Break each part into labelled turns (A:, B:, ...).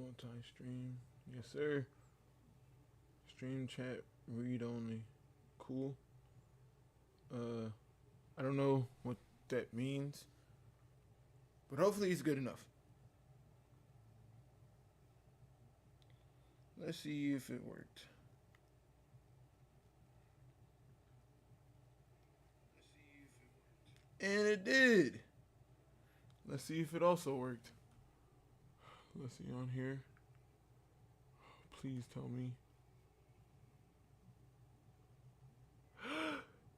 A: Multi-stream. Yes, sir. Stream chat, read only. Cool. Uh, I don't know what that means, but hopefully it's good enough. Let's see if it worked. And it did. Let's see if it also worked. Let's see on here. Please tell me.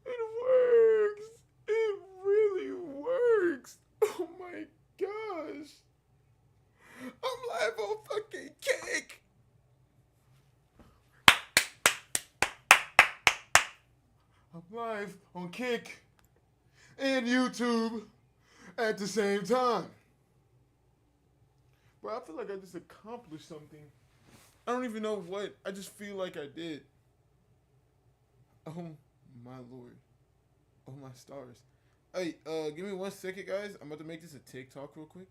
A: It works! It really works! Oh my gosh! I'm live on fucking Kick! I'm live on Kick and YouTube at the same time. Bro, I feel like I just accomplished something. I don't even know what. I just feel like I did. Oh my lord. Oh my stars. Hey, give me 1 second, guys. I'm about to make this a TikTok real quick.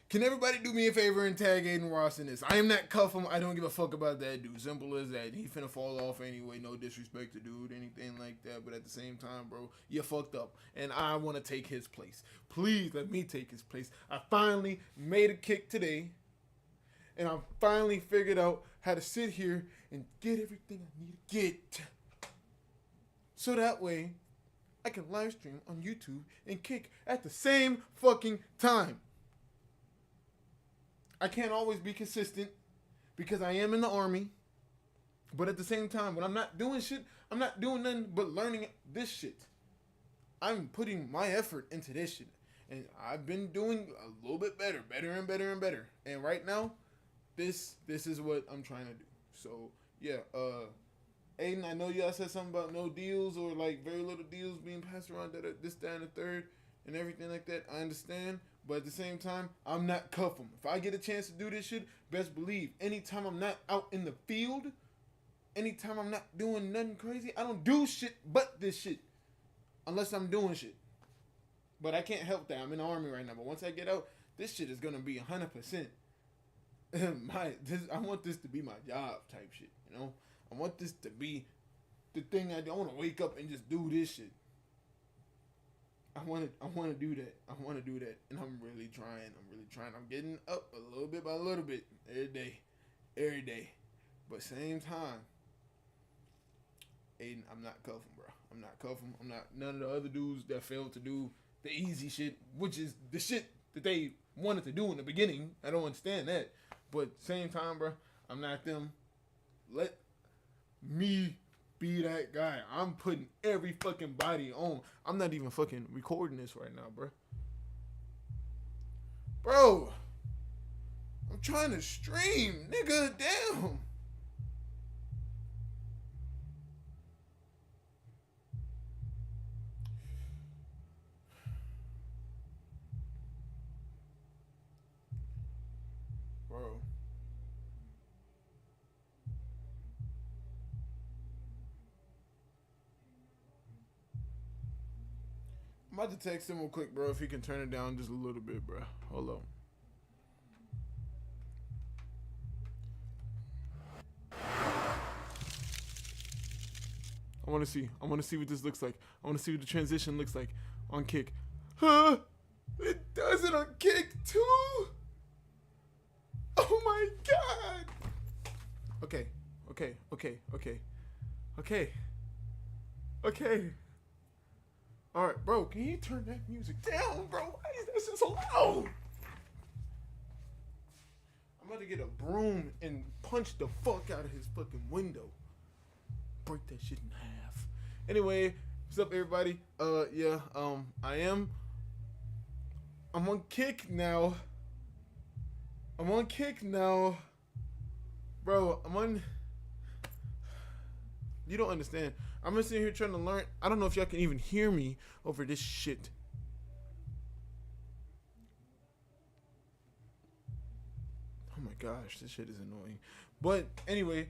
A: Can everybody do me a favor and tag Aiden Ross in this? I am not cuff him. I don't give a fuck about that dude. Simple as that. He finna fall off anyway. No disrespect to dude, anything like that. But at the same time, bro, you fucked up. And I want to take his place. Please let me take his place. I finally made a kick today. And I finally figured out how to sit here and get everything I need to get. So that way, I can live stream on YouTube and Kick at the same fucking time. I can't always be consistent because I am in the army. But at the same time, when I'm not doing shit, I'm not doing nothing but learning this shit. I'm putting my effort into this shit. And I've been doing a little bit better and better and better. And right now, this is what I'm trying to do. So, yeah, Aiden, I know y'all said something about no deals or like very little deals being passed around, this, that, and the third, and everything like that. I understand. But at the same time, I'm not cuff them. If I get a chance to do this shit, best believe, anytime I'm not out in the field, anytime I'm not doing nothing crazy, I don't do shit but this shit. Unless I'm doing shit. But I can't help that. I'm in the army right now. But once I get out, this shit is going to be 100%. I want this to be my job type shit, you know? I want this to be the thing I do. I want to wake up and just do this shit. I want to do that. I want to do that. And I'm really trying. I'm getting up a little bit by a little bit every day. But same time, Aiden, I'm not cuffing, bro. I'm not cuffing. I'm not none of the other dudes that failed to do the easy shit, which is the shit that they wanted to do in the beginning. I don't understand that. But same time, bro, I'm not them. Let me be that guy. I'm putting every fucking body on. I'm not even fucking recording this right now, bro. Bro, I'm trying to stream, nigga. Damn. Bro. I'm about to text him real quick, bro, if he can turn it down just a little bit, bro. Hold on. I want to see. I want to see what this looks like. I want to see what the transition looks like on Kick. Huh? It does it on Kick too? Oh my god. Okay. All right, bro. Can you turn that music down, bro? Why is that shit so loud? I'm about to get a broom and punch the fuck out of his fucking window. Break that shit in half. Anyway, what's up, everybody? I'm on Kick now. Bro, you don't understand. I'm just sitting here trying to learn. I don't know if y'all can even hear me over this shit. Oh my gosh, this shit is annoying. But anyway,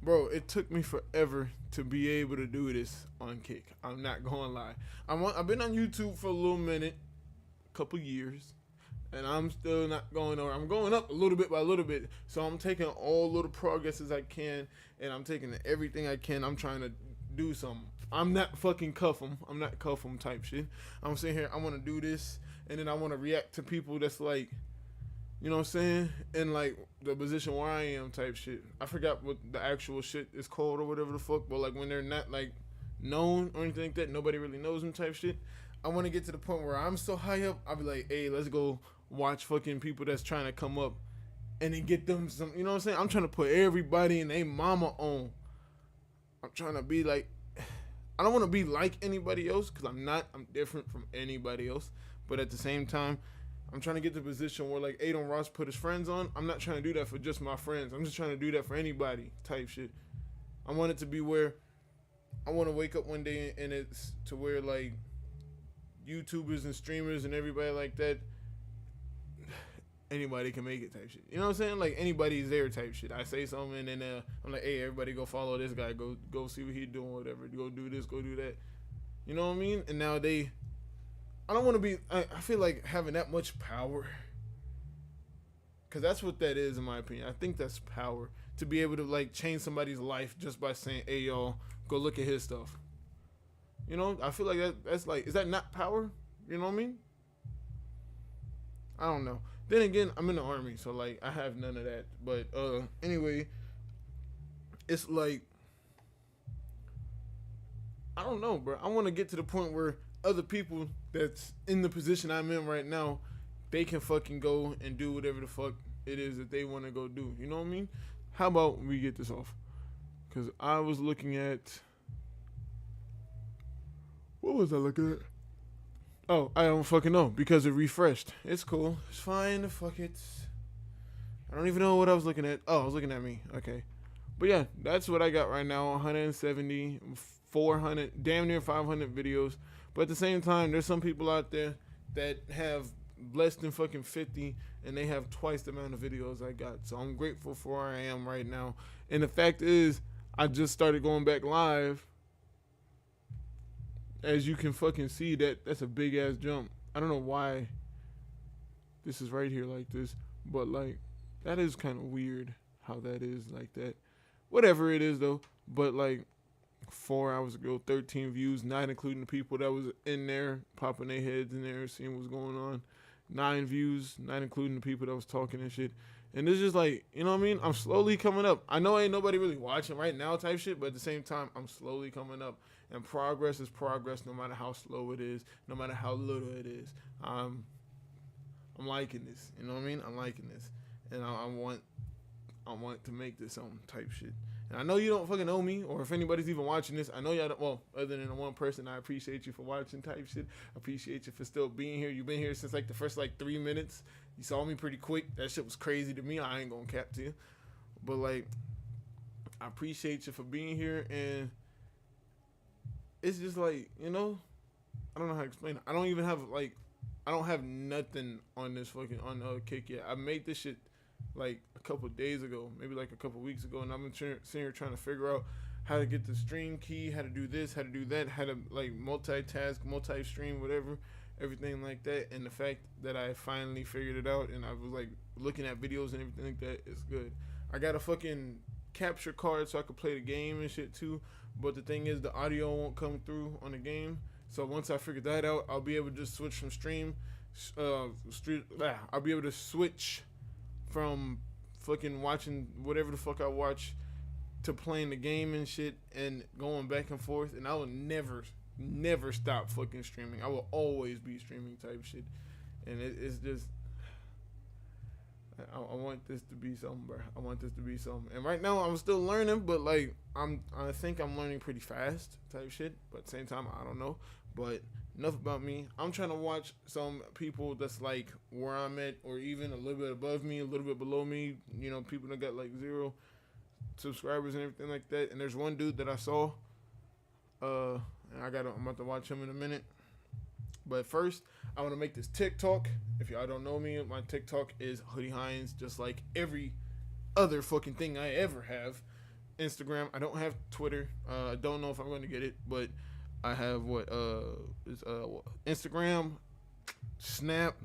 A: bro, it took me forever to be able to do this on Kick. I'm not gonna lie. I've been on YouTube for a little minute, couple years, and I'm still not going over. I'm going up a little bit by little bit. So I'm taking all little progress as I can, and I'm taking everything I can. I'm trying to do something. I'm not fucking cuff 'em. I'm not cuff 'em type shit. I'm sitting here, I want to do this, and then I want to react to people that's like, you know what I'm saying? In like the position where I am type shit. I forgot what the actual shit is called or whatever the fuck, but like when they're not like known or anything like that, nobody really knows them type shit. I want to get to the point where I'm so high up, I'll be like, hey, let's go watch fucking people that's trying to come up and then get them some, you know what I'm saying? I'm trying to put everybody in their mama on. I'm trying to be like, I don't want to be like anybody else because I'm not. I'm different from anybody else. But at the same time, I'm trying to get to a position where like Adon Ross put his friends on. I'm not trying to do that for just my friends. I'm just trying to do that for anybody type shit. I want it to be where I want to wake up one day and it's to where like YouTubers and streamers and everybody like that, anybody can make it type shit. You know what I'm saying? Like anybody's there type shit. I say something and then I'm like, hey, everybody go follow this guy. Go see what he doing, whatever. Go do this, go do that. You know what I mean? And now I don't want to be, I feel like having that much power. Because that's what that is in my opinion. I think that's power. To be able to like change somebody's life just by saying, hey, y'all, go look at his stuff. You know, I feel like that's like, is that not power? You know what I mean? I don't know. Then again, I'm in the army, so like I have none of that. But anyway, it's like I don't know, bro. I want to get to the point where other people that's in the position I'm in right now, they can fucking go and do whatever the fuck it is that they want to go do. You know what I mean? How about we get this off? Because I was looking at, what was I looking at? Oh, I don't fucking know because it refreshed. It's cool. It's fine. Fuck it. I don't even know what I was looking at. Oh, I was looking at me. Okay. But yeah, that's what I got right now. 170, 400, damn near 500 videos. But at the same time, there's some people out there that have less than fucking 50 and they have twice the amount of videos I got. So I'm grateful for where I am right now. And the fact is, I just started going back live. As you can fucking see, that's a big ass jump. I don't know why this is right here like this, but like that is kind of weird how that is like that. Whatever it is though, but like 4 hours ago, 13 views, not including the people that was in there popping their heads in there, seeing what's going on. 9 views, not including the people that was talking and shit. And it's just like, you know what I mean? I'm slowly coming up. I know ain't nobody really watching right now type shit, but at the same time, I'm slowly coming up. And progress is progress no matter how slow it is, no matter how little it is. I'm liking this. You know what I mean? I'm liking this. And I want to make this some type shit. And I know you don't fucking know me, or if anybody's even watching this, I know y'all don't, well, other than the one person, I appreciate you for watching type shit. I appreciate you for still being here. You've been here since like the first like 3 minutes. You saw me pretty quick. That shit was crazy to me. I ain't gonna cap to you. But like, I appreciate you for being here, and it's just like, you know, I don't know how to explain it. I don't even have like, I don't have nothing on this fucking, on Kick yet. I made this shit like a couple days ago, maybe like a couple weeks ago, and I've been sitting here trying to figure out how to get the stream key, how to do this, how to do that, how to like multitask, multi-stream, whatever, everything like that. And the fact that I finally figured it out, and I was like looking at videos and everything like that, it's good. I got a fucking capture card so I could play the game and shit too. But the thing is, the audio won't come through on the game. So once I figure that out, I'll be able to just switch from I'll be able to switch from fucking watching whatever the fuck I watch to playing the game and shit and going back and forth. And I will never stop fucking streaming. I will always be streaming type shit. And it's just, I want this to be something, bro. I want this to be something. And right now I'm still learning, but like I think I'm learning pretty fast type shit. But at the same time, I don't know. But enough about me. I'm trying to watch some people that's like where I'm at, or even a little bit above me, a little bit below me. You know, people that got like 0 subscribers and everything like that. And there's one dude that I saw. And I'm about to watch him in a minute. But first, I want to make this TikTok. If y'all don't know me, my TikTok is Hoodie Hines, just like every other fucking thing I ever have. Instagram. I don't have Twitter. I don't know if I'm going to get it, but I have Instagram, Snap,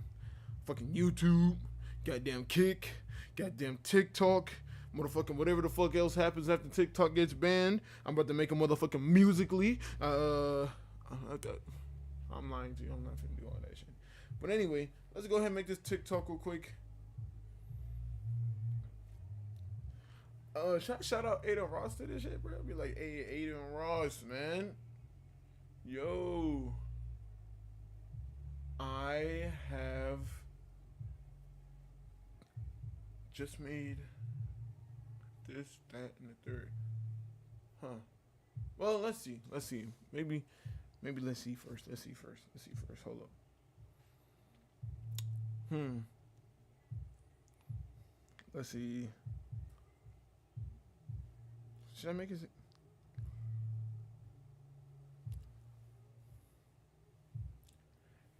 A: fucking YouTube, goddamn Kick, goddamn TikTok, motherfucking whatever the fuck else happens after TikTok gets banned. I'm about to make a motherfucking Musically. I'm lying to you. I'm not finna do all that shit. But anyway, let's go ahead and make this TikTok real quick. Shout out Aiden Ross to this shit, bro. Be like, hey, Aiden Ross, man. Yo, I have just made this, that, and the third. Huh. Well, let's see. Maybe let's see first. Hold up. Let's see. Should I make it?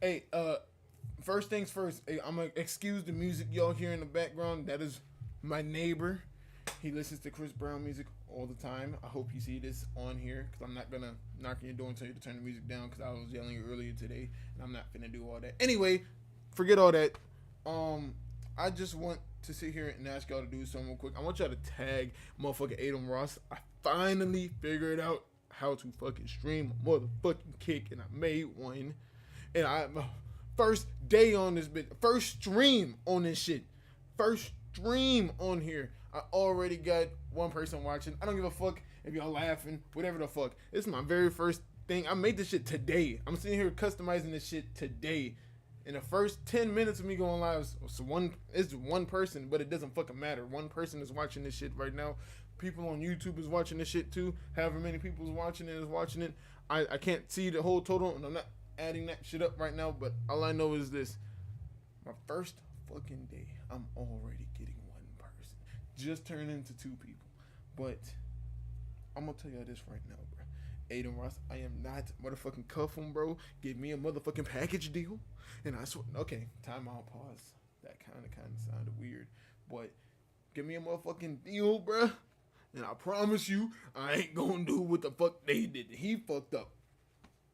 A: Hey, first things first. Hey, I'm gonna excuse the music y'all hear in the background. That is my neighbor. He listens to Chris Brown music all the time. I hope you see this on here, because I'm not gonna knock on your door and tell you to turn the music down, because I was yelling earlier today, and I'm not gonna do all that. Anyway, forget all that. I just want to sit here and ask y'all to do something real quick. I want y'all to tag motherfucking Aiden Ross. I finally figured out how to fucking stream a motherfucking Kick, and I made one. And first day on this bitch, first stream on this shit, first stream on here. I already got one person watching. I don't give a fuck if y'all laughing, whatever the fuck. This is my very first thing. I made this shit today. I'm sitting here customizing this shit today. In the first 10 minutes of me going live, it's one person, but it doesn't fucking matter. One person is watching this shit right now. People on YouTube is watching this shit too. However many people is watching it. I can't see the whole total, and I'm not adding that shit up right now, but all I know is this. My first fucking day, I'm already getting one person. Just turned into two people. But I'm gonna tell you this right now, bro. Aiden Ross, I am not motherfucking cuffing, bro. Give me a motherfucking package deal. And I swear, okay, time out, pause. That kind of sounded weird. But give me a motherfucking deal, bro. And I promise you, I ain't gonna do what the fuck they did. He fucked up.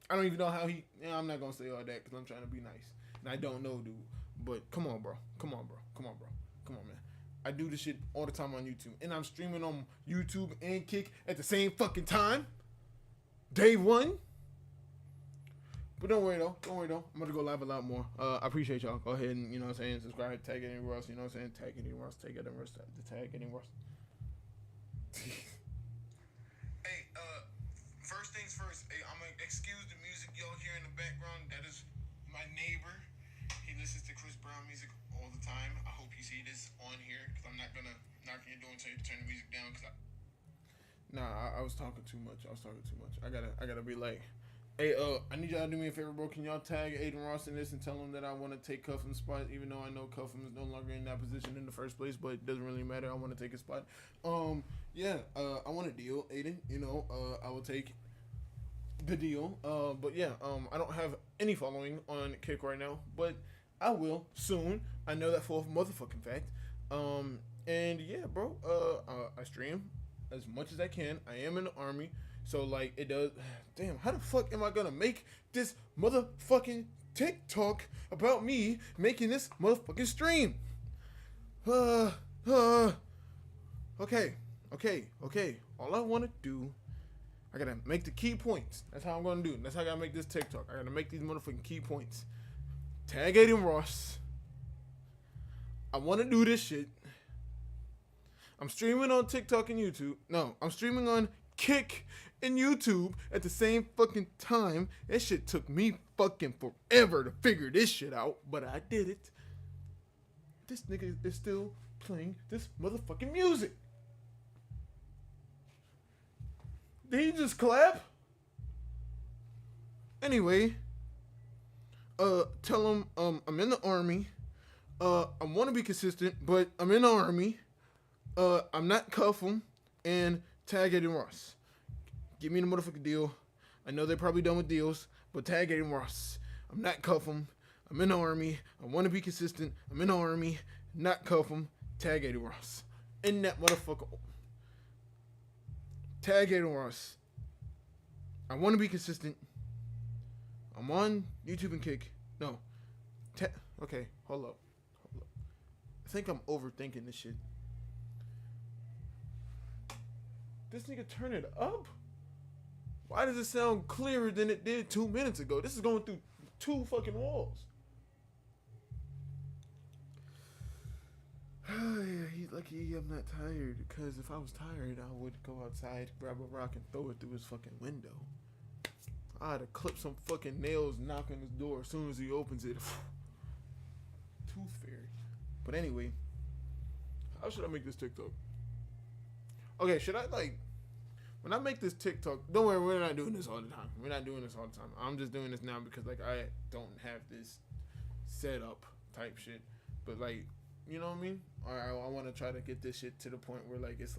A: I don't even know how I'm not gonna say all that, because I'm trying to be nice. And I don't know, dude. But come on, bro. Come on, man. I do this shit all the time on YouTube. And I'm streaming on YouTube and Kick at the same fucking time. Day one. But don't worry though. I'm gonna go live a lot more. I appreciate y'all. Go ahead and, subscribe, tag Aiden Ross, tag Aiden Ross. Hey, first things first. Hey, I'm gonna excuse the music y'all hear in the background. That is my neighbor. He listens to Chris Brown music all the time. I hope you see this on here, because I'm not gonna knock on your door and tell you to turn the music down, because I was talking too much. I gotta be like, hey, I need y'all to do me a favor, bro. Can y'all tag Aiden Ross in this and tell him that I want to take Cuffham's spot, even though I know Cuffham is no longer in that position in the first place, but it doesn't really matter. I want to take his spot. I want a deal, Aiden. I will take the deal. But yeah, I don't have any following on Kick right now, but I will soon. I know that for a motherfucking fact. And yeah, bro. I stream as much as I can. I am in the army. So, like, it does. Damn, how the fuck am I gonna make this motherfucking TikTok about me making this motherfucking stream? Okay. All I wanna do, I gotta make the key points. That's how I'm gonna do it. That's how I gotta make this TikTok. I gotta make these motherfucking key points. Tag Aiden Ross. I wanna do this shit. I'm streaming on TikTok and YouTube. No, I'm streaming on Kick and YouTube at the same fucking time. That shit took me fucking forever to figure this shit out, but I did it. This nigga is still playing this motherfucking music. Did he just clap? Anyway, tell him I'm in the army. I want to be consistent, but I'm in the army. I'm not Cuffham, and tag Aiden Ross. Give me the motherfucking deal. I know they're probably done with deals, but tag Aiden Ross. I'm not Cuffham. I'm in the army. I want to be consistent. I'm in the army. Not Cuffham. Tag Aiden Ross. In that motherfucker. Tag it on us. I want to be consistent. I'm on YouTube and Kick. No. Okay, hold up. I think I'm overthinking this shit. This nigga turn it up? Why does it sound clearer than it did 2 minutes ago? This is going through 2 fucking walls. He's lucky I'm not tired, because if I was tired, I would go outside, grab a rock, and throw it through his fucking window. I'd have clipped some fucking nails, knock on his door as soon as he opens it. Tooth fairy. But anyway, how should I make this TikTok? Okay, should I when I make this TikTok, don't worry, we're not doing this all the time. We're not doing this all the time. I'm just doing this now because I don't have this set up type shit. But you know what I mean? I want to try to get this shit to the point where it's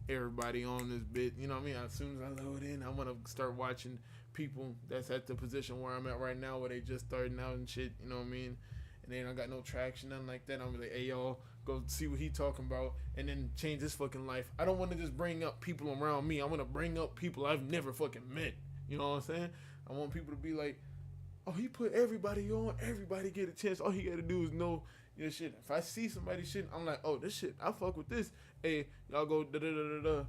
A: everybody on this bit. You know what I mean? As soon as I load in, I want to start watching people that's at the position where I'm at right now, where they just starting out and shit. You know what I mean? And they don't got no traction, nothing like that. I'm like, hey, y'all, go see what he talking about and then change his fucking life. I don't want to just bring up people around me. I want to bring up people I've never fucking met. You know what I'm saying? I want people to be like, oh, he put everybody on. Everybody get a chance. All he got to do is know your shit. If I see somebody shit, I'm like, oh, this shit, I fuck with this. Hey, y'all go da-da-da-da-da.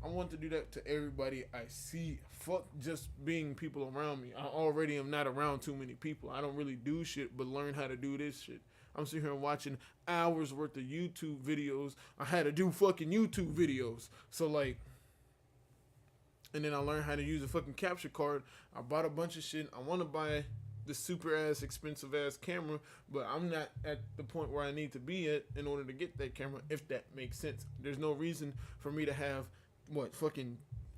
A: I want to do that to everybody I see. Fuck just being people around me. I already am not around too many people. I don't really do shit but learn how to do this shit. I'm sitting here watching hours worth of YouTube videos. I had to do fucking YouTube videos. So and then I learned how to use a fucking capture card. I bought a bunch of shit. I want to buy the super ass expensive ass camera, but I'm not at the point where I need to be at in order to get that camera, if that makes sense. There's no reason for me to have fucking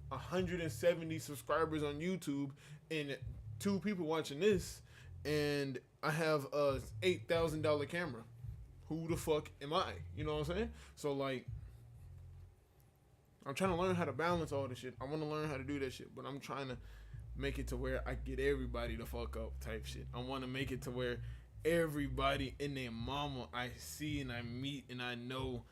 A: 170 subscribers on YouTube and 2 people watching this, and I have a $8,000 camera. Who the fuck am I? You know what I'm saying? So I'm trying to learn how to balance all this shit. I want to learn how to do that shit, but I'm trying to make it to where I get everybody to fuck up type shit. I want to make it to where everybody and their mama I see and I meet and I know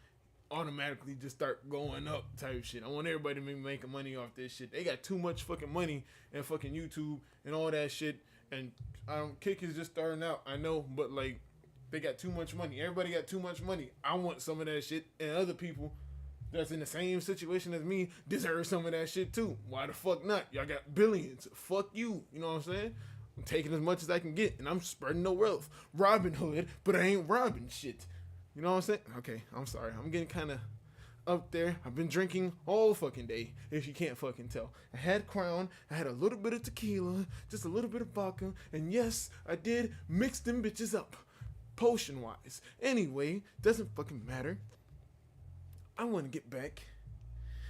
A: automatically just start going up type shit. I want everybody to be making money off this shit. They got too much fucking money and fucking YouTube and all that shit, and Kick is just starting out, I know, but they got too much money. Everybody got too much money. I want some of that shit, and other people that's in the same situation as me deserve some of that shit too. Why the fuck not? Y'all got billions. Fuck you. You know what I'm saying? I'm taking as much as I can get, and I'm spreading the wealth. Robin Hood, but I ain't robbing shit. You know what I'm saying? Okay, I'm sorry. I'm getting kind of up there. I've been drinking all fucking day, if you can't fucking tell. I had Crown. I had a little bit of tequila, just a little bit of vodka, and yes, I did mix them bitches up, potion-wise. Anyway, doesn't fucking matter. I want to get back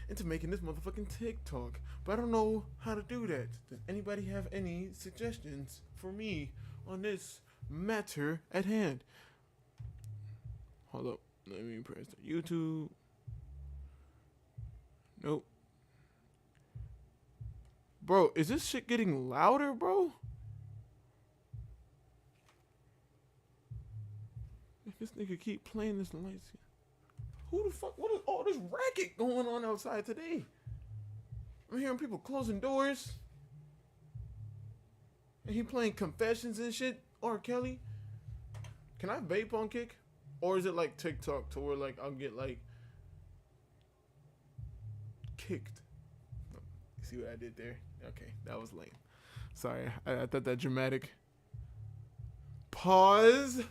A: into making this motherfucking TikTok, but I don't know how to do that. Does anybody have any suggestions for me on this matter at hand? Hold up. Let me press the YouTube. Nope. Bro, is this shit getting louder, bro? This nigga keep playing this lights. Who the fuck? What is all this racket going on outside today? I'm hearing people closing doors. And he playing Confessions and shit. R. Kelly. Can I vape on Kick? Or is it like TikTok to where I'll get kicked? See what I did there? Okay, that was lame. Sorry, I thought that dramatic pause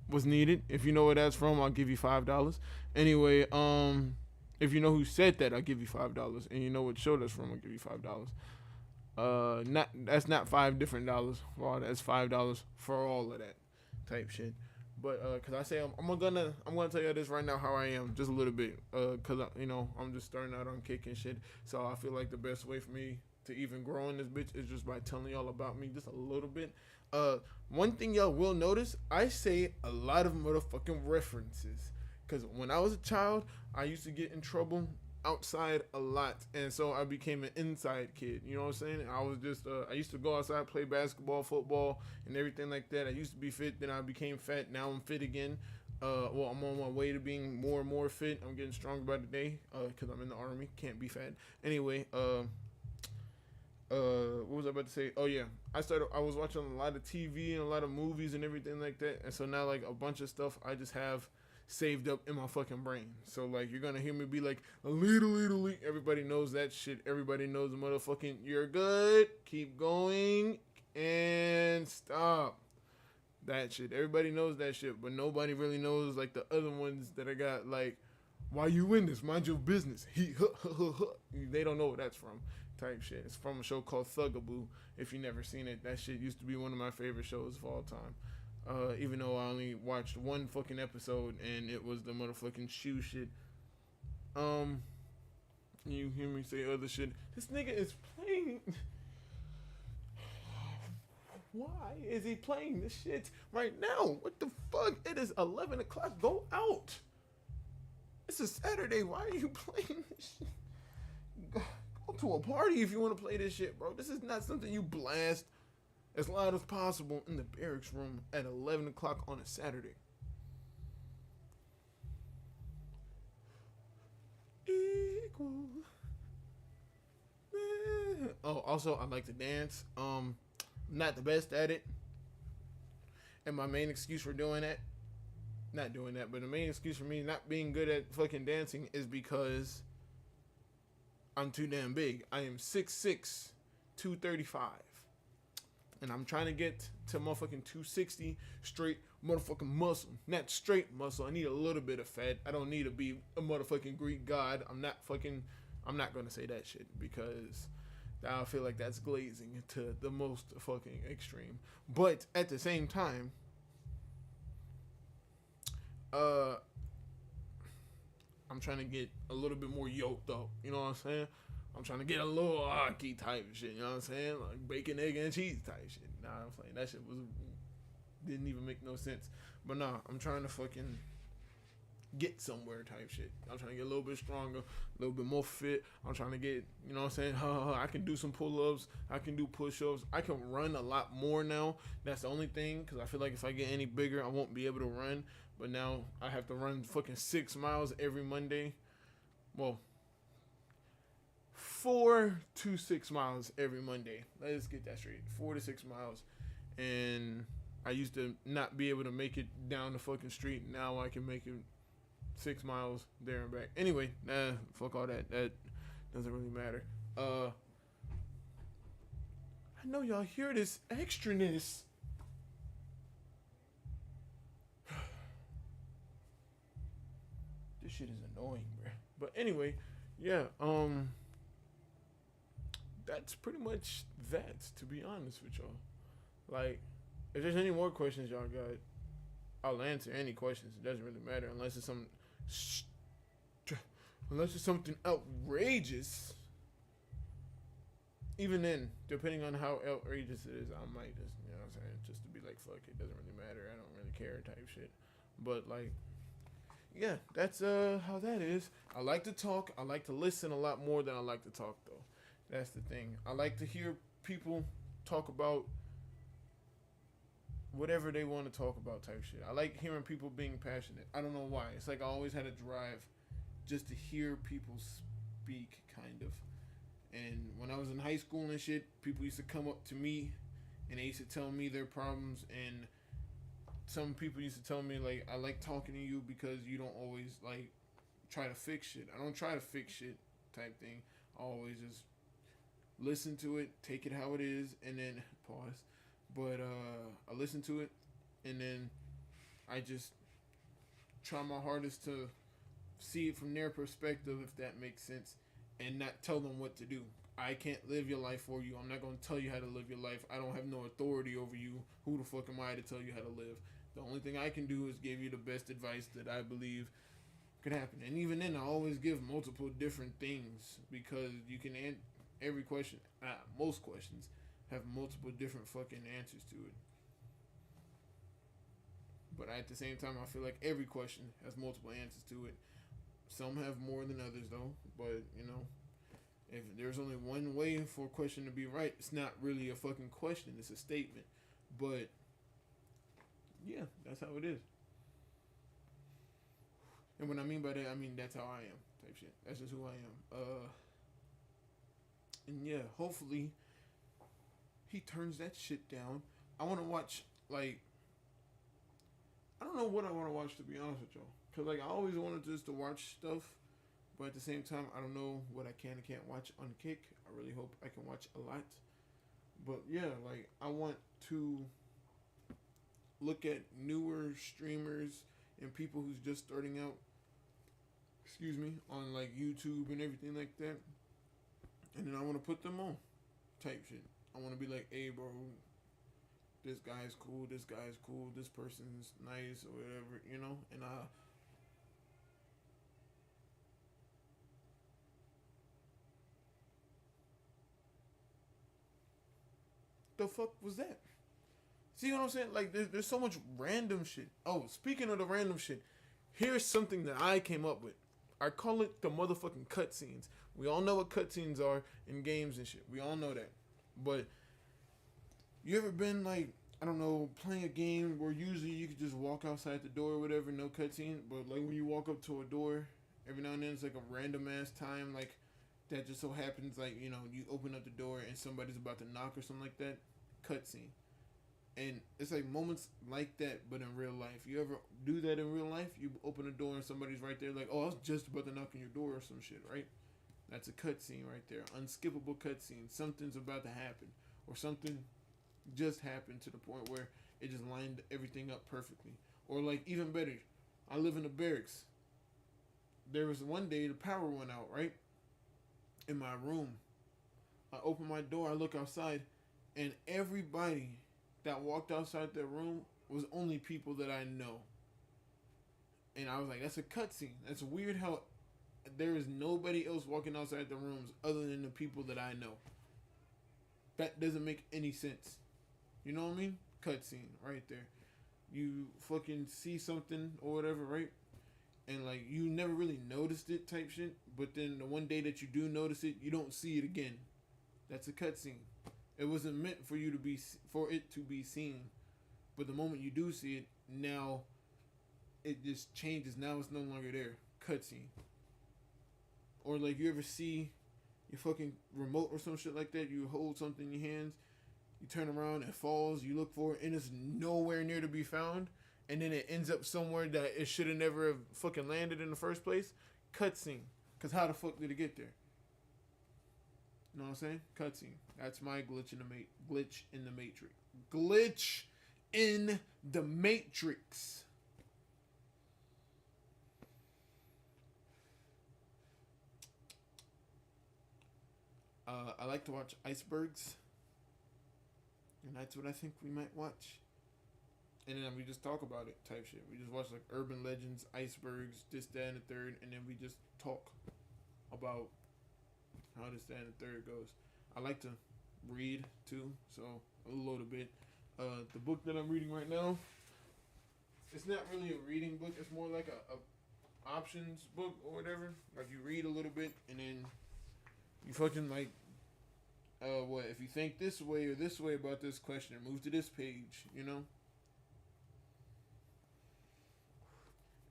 A: was needed. If you know where that's from, I'll give you $5. Anyway, if you know who said that, I'll give you $5. And you know what show that's from, I'll give you $5. That's not $5 different dollars. Well, that's $5 for all of that type shit. But cause I say I'm gonna tell you this right now how I am just a little bit. Cause I'm just starting out on Kick and shit. So I feel like the best way for me to even grow in this bitch is just by telling y'all about me just a little bit. One thing y'all will notice, I say a lot of motherfucking references. Cause when I was a child, I used to get in trouble outside a lot, and so I became an inside kid. You know what I'm saying? I was just I used to go outside, play basketball, football, and everything like that. I used to be fit, then I became fat. Now I'm fit again. Well, I'm on my way to being more and more fit. I'm getting stronger by the day. Cause I'm in the army, can't be fat. Anyway, what was I about to say? Oh yeah, I was watching a lot of TV and a lot of movies and everything like that, and so now like a bunch of stuff I just have saved up in my fucking brain. So like you're gonna hear me be like a little. Everybody knows that shit. Everybody knows the motherfucking you're good. Keep going and stop. That shit. Everybody knows that shit, but nobody really knows like the other ones that I got. Like, why you in this? Mind your business. They don't know what that's from. Type shit. It's from a show called Thugaboo. If you never seen it, that shit used to be one of my favorite shows of all time. Even though I only watched one fucking episode and it was the motherfucking shoe shit. You hear me say other shit. This nigga is playing. Why is he playing this shit right now? What the fuck? It is 11 o'clock. Go out. It's a Saturday. Why are you playing this shit? Go to a party if you want to play this shit, bro. This is not something you blast as loud as possible in the barracks room at 11 o'clock on a Saturday. Equal. Oh, also, I like to dance. Not the best at it. And my main excuse for doing that, not doing that, but the main excuse for me not being good at fucking dancing is because I'm too damn big. I am 6'6", 235. And I'm trying to get to motherfucking 260 straight motherfucking muscle. Not straight muscle. I need a little bit of fat. I don't need to be a motherfucking Greek god. I'm not going to say that shit because I feel like that's glazing to the most fucking extreme. But at the same time, I'm trying to get a little bit more yoked up. You know what I'm saying? I'm trying to get a little hockey type shit. You know what I'm saying? Like bacon, egg, and cheese type shit. Nah, I'm playing. That shit didn't even make no sense. But nah, I'm trying to fucking get somewhere type shit. I'm trying to get a little bit stronger, a little bit more fit. I'm trying to get, you know what I'm saying? I can do some pull-ups. I can do push-ups. I can run a lot more now. That's the only thing, because I feel like if I get any bigger, I won't be able to run. But now I have to run fucking 6 miles every Monday. Well, 4 to 6 miles every Monday. Let's get that straight. 4 to 6 miles. And I used to not be able to make it down the fucking street. Now I can make it 6 miles there and back. Anyway, fuck all that. That doesn't really matter. I know y'all hear this extraness. This shit is annoying, bro. But anyway, yeah, that's pretty much that, to be honest with y'all. Like, if there's any more questions y'all got, I'll answer any questions. It doesn't really matter unless it's something outrageous. Even then, depending on how outrageous it is, I might just, you know what I'm saying, just to be like, fuck it, doesn't really matter, I don't really care type shit. But like, yeah, that's how that is. I like to talk. I like to listen a lot more than I like to talk, though. That's the thing. I like to hear people talk about whatever they want to talk about type shit. I like hearing people being passionate. I don't know why. It's like I always had a drive just to hear people speak, kind of. And when I was in high school and shit, people used to come up to me and they used to tell me their problems, and some people used to tell me, like, I like talking to you because you don't always, like, try to fix shit. I don't try to fix shit type thing. I always just listen to it, take it how it is, and then pause. But I listen to it, and then I just try my hardest to see it from their perspective, if that makes sense, and not tell them what to do. I can't live your life for you. I'm not going to tell you how to live your life. I don't have no authority over you. Who the fuck am I to tell you how to live? The only thing I can do is give you the best advice that I believe could happen. And even then, I always give multiple different things, because you can every question, most questions have multiple different fucking answers to it. But at the same time, I feel like every question has multiple answers to it. Some have more than others, though. But, you know, if there's only one way for a question to be right, it's not really a fucking question. It's a statement. But, yeah, that's how it is. And what I mean by that, I mean that's how I am type shit. That's just who I am. And yeah, hopefully he turns that shit down. I want to watch like I don't know what I want to watch to be honest with y'all, cause like I always wanted just to watch stuff, but at the same time I don't know what I can and can't watch on Kick. I really hope I can watch a lot, but yeah, like I want to look at newer streamers and people who's just starting out. Excuse me, on like YouTube and everything like that, and then I want to put them on, type shit. I want to be like, hey, bro, this guy's cool, this guy's cool, this person's nice or whatever, you know. And the fuck was that? See what I'm saying? Like, there's so much random shit. Oh, speaking of the random shit, here's something that I came up with. I call it the motherfucking cutscenes. We all know what cutscenes are in games and shit. We all know that. But you ever been like, I don't know, playing a game where usually you could just walk outside the door or whatever, no cutscene, but like when you walk up to a door, every now and then it's like a random ass time, like that just so happens, like, you know, you open up the door and somebody's about to knock or something like that, cutscene. And it's like moments like that, but in real life. You ever do that in real life? You open the door and somebody's right there, like, oh, I was just about to knock on your door or some shit, right? That's a cutscene right there. Unskippable cutscene. Something's about to happen. Or something just happened to the point where it just lined everything up perfectly. Or like even better, I live in the barracks. There was one day the power went out, right? In my room. I open my door, I look outside, and everybody that walked outside that room was only people that I know. And I was like, that's a cutscene. That's weird how there is nobody else walking outside the rooms other than the people that I know. That doesn't make any sense. You know what I mean? Cutscene right there. You fucking see something or whatever, right? And like you never really noticed it type shit, but then the one day that you do notice it, you don't see it again. That's a cutscene. It wasn't meant for you to be for it to be seen, but the moment you do see it, now it just changes. Now it's no longer there. Cutscene. Or like you ever see your fucking remote or some shit like that? You hold something in your hands, you turn around, it falls, you look for it, and it's nowhere near to be found, and then it ends up somewhere that it should have never have fucking landed in the first place. Cutscene. Cause how the fuck did it get there? You know what I'm saying? Cutscene. That's my glitch in the glitch in the matrix. Glitch in the matrix. I like to watch icebergs, and that's what I think we might watch. And then we just talk about it, type shit. We just watch like urban legends, icebergs, this, that, and the third, and then we just talk about how this, that, and the third goes. I like to read too, so a little bit. The book that I'm reading right now, it's not really a reading book. It's more like a options book or whatever. Like you read a little bit and then you fucking like, what if you think this way or this way about this question, move to this page, you know.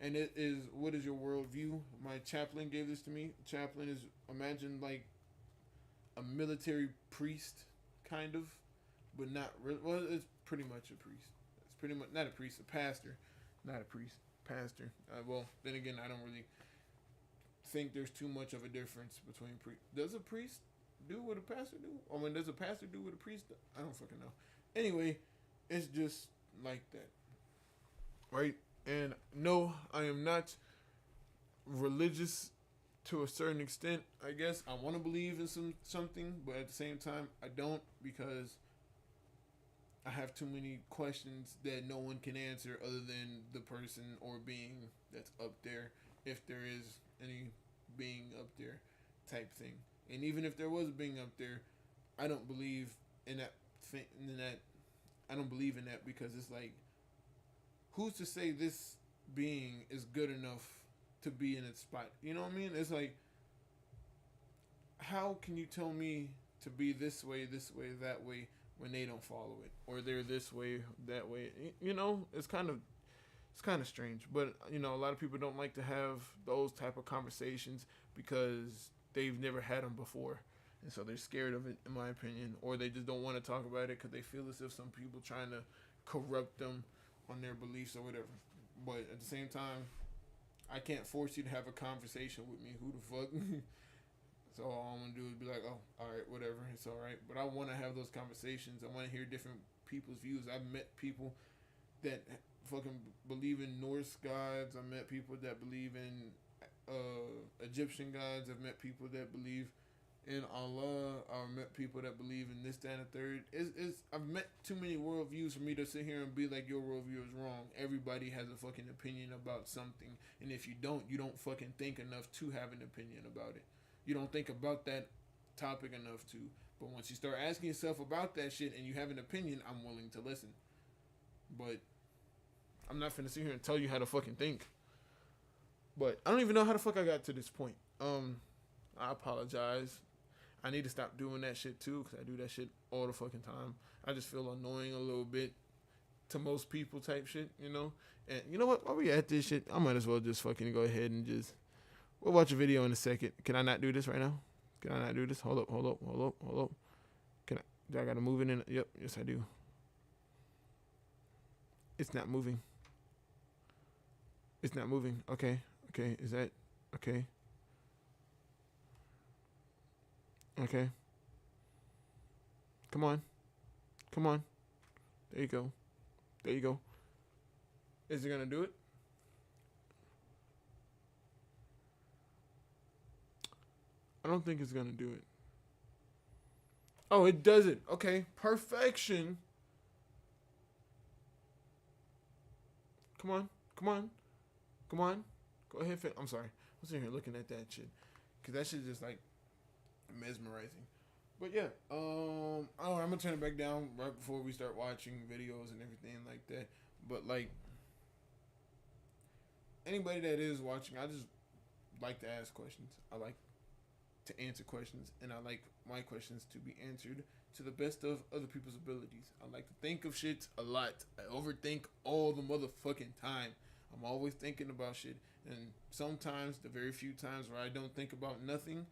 A: And it is, what is your worldview? My chaplain gave this to me. Chaplain is, imagine like a military priest, kind of, but not really. Well, it's pretty much a priest. It's pretty much not a priest, a pastor, not a priest, pastor. Well, then again, I don't really think there's too much of a difference between priest. Does a priest do what a pastor do? I mean, does a pastor do what a priest do? I don't fucking know. Anyway, it's just like that, right? And no, I am not religious to a certain extent. I guess I want to believe in something, but at the same time, I don't, because I have too many questions that no one can answer other than the person or being that's up there, if there is any being up there, type thing. And even if there was a being up there, I don't believe in that thing. In that, I don't believe in that, because it's like, who's to say this being is good enough to be in its spot? You know what I mean? It's like, how can you tell me to be this way, that way, when they don't follow it, or they're this way, that way? You know, it's kind of It's kind of strange, but a lot of people don't like to have those type of conversations because they've never had them before, and so they're scared of it, in my opinion, or they just don't want to talk about it because they feel as if some people trying to corrupt them on their beliefs or whatever. But at the same time, I can't force you to have a conversation with me. Who the fuck? So all I'm gonna do is be like, oh, all right, whatever, it's all right. But I want to have those conversations. I want to hear different people's views. I've met people that fucking believe in Norse gods. I met people that believe in Egyptian gods. I've met people that believe in Allah. I've met people that believe in this, that, and the third. I've met too many worldviews for me to sit here and be like, your worldview is wrong. Everybody has a fucking opinion about something, and if you don't fucking think enough to have an opinion about it. You don't think about that topic enough to. But once you start asking yourself about that shit and you have an opinion, I'm willing to listen. But I'm not finna sit here and tell you how to fucking think. But I don't even know how the fuck I got to this point. I apologize. I need to stop doing that shit too, because I do that shit all the fucking time. I just feel annoying a little bit to most people type shit, you know? And you know what? While we at this shit, I might as well just fucking go ahead and just... We'll watch a video in a second. Can I not do this right now? Can I not do this? Hold up. Can I? Do I gotta move it in? Yep, yes I do. It's not moving. It's not moving. Okay. Is that okay? Okay. Come on. There you go. Is it gonna do it? I don't think it's gonna do it. Oh, it does it. Okay, perfection. Come on. Go ahead. I'm sorry. I'm sitting here looking at that shit, cause that shit just like mesmerizing. But yeah, I'm gonna turn it back down right before we start watching videos and everything like that. But like anybody that is watching, I just like to ask questions. I like to answer questions, and I like my questions to be answered to the best of other people's abilities. I like to think of shit a lot. I overthink all the motherfucking time. I'm always thinking about shit, and sometimes, the very few times where I don't think about nothing,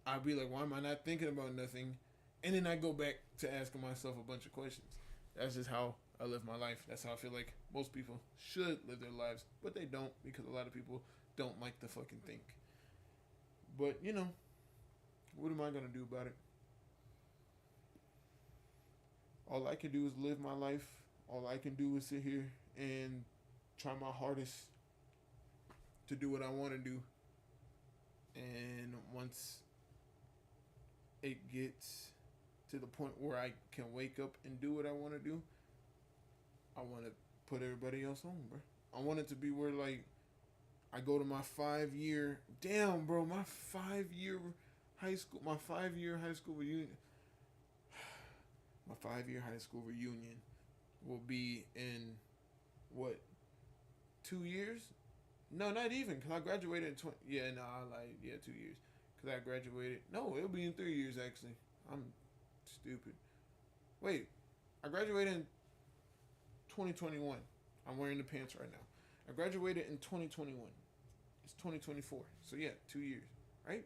A: I'll be like, why am I not thinking about nothing? And then I go back to asking myself a bunch of questions. That's just how I live my life. That's how I feel like most people should live their lives, but they don't, because a lot of people don't like to fucking think. But, what am I going to do about it? All I can do is live my life. All I can do is sit here and try my hardest to do what I want to do. And once it gets to the point where I can wake up and do what I want to do, I want to put everybody else on, bro. I want it to be where, like, I go to my 5-year... Damn, bro, my 5-year high school reunion... My 5-year high school reunion will be in, what, 2 years? No, not even, because I graduated in 20... Yeah, no, I lied. Yeah, 2 years. Because I graduated... No, it'll be in 3 years, actually. I'm stupid. Wait, I graduated in 2021. I'm wearing the pants right now. I graduated in 2021. It's 2024. So yeah, 2 years, right?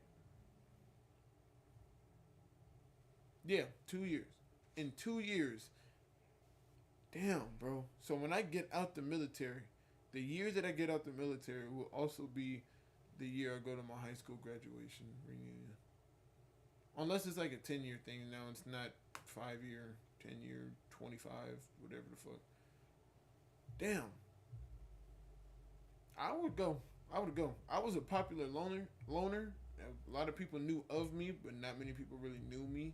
A: Yeah, 2 years. In 2 years. Damn, bro. So when I get out the military, the year that I get out the military will also be the year I go to my high school graduation reunion. Unless it's like a 10-year thing. Now it's not 5-year, 10-year, 25, whatever the fuck. Damn. I would go. I was a popular loner. A lot of people knew of me, but not many people really knew me.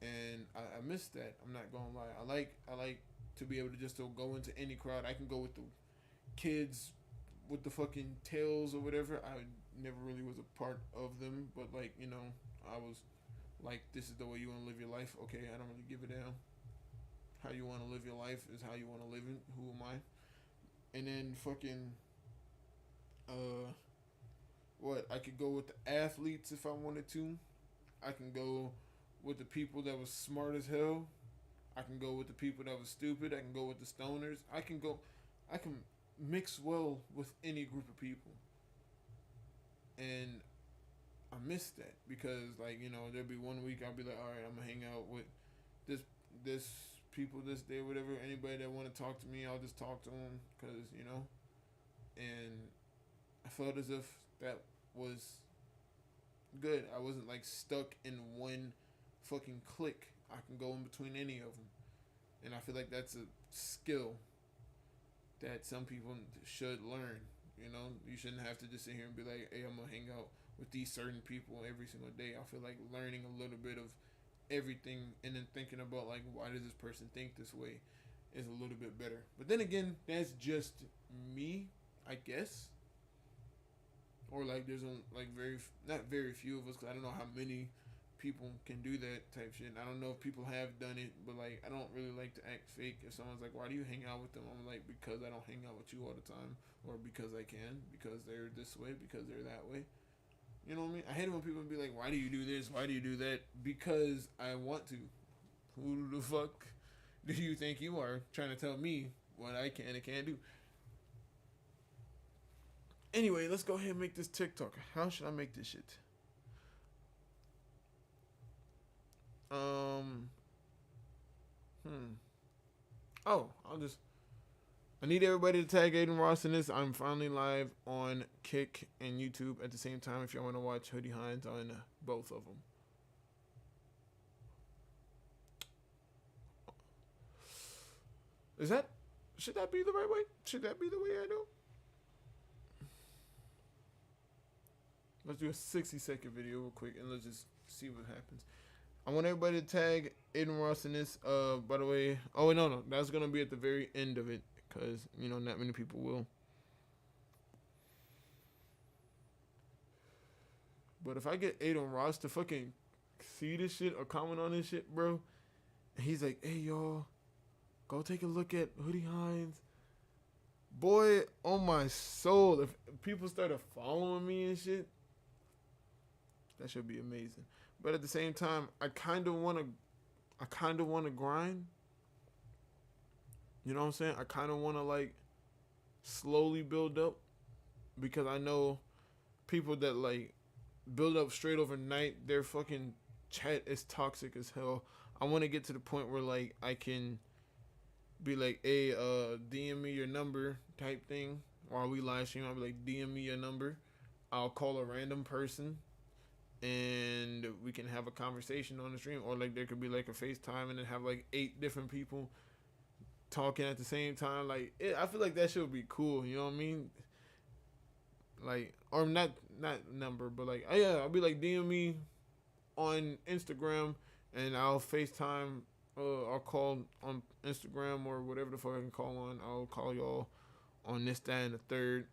A: And I miss that. I'm not gonna lie. I like to be able to just go into any crowd. I can go with the kids with the fucking tails or whatever. I never really was a part of them, but like, I was like, this is the way you want to live your life. Okay, I don't really give a damn. How you want to live your life is how you want to live it. Who am I? And then fucking what? I could go with the athletes if I wanted to. I can go with the people that was smart as hell. I can go with the people that was stupid. I can go with the stoners. I I can mix well with any group of people, and I miss that because like there'll be one week I'll be like, all right, I'm gonna hang out with this this people this day, whatever. Anybody that want to talk to me, I'll just talk to them because and I felt as if that was good. I wasn't like stuck in one fucking clique. I can go in between any of them, and I feel like that's a skill that some people should learn. You shouldn't have to just sit here and be like, "Hey, I'm gonna hang out with these certain people every single day." I feel like learning a little bit of everything and then thinking about like, why does this person think this way, is a little bit better. But then again, that's just me, I guess. Or like, there's like not very few of us, because I don't know how many people can do that type shit. I don't know if people have done it, but like, I don't really like to act fake. If someone's like, why do you hang out with them? I'm like, because I don't hang out with you all the time, or because I can, because they're this way, because they're that way. You know what I mean? I hate it when people be like, why do you do this? Why do you do that? Because I want to. Who the fuck do you think you are trying to tell me what I can and can't do? Anyway, let's go ahead and make this TikTok. How should I make this shit? Oh, I need everybody to tag Aiden Ross in this. I'm finally live on Kick and YouTube at the same time if y'all want to watch Hoodie Hines on both of them. Should that be the right way? Should that be the way I do? Let's do a 60-second video real quick and let's just see what happens. I want everybody to tag Aiden Ross in this. By the way, no, that's gonna be at the very end of it because not many people will. But if I get Aiden Ross to fucking see this shit or comment on this shit, bro, and he's like, "Hey y'all, go take a look at Hoodie Hines." Boy, on my soul, if people started following me and shit, that should be amazing. But at the same time, I kind of want to grind. You know what I'm saying? I kind of want to like slowly build up because I know people that like build up straight overnight, their fucking chat is toxic as hell. I want to get to the point where like I can be like, hey, DM me your number type thing while we live stream. I'll be like, DM me your number. I'll call a random person and we can have a conversation on the stream. Or like there could be like a FaceTime and then have like 8 different people talking at the same time. Like I feel like that shit would be cool. You know what I mean? Like, or not number, but like, oh yeah, I'll be like, DM me on Instagram and I'll FaceTime. I'll call on Instagram or whatever the fuck I can call on. I'll call y'all on this, that, and the third,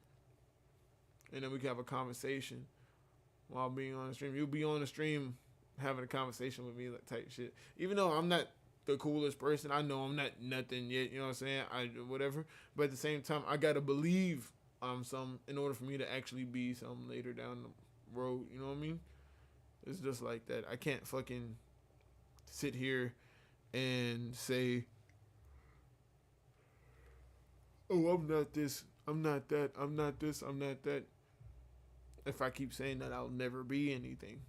A: and then we can have a conversation while being on the stream. You'll be on the stream having a conversation with me, like type shit. Even though I'm not the coolest person, I know I'm not nothing yet. You know what I'm saying? Whatever. But at the same time, I gotta believe I'm some in order for me to actually be some later down the road. You know what I mean? It's just like that. I can't fucking sit here and say, oh, I'm not this, I'm not that, I'm not this, I'm not that. If I keep saying that, I'll never be anything.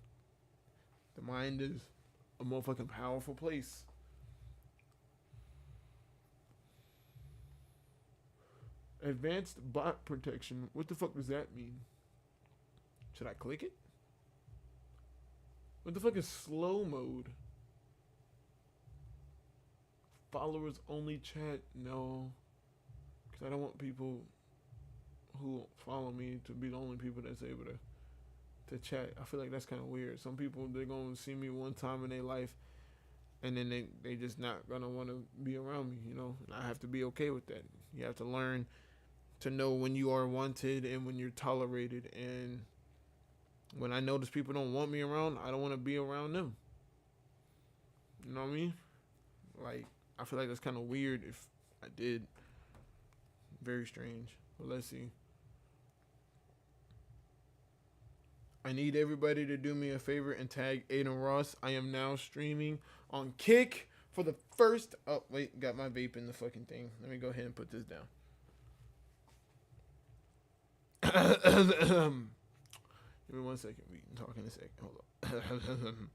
A: The mind is a motherfucking powerful place. Advanced bot protection. What the fuck does that mean? Should I click it? What the fuck is slow mode? Followers only chat? No. Because I don't want people who follow me to be the only people that's able to chat. I feel like that's kind of weird. Some people, they're going to see me one time in their life and then they just not going to want to be around me, And I have to be okay with that. You have to learn to know when you are wanted and when you're tolerated. And when I notice people don't want me around, I don't want to be around them. You know what I mean? Like, I feel like that's kind of weird if I did. Very strange. But let's see. I need everybody to do me a favor and tag Aiden Ross. I am now streaming on Kick for the first... Oh, wait. Got my vape in the fucking thing. Let me go ahead and put this down. Give me 1 second. We can talk in a second. Hold on.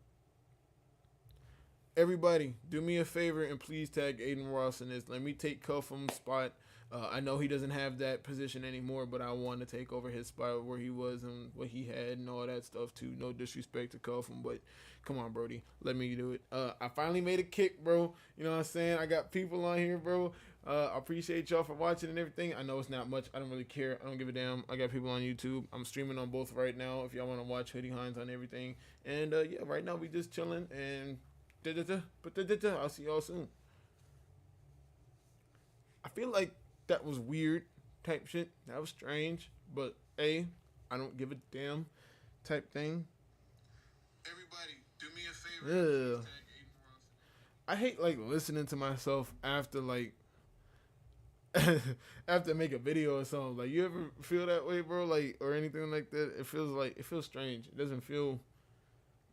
A: Everybody, do me a favor and please tag Aiden Ross in this. Let me take Cuffham's spot. I know he doesn't have that position anymore, but I want to take over his spot where he was and what he had and all that stuff too. No disrespect to Cuffham, but come on, Brody, let me do it. I finally made a kick, bro. You know what I'm saying? I got people on here, bro. I appreciate y'all for watching and everything. I know it's not much. I don't really care. I don't give a damn. I got people on YouTube. I'm streaming on both right now if y'all want to watch Hoodie Hines on everything. And yeah, right now we just chilling and I'll see y'all soon. I feel like that was weird type shit. That was strange. But I don't give a damn type thing. Everybody, do me a favor. Ugh. I hate like listening to myself after like after I make a video or something. Like, you ever feel that way, bro? Like, or anything like that? It feels strange. It doesn't feel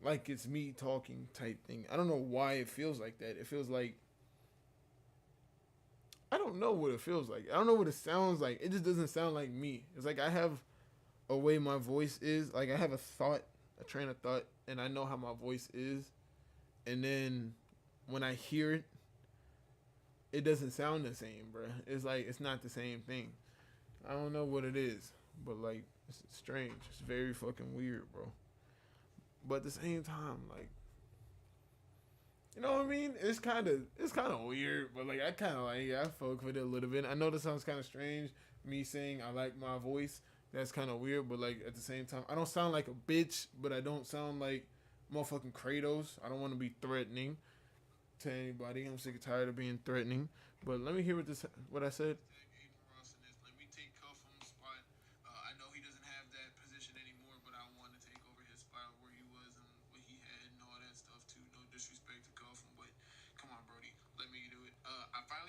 A: like it's me talking type thing. I don't know why it feels like that. It feels like, I don't know what it feels like. I don't know what it sounds like. It just doesn't sound like me. It's like I have a way my voice is. Like, I have a train of thought, and I know how my voice is. And then when I hear it, it doesn't sound the same, bro. It's like, it's not the same thing. I don't know what it is, but like, it's strange. It's very fucking weird, bro. But at the same time, like, you know what I mean? It's kind of weird, but like, I fuck with it a little bit. I know this sounds kind of strange, me saying I like my voice. That's kind of weird, but like, at the same time, I don't sound like a bitch, but I don't sound like motherfucking Kratos. I don't want to be threatening to anybody. I'm sick and tired of being threatening. But let me hear what I said.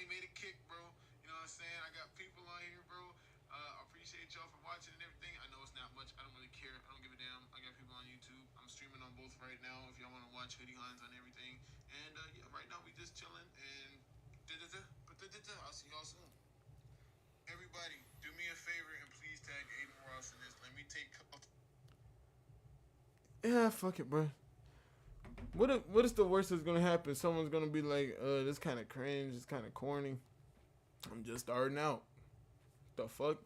A: Made a kick, bro. You know what I'm saying? I got people on here, bro. I appreciate y'all for watching and everything. I know it's not much. I don't really care. I don't give a damn. I got people on YouTube. I'm streaming on both right now if y'all want to watch Hoodie Hines on everything. And yeah, right now we just chilling and I'll see y'all soon. Everybody, do me a favor and please tag Aiden Ross in this. Let me take. Yeah, fuck it, bro. What is the worst that's gonna happen? Someone's gonna be like, this kind of cringe, it's kind of corny. I'm just starting out. The fuck?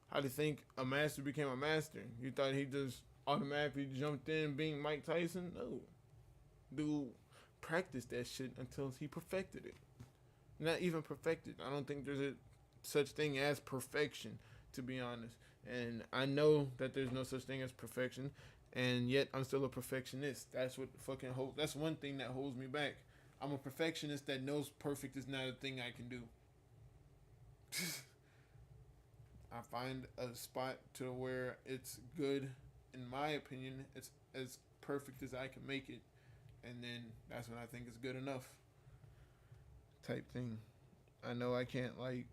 A: How do you think a master became a master? You thought he just automatically jumped in being Mike Tyson? No. Dude practiced that shit until he perfected it. Not even perfected. I don't think there's a such thing as perfection, to be honest. And I know that there's no such thing as perfection. And yet I'm still a perfectionist. That's what fucking that's one thing that holds me back. I'm a perfectionist that knows perfect is not a thing I can do. I find a spot to where it's good. In my opinion, it's as perfect as I can make it. And then that's when I think it's good enough. Type thing. I know I can't like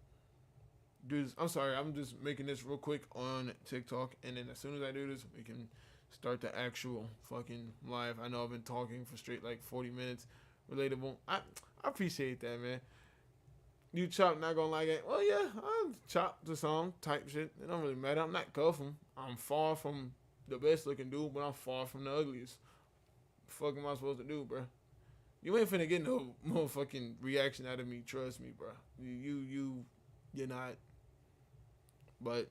A: do this. I'm sorry, I'm just making this real quick on TikTok. And then as soon as I do this, we can start the actual fucking live. I know I've been talking for straight like 40 minutes. Relatable. I appreciate that, man. You Chop not gonna like it. Well, yeah, I'm Chop to some type shit. It don't really matter. I'm not Cuffham. I'm far from the best looking dude, but I'm far from the ugliest. The fuck am I supposed to do, bro? You ain't finna get no motherfucking reaction out of me. Trust me, bro. You're not. But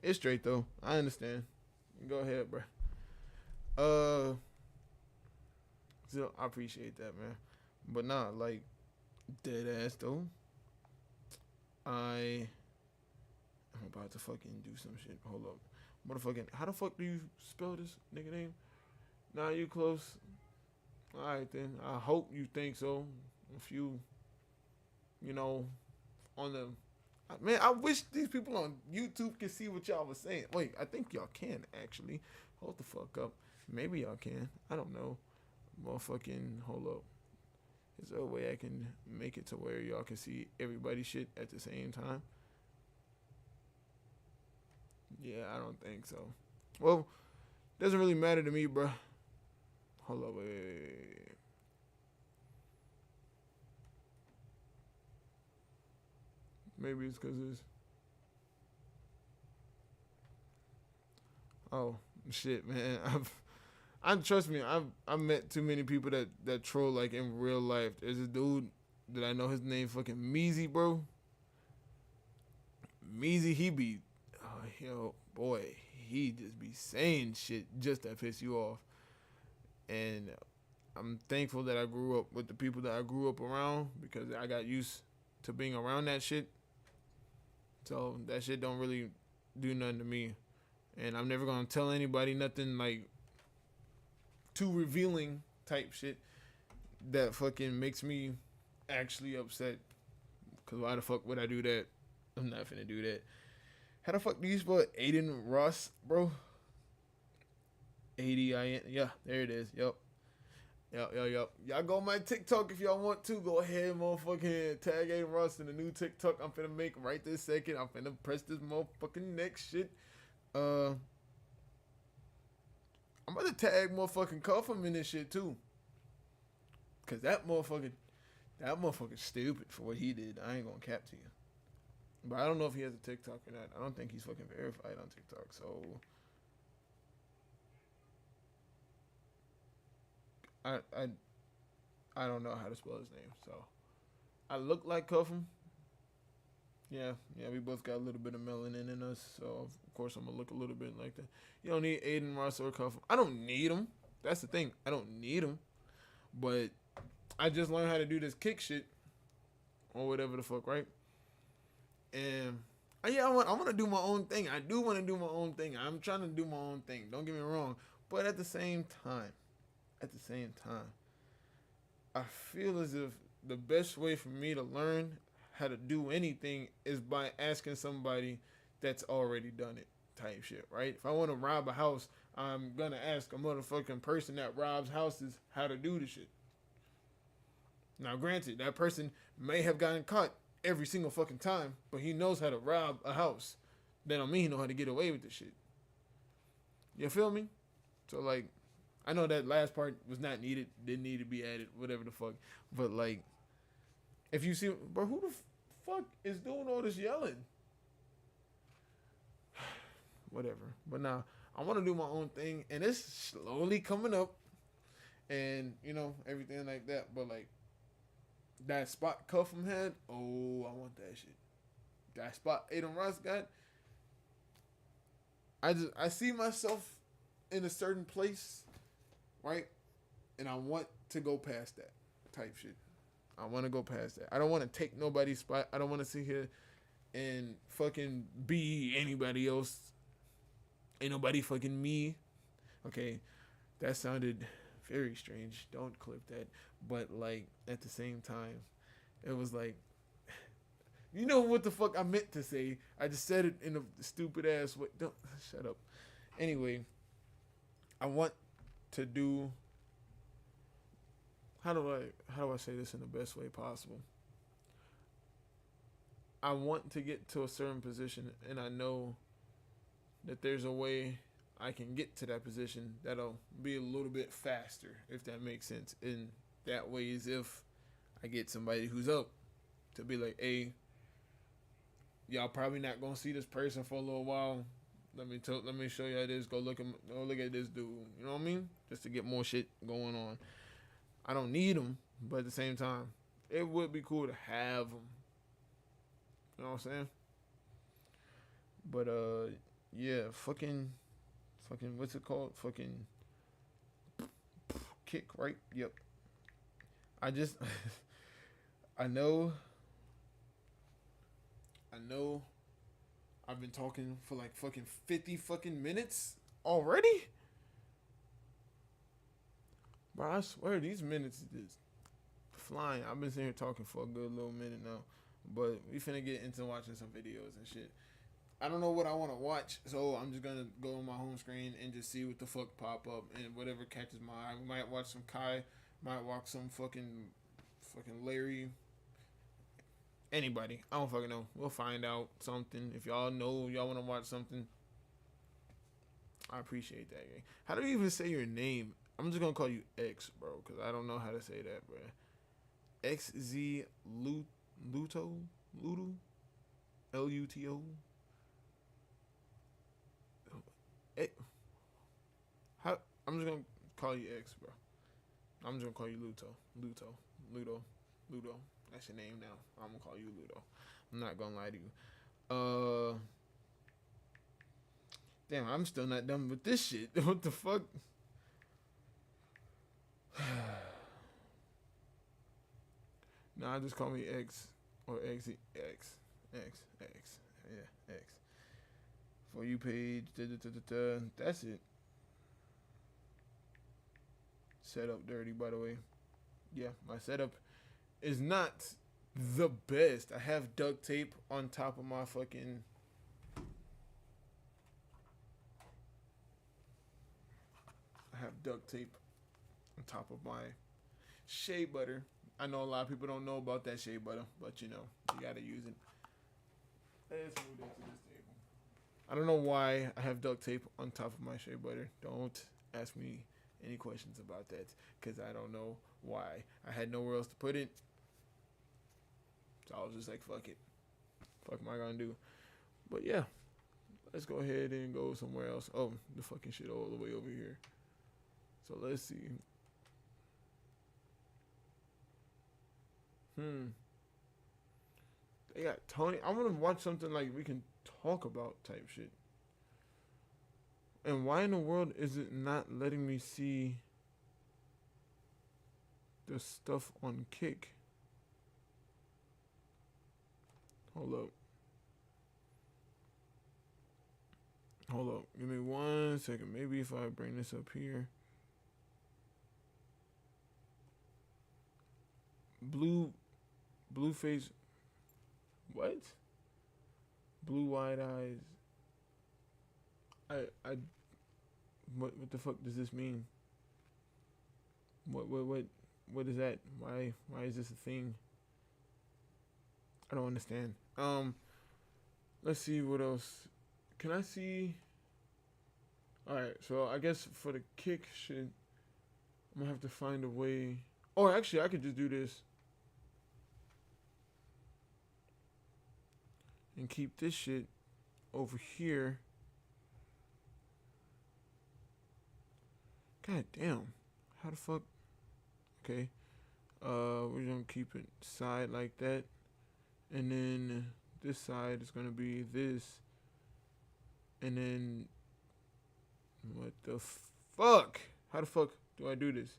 A: it's straight though. I understand. Go ahead, bro. So I appreciate that, man. But nah, like, dead ass though. I'm about to fucking do some shit. Hold up. Motherfucking, how the fuck do you spell this nigga name? Nah, you close. Alright then. I hope you think so. If you know, on the man, I wish these people on YouTube could see what y'all was saying. Wait, I think y'all can actually. Hold the fuck up. Maybe y'all can. I don't know. Motherfucking hold up. Is there a way I can make it to where y'all can see everybody's shit at the same time? Yeah, I don't think so. Well, doesn't really matter to me, bro. Hold up, wait. Maybe it's because it's. Oh shit, man. I trust me. I've met too many people that troll like in real life. There's a dude that I know. His name fucking Meezy, bro. Meezy, he be, oh, yo, boy, he just be saying shit just to piss you off. And I'm thankful that I grew up with the people that I grew up around because I got used to being around that shit. So that shit don't really do nothing to me. And I'm never gonna tell anybody nothing like too revealing type shit that fucking makes me actually upset. Cause why the fuck would I do that? I'm not finna do that. How the fuck do you spell Aiden Ross, bro? ADIN. Yeah, there it is. Yep. Yep. Y'all go on my TikTok if y'all want to. Go ahead, motherfucking tag Aiden Ross in the new TikTok I'm finna make right this second. I'm finna press this motherfucking next shit. I'm about to tag motherfucking Cuffham in this shit too. Cause that motherfucker's stupid for what he did. I ain't gonna cap to you. But I don't know if he has a TikTok or not. I don't think he's fucking verified on TikTok. So I I I don't know how to spell his name. So I look like Cuffham. Yeah, we both got a little bit of melanin in us, so of course I'm gonna look a little bit like that. You don't need Aiden Ross or Cuffham. I don't need them. That's the thing. I don't need them, but I just learned how to do this kick shit or whatever the fuck, right? And yeah, I want to do my own thing. I do want to do my own thing. I'm trying to do my own thing. Don't get me wrong, but at the same time, I feel as if the best way for me to learn how to do anything is by asking somebody that's already done it type shit, right? If I want to rob a house, I'm gonna ask a motherfucking person that robs houses how to do the shit. Now, granted, that person may have gotten caught every single fucking time, but he knows how to rob a house. That don't mean he know how to get away with the shit. You feel me? So like, I know that last part was not needed, didn't need to be added, whatever the fuck. But like, if you see, bro, who the fuck is doing all this yelling? Whatever. But now I want to do my own thing, and it's slowly coming up, and everything like that. But like that spot Cuffham had, oh, I want that shit. That spot Aiden Ross got, I see myself in a certain place, right? And I want to go past that type shit. I want to go past that. I don't want to take nobody's spot. I don't want to sit here and fucking be anybody else. Ain't nobody fucking me. Okay, that sounded very strange. Don't clip that. But like at the same time, it was like, you know what the fuck I meant to say. I just said it in a stupid ass way. Don't shut up. Anyway, I want to do. How do I say this in the best way possible? I want to get to a certain position, and I know that there's a way I can get to that position that'll be a little bit faster, if that makes sense. And that way is if I get somebody who's up to be like, hey, y'all probably not gonna see this person for a little while. Let me show y'all this. Go look at this dude. You know what I mean? Just to get more shit going on. I don't need them, but at the same time, it would be cool to have them. You know what I'm saying? But yeah, fucking, what's it called? Fucking kick, right? Yep. I just, I know, I've been talking for like fucking 50 fucking minutes already. Bro, I swear these minutes is flying. I've been sitting here talking for a good little minute now, but we finna get into watching some videos and shit. I don't know what I want to watch, so I'm just gonna go on my home screen and just see what the fuck pop up and whatever catches my eye. We might watch some Kai, might watch some fucking Larry. Anybody, I don't fucking know. We'll find out something. If y'all know y'all want to watch something, I appreciate that. Gang. How do you even say your name? I'm just gonna call you X, bro, because I don't know how to say that, bro. XZ Luto LUTO. I'm just gonna call you X, bro. I'm just gonna call you Ludo. That's your name now. I'm gonna call you Ludo. I'm not gonna lie to you. Damn, I'm still not done with this shit. What the fuck? Nah, just call me X or X. Yeah, X. For you page. That's it. Setup dirty, by the way. Yeah, my setup is not the best. I have duct tape on top of my fucking. I have duct tape on top of my shea butter. I know a lot of people don't know about that shea butter, but you know, you gotta use it. Let's move that to this table. I don't know why I have duct tape on top of my shea butter. Don't ask me any questions about that, because I don't know why. I had nowhere else to put it. So I was just like, fuck it. Fuck am I gonna do? But yeah, let's go ahead and go somewhere else. Oh, the fucking shit all the way over here. So let's see. They got Tony. I want to watch something like we can talk about type shit. And why in the world is it not letting me see the stuff on Kick? Hold up. Give me 1 second. Maybe if I bring this up here. Blue face. What? Blue wide eyes. What the fuck does this mean? What is that? Why is this a thing? I don't understand. Let's see what else. Can I see? Alright, so I guess for the Kick shit, I'm gonna have to find a way. Or actually, I could just do this. And keep this shit over here. God damn. How the fuck? Okay. We're gonna keep it side like that. And then this side is gonna be this. And then what the fuck? How the fuck do I do this?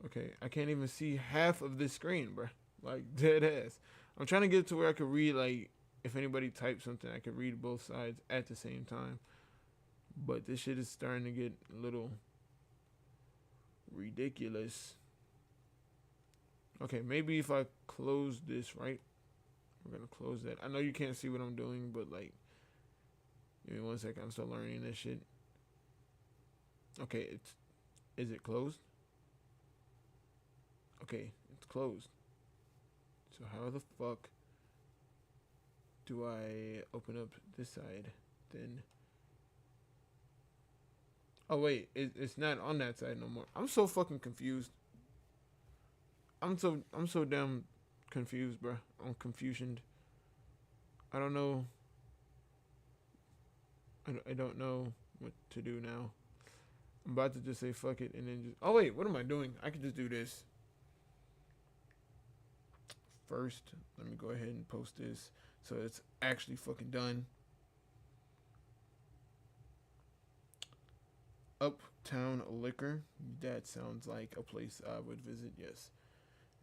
A: Okay, I can't even see half of this screen, bro. Like, dead ass. I'm trying to get to where I could read, like, if anybody types something, I could read both sides at the same time. But this shit is starting to get a little ridiculous. Okay, maybe if I close this, right? We're gonna close that. I know you can't see what I'm doing, but like, give me 1 second. I'm still learning this shit. Okay, is it closed? Okay, it's closed. So how the fuck do I open up this side then? Oh wait, it's not on that side no more. I'm so fucking confused. I'm so damn confused, bro. I'm confusioned. I don't know. I don't know what to do now. I'm about to just say fuck it and then just. Oh wait, what am I doing? I could just do this. First, let me go ahead and post this so it's actually fucking done. Uptown Liquor. That sounds like a place I would visit, yes.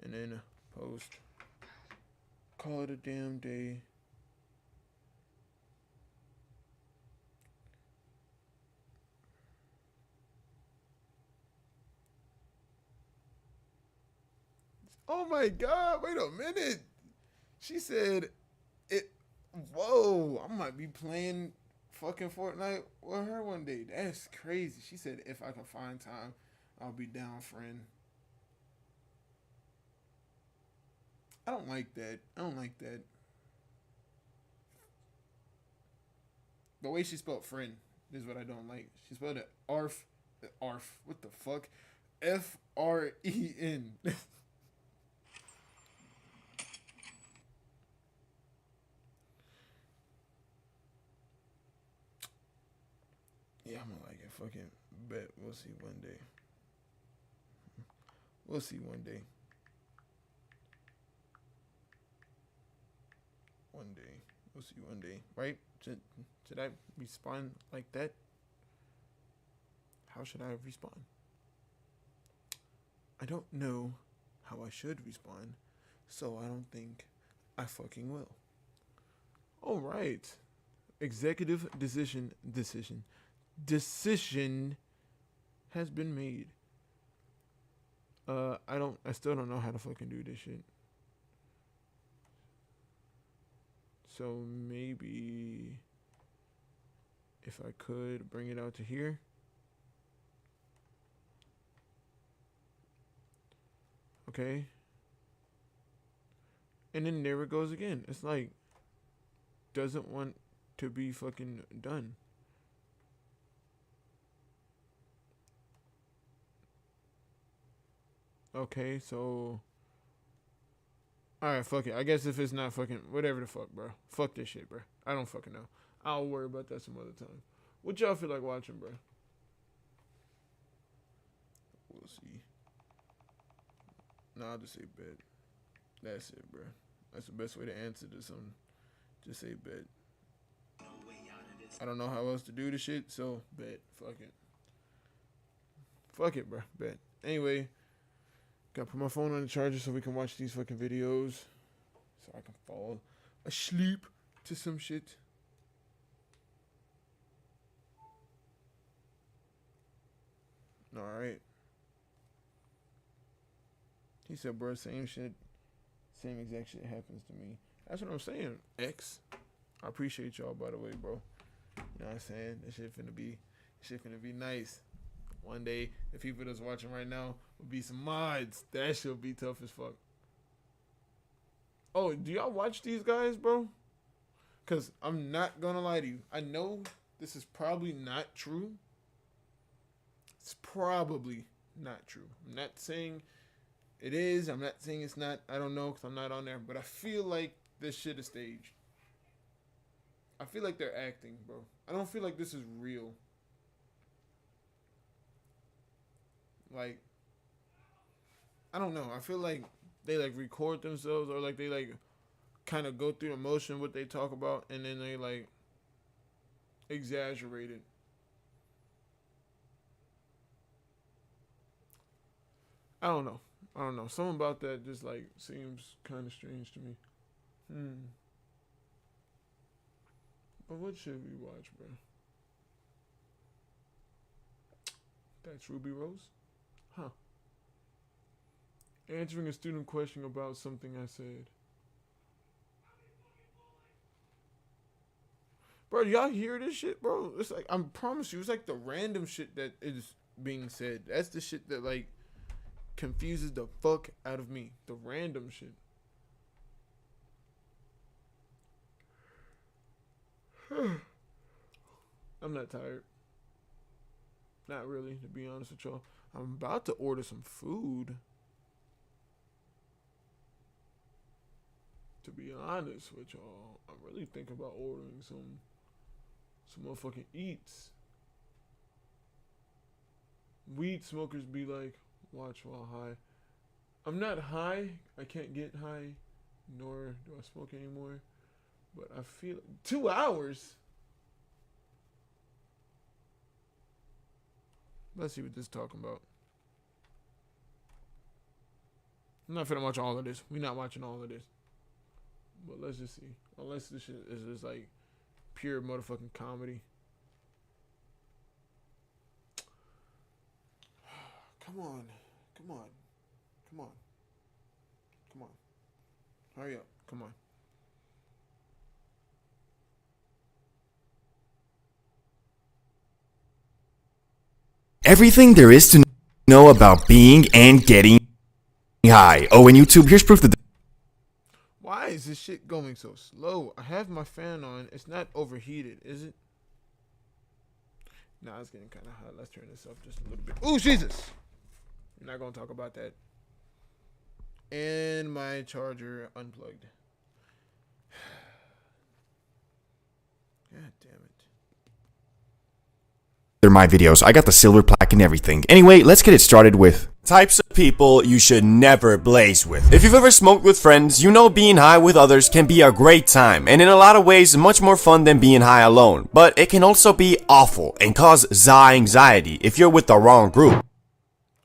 A: And then post. Call it a damn day. Oh my god, wait a minute. She said it. Whoa, I might be playing fucking Fortnite with her one day. That's crazy. She said if I can find time, I'll be down, friend. I don't like that. I don't like that. The way she spelled friend is what I don't like. She spelled it arf. Arf. What the fuck? F-R-E-N. Yeah, I'm gonna like fucking bet. We'll see one day. We'll see one day. One day. We'll see one day. Right? Should I respond like that? How should I respond? I don't know how I should respond, so I don't think I fucking will. All right. Executive decision has been made. I still don't know how to fucking do this shit. So maybe if I could bring it out to here. Okay. And then there it goes again. It's like, doesn't want to be fucking done. Okay, so alright, fuck it. I guess if it's not fucking whatever the fuck, bro. Fuck this shit, bro. I don't fucking know. I'll worry about that some other time. What y'all feel like watching, bro? We'll see. No, I'll just say bet. That's it, bro. That's the best way to answer this. Just say bet. I don't know how else to do this shit, so bet. Fuck it. Fuck it, bro. Bet. Anyway, gotta put my phone on the charger so we can watch these fucking videos. So I can fall asleep to some shit. Alright. He said, bro, same shit. Same exact shit happens to me. That's what I'm saying, X. I appreciate y'all, by the way, bro. You know what I'm saying? This shit finna be nice. One day, the people that's watching right now will be some mods. That shit'll be tough as fuck. Oh, do y'all watch these guys, bro? Because I'm not going to lie to you. I know this is probably not true. It's probably not true. I'm not saying it is. I'm not saying it's not. I don't know because I'm not on there. But I feel like this shit is staged. I feel like they're acting, bro. I don't feel like this is real. Like, I don't know. I feel like they like record themselves or like they like kind of go through emotion what they talk about and then they like exaggerate it. I don't know. Something about that just like seems kind of strange to me. But what should we watch, bro? That's Ruby Rose? Huh. Answering a student question about something I said. Bro, y'all hear this shit, bro? It's like, I promise you, it's like the random shit that is being said. That's the shit that like confuses the fuck out of me. The random shit. I'm not tired. Not really, to be honest with y'all. I'm about to order some food. To be honest with y'all, I'm really thinking about ordering some motherfucking eats. Weed smokers be like, watch while high. I'm not high. I can't get high, nor do I smoke anymore. But I feel 2 hours. Let's see what this is talking about. I'm not finna watch all of this. We're not watching all of this. But let's just see. Unless this shit is just like pure motherfucking comedy. Come on. Hurry up. Come on.
B: Everything there is to know about being and getting high. Oh, and YouTube, here's proof that.
A: Why is this shit going so slow? I have my fan on. It's not overheated, is it? Nah, it's getting kind of hot. Let's turn this up just a little bit. Ooh, Jesus! We're not going to talk about that. And my charger unplugged. God damn it.
B: my videos. I got the silver plaque and everything. Anyway, let's get it started with types of people you should never blaze with. If you've ever smoked with friends, you know being high with others can be a great time, and in a lot of ways much more fun than being high alone. But it can also be awful and cause anxiety if you're with the wrong group.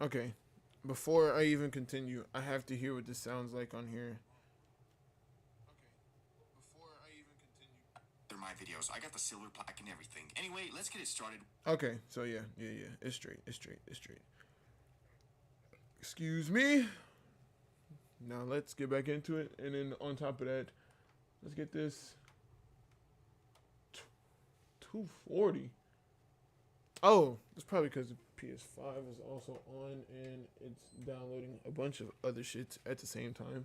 A: Okay, before I even continue, I have to hear what this sounds like on here.
B: They're my videos. I got the silver plaque and everything. Anyway, let's get it started.
A: Okay, so yeah. It's straight. Excuse me. Now let's get back into it, and then on top of that, let's get this 240. Oh, it's probably because the PS5 is also on and it's downloading a bunch of other shit at the same time.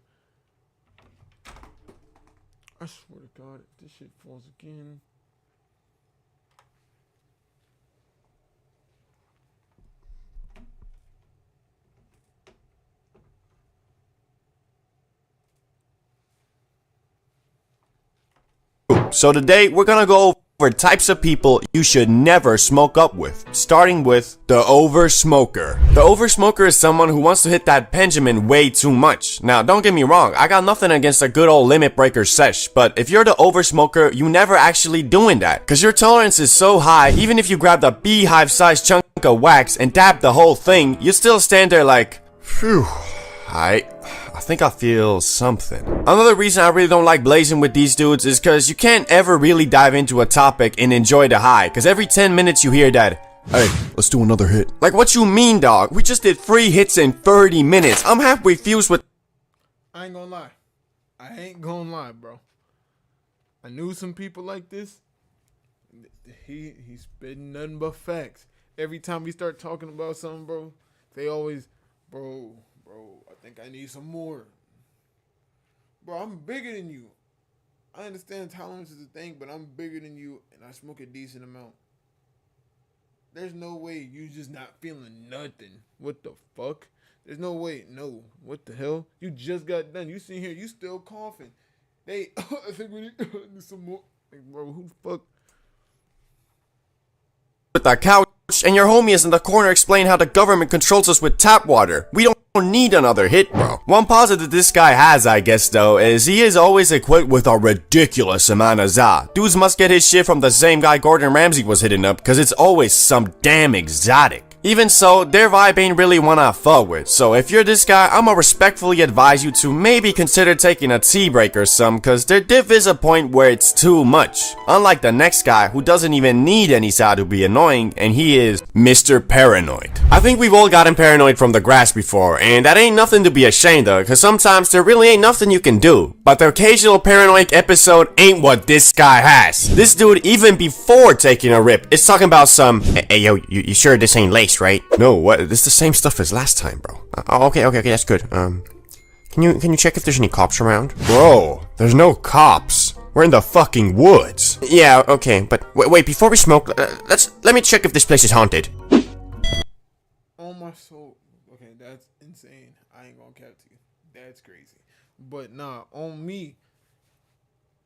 A: I swear to God, if this shit falls again.
B: So today we're gonna go over types of people you should never smoke up with, starting with the oversmoker. The oversmoker is someone who wants to hit that Benjamin way too much. Now don't get me wrong, I got nothing against a good old limit breaker sesh, but if you're the oversmoker, you never actually doing that, cause your tolerance is so high, even if you grab the beehive sized chunk of wax and dab the whole thing, you still stand there like, phew, I think I feel something. Another reason I really don't like blazing with these dudes is cause you can't ever really dive into a topic and enjoy the high, cause every 10 minutes you hear that, hey, let's do another hit. Like, what you mean, dog? We just did 3 hits in 30 minutes. I'm halfway fused with...
A: I ain't gonna lie, bro. I knew some people like this. He's spitting nothing but facts. Every time we start talking about something, bro, they always, bro, I think I need some more. Bro, I'm bigger than you. I understand tolerance is a thing, but I'm bigger than you, and I smoke a decent amount. There's no way you just not feeling nothing. What the fuck? There's no way. No. What the hell? You just got done. You sitting here, you still coughing. I think we need some more. Like, bro, who the fuck?
B: With the couch, and your homie is in the corner explaining how the government controls us with tap water. We don't need another hit, bro. One positive this guy has, I guess, though, is he is always equipped with a ridiculous amount of za. Dudes must get his shit from the same guy Gordon Ramsay was hitting up, cause it's always some damn exotic. Even so, their vibe ain't really one I fuck with, so if you're this guy, I'ma respectfully advise you to maybe consider taking a tea break or some, cause their diff is a point where it's too much. Unlike the next guy, who doesn't even need any za to be annoying, and he is Mr. Paranoid. I think we've all gotten paranoid from the grass before, and that ain't nothing to be ashamed of, cause sometimes there really ain't nothing you can do. But the occasional paranoid episode ain't what this guy has. This dude, even before taking a rip, is talking about some, hey yo, you sure this ain't lace, right? No, what? This is the same stuff as last time, bro. Okay, that's good. Can you check if there's any cops around? Bro, there's no cops. We're in the fucking woods. Yeah, okay, but wait, before we smoke, let me check if this place is haunted.
A: On my soul. Okay, that's insane. I ain't gonna cap to you. That's crazy. But nah, on me,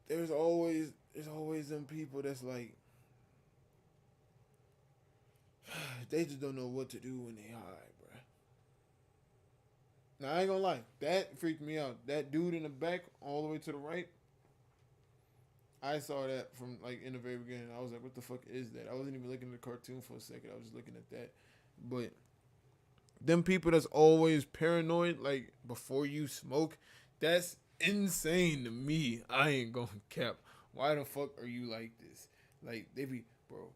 A: there's always them people that's like, they just don't know what to do when they high, bro. Now, I ain't gonna lie. That freaked me out. That dude in the back, all the way to the right, I saw that from, like, in the very beginning. I was like, what the fuck is that? I wasn't even looking at the cartoon for a second. I was just looking at that. But them people that's always paranoid, like, before you smoke, that's insane to me. I ain't gonna cap. Why the fuck are you like this? Like, they be, bro,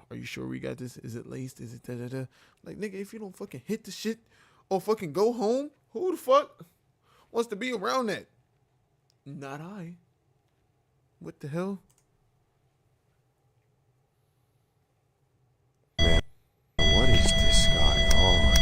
A: are you sure we got this? Is it laced? Is it da-da-da? Like, nigga, if you don't fucking hit the shit or fucking go home, who the fuck wants to be around that? Not I. What the hell?
B: What is this guy on?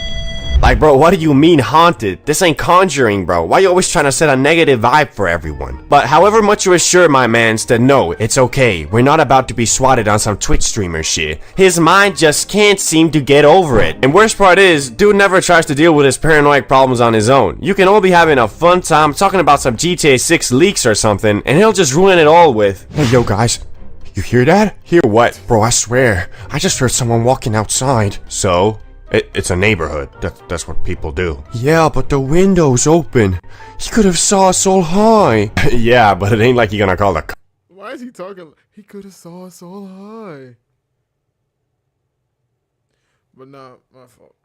B: Like, bro, what do you mean haunted? This ain't Conjuring, bro. Why you always trying to set a negative vibe for everyone? But however much you assure my mans that no, it's okay, we're not about to be swatted on some Twitch streamer shit, his mind just can't seem to get over it. And worst part is, dude never tries to deal with his paranoid problems on his own. You can all be having a fun time talking about some GTA 6 leaks or something, and he'll just ruin it all with, hey yo guys, You hear that? Hear what? Bro, I swear, I just heard someone walking outside. So? It's a neighborhood. That's what people do. Yeah, but the window's open. He could have saw us all high. Yeah, but it ain't like you're gonna call the
A: Why is he talking? He could have saw us all high. But nah, my fault.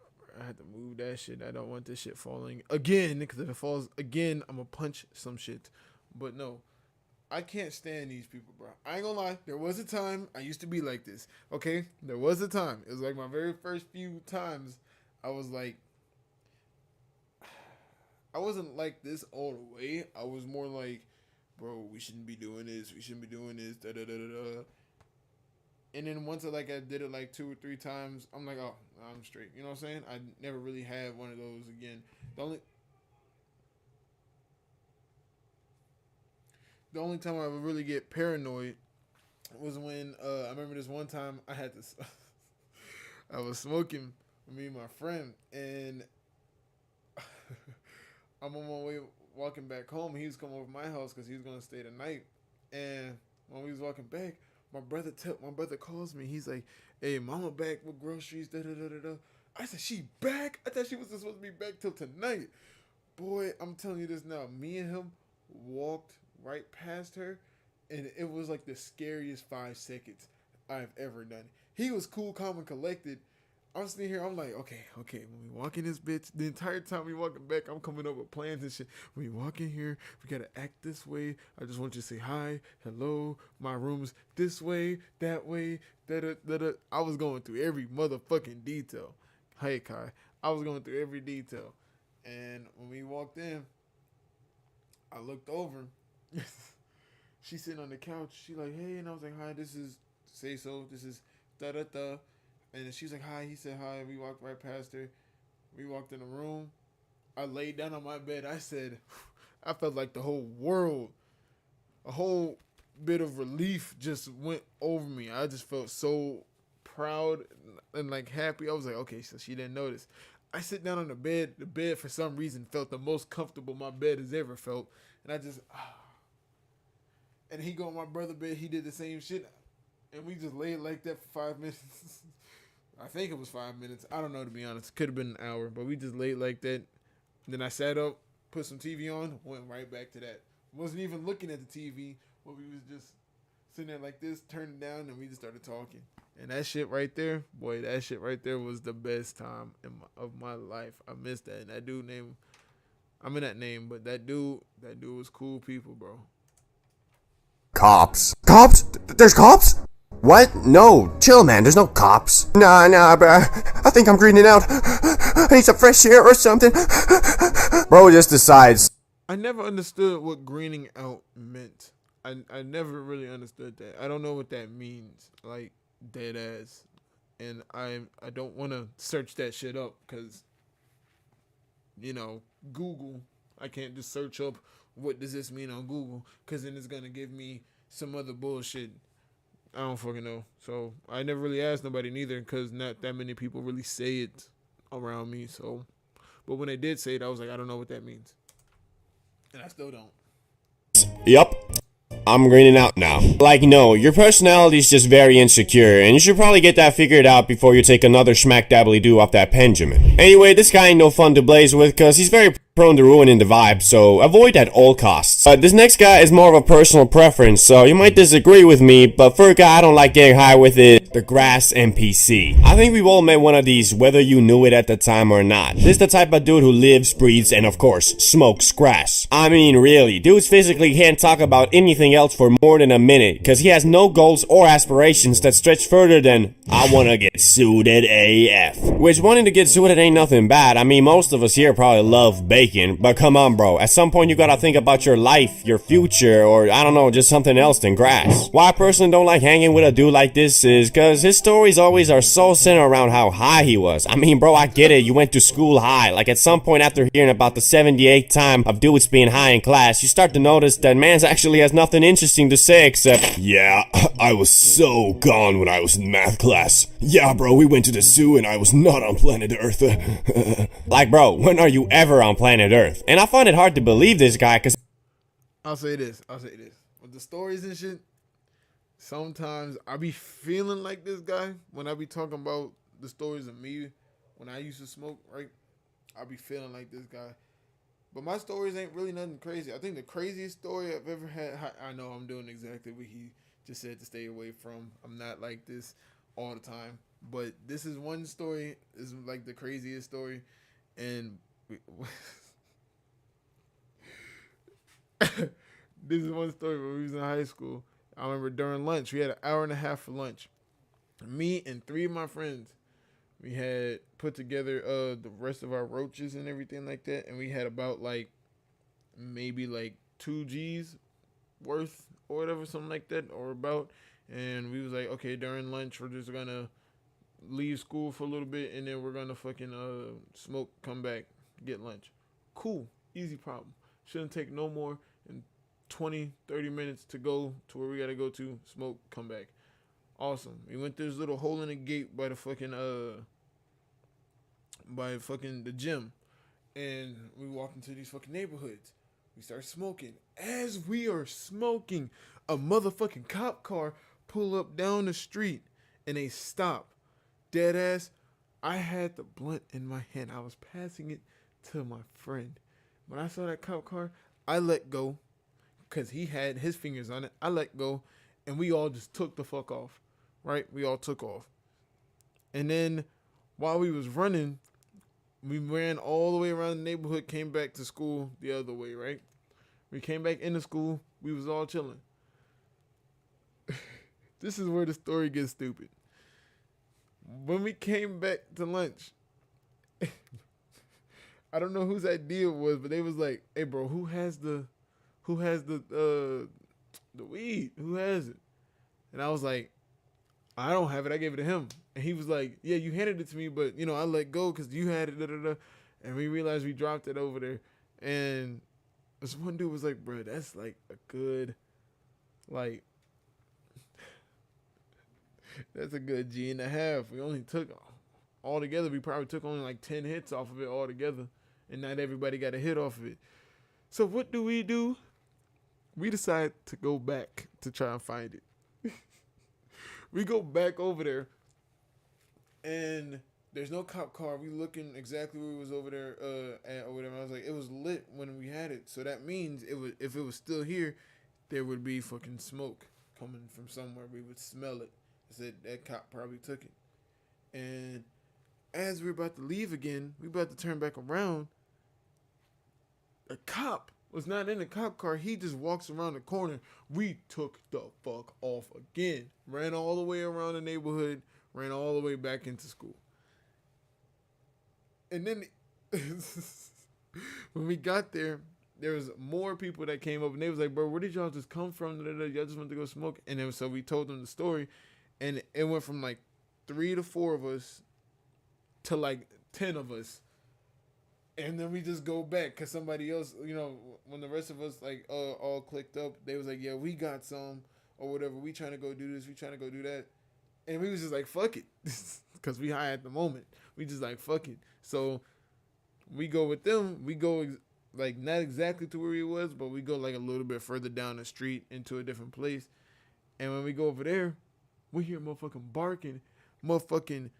A: I had to move that shit. I don't want this shit falling again. Because if it falls again, I'm gonna punch some shit. But no, I can't stand these people, bro. I ain't gonna lie. There was a time I used to be like this. Okay, there was a time. It was like my very first few times. I was like, I wasn't like this all the way. I was more like, bro, we shouldn't be doing this. We shouldn't be doing this. Da da da da da. And then once I did it like 2 or 3 times, I'm like, oh, I'm straight. You know what I'm saying? I never really had one of those again. The only time I would really get paranoid was when I remember this one time I had this. I was smoking with me and my friend, and I'm on my way walking back home. He was coming over my house because he was gonna stay the night. And when we was walking back, my brother calls me. He's like, "Hey, mama back with groceries." Da da da da da. I said, "She back? I thought she was supposed to be back till tonight." Boy, I'm telling you this now. Me and him walked right past her, and it was like the scariest 5 seconds I've ever done. He was cool, calm, and collected. I'm sitting here, I'm like, okay, when we walk in this bitch, the entire time we walking back, I'm coming up with plans and shit. When we walk in here, we gotta act this way. I just want you to say hi, hello, my room's this way, that way, da-da-da-da. I was going through every motherfucking detail. Hey, Kai. I was going through every detail. And when we walked in, I looked over. She's sitting on the couch. She like, hey, and I was like, hi, this is Say So. This is da-da-da. And she's like, hi. He said hi. We walked right past her. We walked in the room. I laid down on my bed. I said, I felt like the whole world, a whole bit of relief just went over me. I just felt so proud and like happy. I was like, okay, so she didn't notice. I sit down on the bed. The bed, for some reason, felt the most comfortable my bed has ever felt. And I just, and he go on my brother's bed. He did the same shit. And we just laid like that for 5 minutes. I think it was 5 minutes. I don't know, to be honest. Could have been an hour. But we just laid like that. Then I sat up, put some TV on, went right back to that. Wasn't even looking at the TV. But we was just sitting there like this, turned it down, and we just started talking. And that shit right there, boy, that shit right there was the best time of my life. I missed that. And that dude named, I'm in that name, but that dude was cool people, bro.
B: Cops? Cops? There's cops? What? No, chill, man. There's no cops. Nah, bro. I think I'm greening out. I need some fresh air or something. Bro just decides.
A: I never understood what greening out meant. I never really understood that. I don't know what that means. Like, dead ass. And I don't want to search that shit up because, you know, Google. I can't just search up what does this mean on Google because then it's going to give me some other bullshit. I don't fucking know. So I never really asked nobody neither because not that many people really say it around me. So, but when they did say it, I was like, I don't know what that means. And I still don't.
B: Yup. I'm greening out now. Like, no, your personality is just very insecure, and you should probably get that figured out before you take another smack dabbly do off that Benjamin. Anyway, this guy ain't no fun to blaze with, cause he's very prone to ruining the vibe, so avoid at all costs. This next guy is more of a personal preference, so you might disagree with me, but for a guy I don't like getting high with it, the Grass NPC. I think we've all met one of these, whether you knew it at the time or not. This is the type of dude who lives, breathes, and of course, smokes grass. I mean, really, dudes physically can't talk about anything else for more than a minute, cause he has no goals or aspirations that stretch further than, I wanna get suited AF. Which, wanting to get suited ain't nothing bad. I mean, most of us here probably love bacon, but come on, bro. At some point, you gotta think about your life, your future, or I don't know, just something else than grass. Why I personally don't like hanging with a dude like this is cause his stories always are so centered around how high he was. I mean, bro, I get it. You went to school high. Like, at some point after hearing about the 78th time of dudes being high in class, you start to notice that man's actually has nothing interesting to say except, yeah, I was so gone when I was in math class. Yeah, bro, we went to the zoo and I was not on planet Earth. Like, bro, when are you ever on planet Earth? And I find it hard to believe this guy, cause
A: I'll say this. With the stories and shit, sometimes I be feeling like this guy when I be talking about the stories of me when I used to smoke, right? I be feeling like this guy. But my stories ain't really nothing crazy. I think the craziest story I've ever had, I know I'm doing exactly what he just said to stay away from. I'm not like this all the time. But this is one story, is like the craziest story. And this is one story when we was in high school. I remember during lunch, we had an hour and a half for lunch. Me and three of my friends, we had put together the rest of our roaches and everything like that, and we had about like maybe like 2 G's worth or whatever, something like that, or about. And we was like, okay, during lunch, we're just gonna leave school for a little bit, and then we're gonna fucking smoke, come back, get lunch. Cool, easy problem. Shouldn't take no more than 20, 30 minutes to go to where we gotta go to, smoke, come back. Awesome. We went through this little hole in the gate by fucking the gym, and we walked into these fucking neighborhoods. We start smoking. As we are smoking, a motherfucking cop car pull up down the street, and they stop. Dead ass. I had the blunt in my hand. I was passing it to my friend. When I saw that cop car, I let go because he had his fingers on it. I let go, and we all just took the fuck off. Right? We all took off. And then while we was running, we ran all the way around the neighborhood, came back to school the other way, right? We came back into school. We was all chilling. This is where the story gets stupid. When we came back to lunch, I don't know whose idea it was, but they was like, "Hey, bro, who has the weed? Who has it?" And I was like, "I don't have it. I gave it to him." And he was like, "Yeah, you handed it to me, but I let go because you had it." Da, da, da. And we realized we dropped it over there. And this one dude was like, "Bro, that's like a good, like, that's a good G and a half. We only took altogether. We probably took only like 10 hits off of it altogether, and not everybody got a hit off of it." So what do? We decide to go back to try and find it. We go back over there, and there's no cop car. We looking exactly where we was over there at or whatever. I was like, it was lit when we had it, so that means it was, if it was still here, there would be fucking smoke coming from somewhere. We would smell it. I said that cop probably took it. And as we're about to leave again, we about to turn back around. A cop was not in the cop car. He just walks around the corner. We took the fuck off again. Ran all the way around the neighborhood. Ran all the way back into school. And then when we got there was more people that came up, and they was like, "Bro, where did y'all just come from? Y'all just went to go smoke." And then so we told them the story, and it went from like 3 to 4 of us to like 10 of us. And then we just go back because somebody else, when the rest of us like all clicked up, they was like, "Yeah, we got some or whatever. We trying to go do this. We trying to go do that." And we was just like, "Fuck it," because we high at the moment. We just like, "Fuck it." So we go with them. We go like not exactly to where he was, but we go like a little bit further down the street into a different place. And when we go over there, we hear motherfucking barking. Motherfucking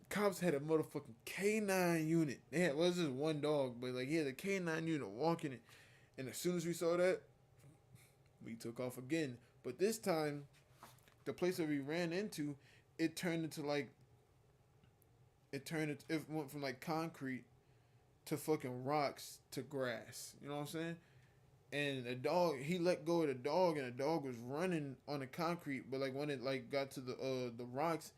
A: cops had a motherfucking K9 unit. It was just one dog, but like he had a K9 unit walking it. And as soon as we saw that, we took off again. But this time, the place that we ran into, it went from like concrete to fucking rocks to grass. You know what I'm saying? And the dog, he let go of the dog, and the dog was running on the concrete. But like when it like got to the rocks,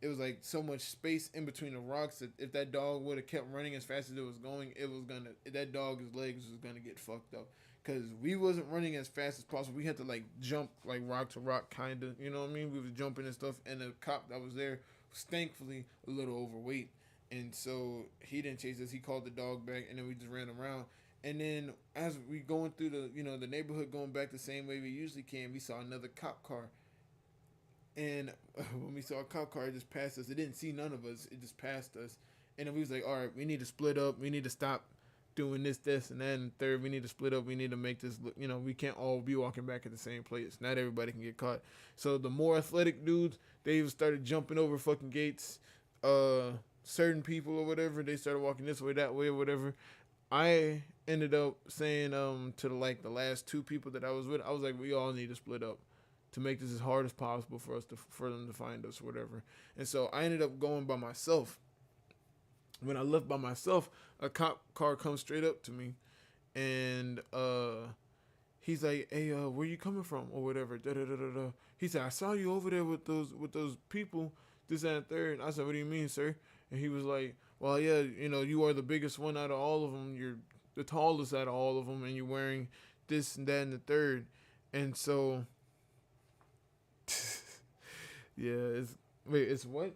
A: it was like so much space in between the rocks that if that dog would have kept running as fast as it was going, that dog's legs was gonna get fucked up. Cause we wasn't running as fast as possible. We had to like jump like rock to rock, kind of. You know what I mean? We was jumping and stuff. And the cop that was there was thankfully a little overweight, and so he didn't chase us. He called the dog back, and then we just ran around. And then as we going through the neighborhood, going back the same way we usually can, we saw another cop car. And when we saw a cop car, it just passed us. It didn't see none of us. It just passed us. And then we was like, all right, we need to split up. We need to stop doing this, and then third, we need to split up. We need to make this look, we can't all be walking back at the same place. Not everybody can get caught. So the more athletic dudes, they started jumping over fucking gates. Certain people or whatever, they started walking this way, that way, or whatever. I ended up saying to the last two people that I was with, I was like, we all need to split up to make this as hard as possible for them to find us or whatever. And so I ended up going by myself. When I left by myself, a cop car comes straight up to me, and he's like, "Hey, where you coming from?" or whatever. Da, da, da, da, da. He said, "I saw you over there with those people, this and third." I said, "What do you mean, sir?" And he was like, "Well, yeah, you are the biggest one out of all of them. You're the tallest out of all of them, and you're wearing this and that and the third." And so, yeah, it's what?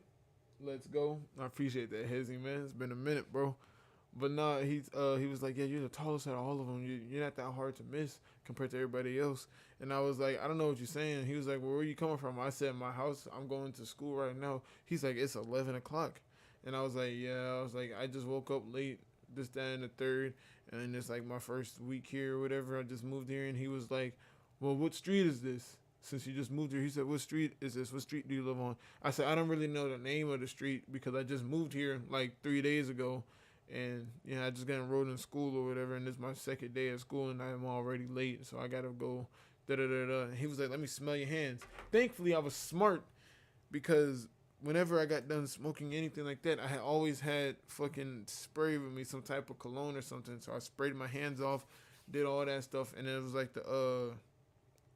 A: Let's go. I appreciate that, Hezzy, man. It's been a minute, bro. But nah, he was like, "Yeah, you're the tallest out of all of them. You're not that hard to miss compared to everybody else." And I was like, "I don't know what you're saying." He was like, "Well, where are you coming from?" I said, "My house. I'm going to school right now." He's like, "It's 11 o'clock. And I was like, "Yeah." I was like, "I just woke up late, this, that, and the third. And it's like my first week here or whatever. I just moved here." And he was like, "Well, what street is this? Since you just moved here?" He said, "What street is this? What street do you live on?" I said, "I don't really know the name of the street because I just moved here like 3 days ago. And, I just got enrolled in school or whatever. And this is my second day of school and I'm already late. So I got to go, da-da-da-da." And he was like, "Let me smell your hands." Thankfully, I was smart because whenever I got done smoking anything like that, I had always had fucking spray with me, some type of cologne or something. So I sprayed my hands off, did all that stuff. And it was like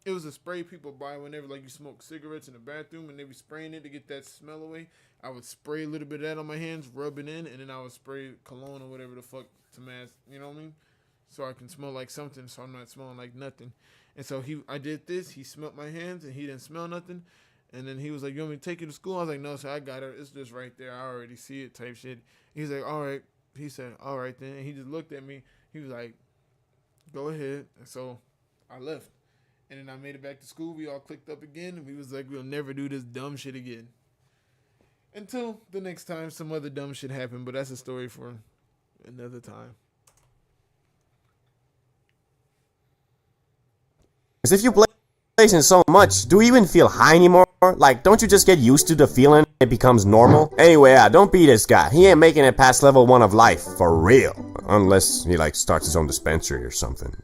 A: it was a spray people buy whenever, like, you smoke cigarettes in the bathroom and they be spraying it to get that smell away. I would spray a little bit of that on my hands, rub it in, and then I would spray cologne or whatever the fuck to mask, you know what I mean? So I can smell like something, so I'm not smelling like nothing. And so I did this, he smelled my hands, and he didn't smell nothing. And then he was like, "You want me to take you to school?" I was like, "No, sir, I got it. It's just right there. I already see it," type shit. He's like, "All right." He said, "All right then." And he just looked at me. He was like, "Go ahead." And so I left. And then I made it back to school. We all clicked up again. And we was like, we'll never do this dumb shit again. Until the next time some other dumb shit happened. But that's a story for another time.
B: If you play PlayStation so much, do you even feel high anymore? Like, don't you just get used to the feeling? It becomes normal? Anyway, don't be this guy. He ain't making it past level 1 of life. For real. Unless he, starts his own dispensary or something.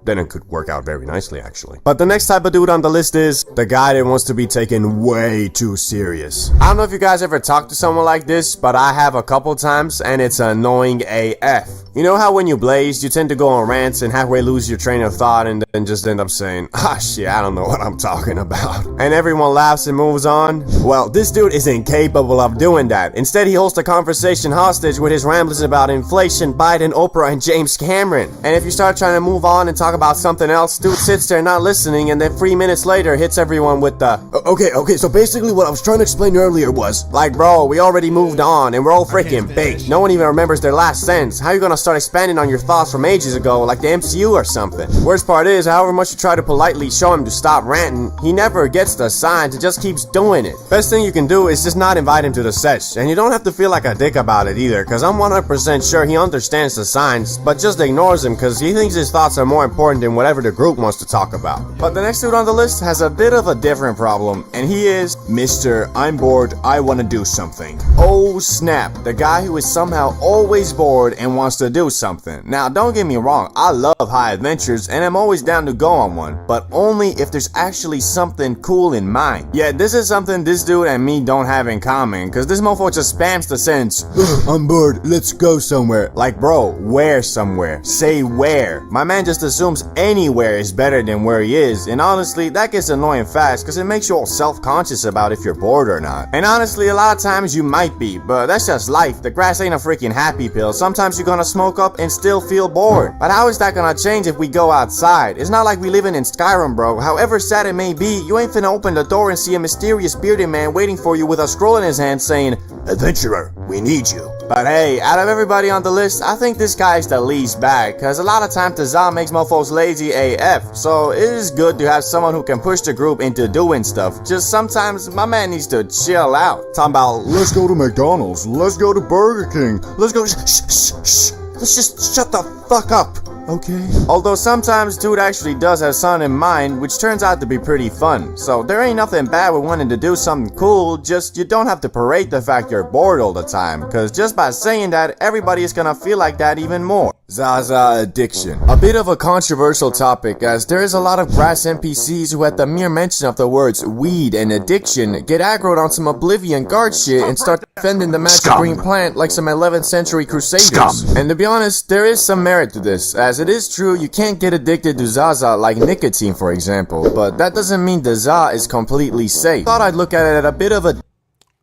B: Then it could work out very nicely, actually. But the next type of dude on the list is the guy that wants to be taken way too serious. I don't know if you guys ever talked to someone like this, but I have a couple times, and it's annoying AF. You know how when you blaze, you tend to go on rants and halfway lose your train of thought and then just end up saying, "Ah shit, I don't know what I'm talking about." And everyone laughs and moves on? Well, this dude is incapable of doing that. Instead, he holds the conversation hostage with his ramblings about inflation, Biden, Oprah, and James Cameron. And if you start trying to move on and talk about something else, dude sits there not listening and then 3 minutes later hits everyone with the okay, so basically what I was trying to explain earlier was, like, bro, we already moved on and we're all freaking baked. No one even remembers their last sentence. How you gonna start expanding on your thoughts from ages ago like the MCU or something? Worst part is, however much you try to politely show him to stop ranting, he never gets the signs, it just keeps doing it. Best thing you can do is just not invite him to the sesh, and you don't have to feel like a dick about it either, cause I'm 100% sure he understands the signs, but just ignores them cause he thinks his thoughts are more important than whatever the group wants to talk about. But the next dude on the list has a bit of a different problem, and he is Mr. I'm bored, I wanna do something. Oh snap, the guy who is somehow always bored and wants to do something. Now don't get me wrong, I love high adventures and I'm always down to go on one, but only if there's actually something cool in mind. Yeah, this is something this dude and me don't have in common, cause this mofo just spams the sentence, "I'm bored, let's go somewhere." Like, bro, where somewhere? Say where. My man just assumes anywhere is better than where he is, and honestly, that gets annoying fast cause it makes you all self-conscious about if you're bored or not. And honestly, a lot of times you might be, but that's just life. The grass ain't a freaking happy pill. Sometimes you're gonna smoke up and still feel bored. But how is that gonna change if we go outside? It's not like we living in Skyrim, bro. However sad it may be, you ain't finna open the door and see a mysterious bearded man waiting for you with a scroll in his hand saying, "Adventurer, we need you." But hey, out of everybody on the list, I think this guy is the least bad, cause a lot of times the Zah makes mofos lazy AF, so it is good to have someone who can push the group into doing stuff. Just sometimes my man needs to chill out. Talking about, let's go to McDonald's, let's go to Burger King, let's go shh. Let's just shut the fuck up. Okay. Although sometimes dude actually does have something in mind, which turns out to be pretty fun. So there ain't nothing bad with wanting to do something cool, just you don't have to parade the fact you're bored all the time, cause just by saying that, everybody is gonna feel like that even more. Zaza addiction. A bit of a controversial topic, as there is a lot of brass NPCs who at the mere mention of the words weed and addiction get aggroed on some Oblivion Guard shit and start defending the magic green plant like some 11th century crusaders. And to be honest, there is some merit to this, as it is true you can't get addicted to Zaza like nicotine for example, but that doesn't mean the Za is completely safe. Thought I'd look at it at a bit of a...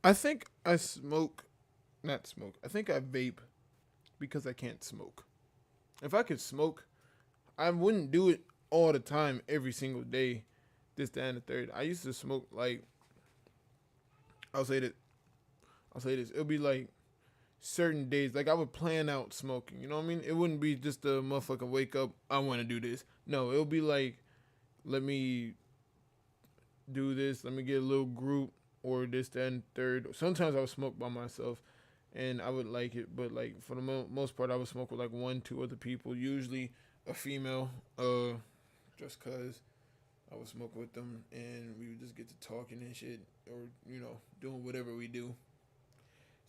A: I think I smoke, not smoke, I think I vape because I can't smoke. If I could smoke, I wouldn't do it all the time, every single day, this, that, and the third. I used to smoke, like, I'll say this, it'll be like certain days, like I would plan out smoking, you know what I mean? It wouldn't be just a motherfucker wake up, I want to do this. No, it'll be like, let me do this, let me get a little group, or this, that, and third. Sometimes I would smoke by myself, and I would like it, but like for the most part, I would smoke with like 1-2 other people, usually a female, just cause I would smoke with them, and we would just get to talking and shit, or you know, doing whatever we do.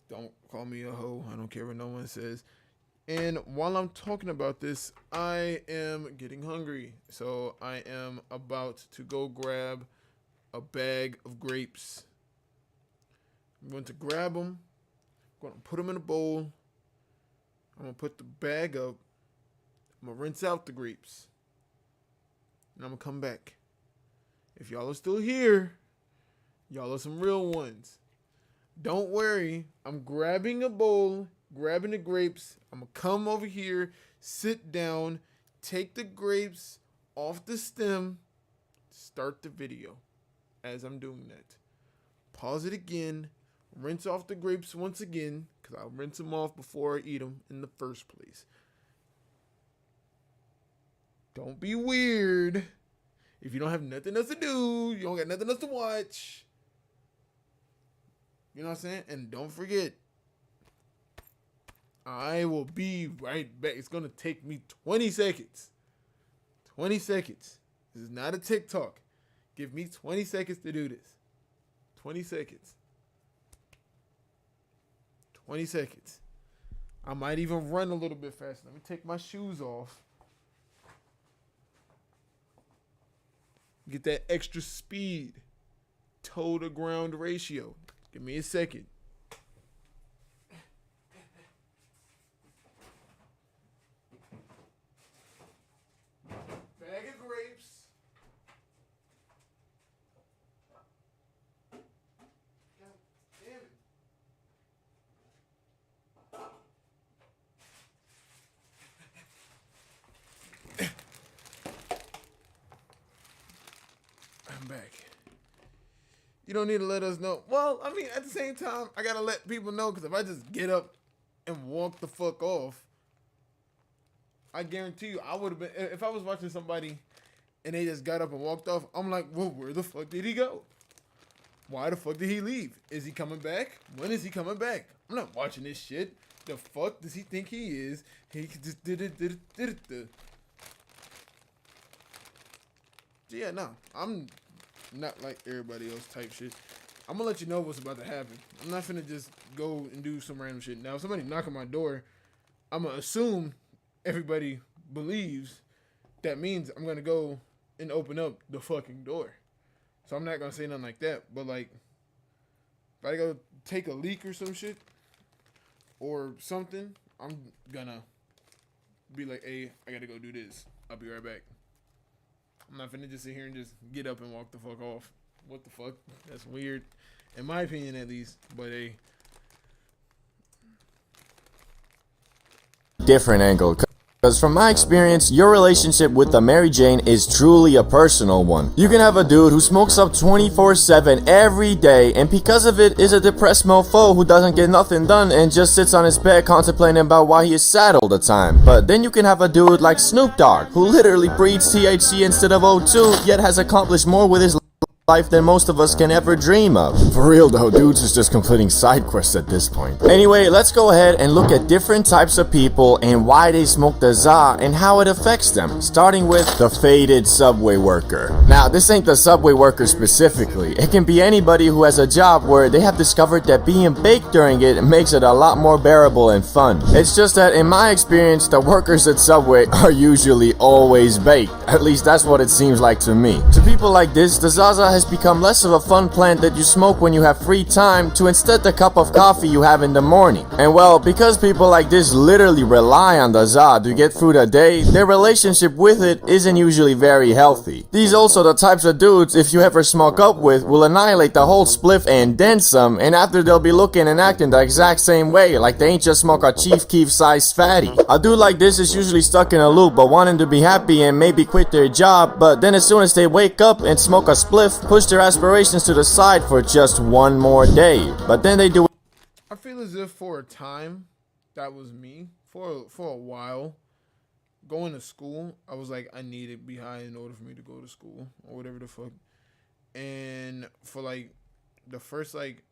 A: Don't call me a hoe. I don't care what no one says. And while I'm talking about this, I am getting hungry, so I am about to go grab a bag of grapes. I'm going to grab them. I'm going to put them in a bowl. I'm going to put the bag up. I'm going to rinse out the grapes. And I'm going to come back. If y'all are still here, y'all are some real ones. Don't worry. I'm grabbing a bowl, grabbing the grapes. I'm going to come over here, sit down, take the grapes off the stem, start the video as I'm doing that. Pause it again. Rinse off the grapes once again, because I'll rinse them off before I eat them in the first place. Don't be weird. If you don't have nothing else to do, you don't got nothing else to watch. You know what I'm saying? And don't forget, I will be right back. It's going to take me 20 seconds. 20 seconds. This is not a TikTok. Give me 20 seconds to do this. 20 seconds. 20 seconds. I might even run a little bit faster. Let me take my shoes off. Get that extra speed. Toe to ground ratio. Give me a second. Bag of grapes. God damn it. I'm back. You don't need to let us know. Well, I mean, at the same time, I gotta let people know, because if I just get up and walk the fuck off, I guarantee you, I would have been, if I was watching somebody and they just got up and walked off, I'm like, well, where the fuck did he go? Why the fuck did he leave? Is he coming back? When is he coming back? I'm not watching this shit. The fuck does he think he is? He just did it. Yeah, no, I'm not like everybody else type shit. I'm gonna let you know what's about to happen. I'm not finna just go and do some random shit. Now, if somebody knock on my door, I'm gonna assume everybody believes that means I'm gonna go and open up the fucking door. So I'm not gonna say nothing like that. But like, if I go take a leak or some shit or something, I'm gonna be like, hey, I gotta go do this. I'll be right back. I'm not finna just sit here and just get up and walk the fuck off. What the fuck? That's weird. In my opinion, at least. But hey.
B: Different angle. Because from my experience, your relationship with the Mary Jane is truly a personal one. You can have a dude who smokes up 24/7 every day, and because of it is a depressed mofo who doesn't get nothing done and just sits on his bed contemplating about why he is sad all the time. But then you can have a dude like Snoop Dogg, who literally breathes THC instead of O2, yet has accomplished more with his life than most of us can ever dream of. For real though, dudes is just completing side quests at this point. Anyway, let's go ahead and look at different types of people and why they smoke the za and how it affects them, starting with the faded subway worker. Now, this ain't the subway worker specifically. It can be anybody who has a job where they have discovered that being baked during it makes it a lot more bearable and fun. It's just that in my experience, the workers at Subway are usually always baked. At least that's what it seems like to me. To people like this, the Zaza has become less of a fun plant that you smoke when you have free time to instead the cup of coffee you have in the morning. And well, because people like this literally rely on the za to get through the day, their relationship with it isn't usually very healthy. These also the types of dudes, if you ever smoke up with, will annihilate the whole spliff and then some, and after they'll be looking and acting the exact same way, like they ain't just smoke a Chief Keef sized fatty. A dude like this is usually stuck in a loop but wanting to be happy and maybe quit their job, but then as soon as they wake up and smoke a spliff, push their aspirations to the side for just one more day. But then they do.
A: I feel as if for a time, that was me. For a while, going to school, I was like, I need it be high in order for me to go to school or whatever the fuck. And for like the first like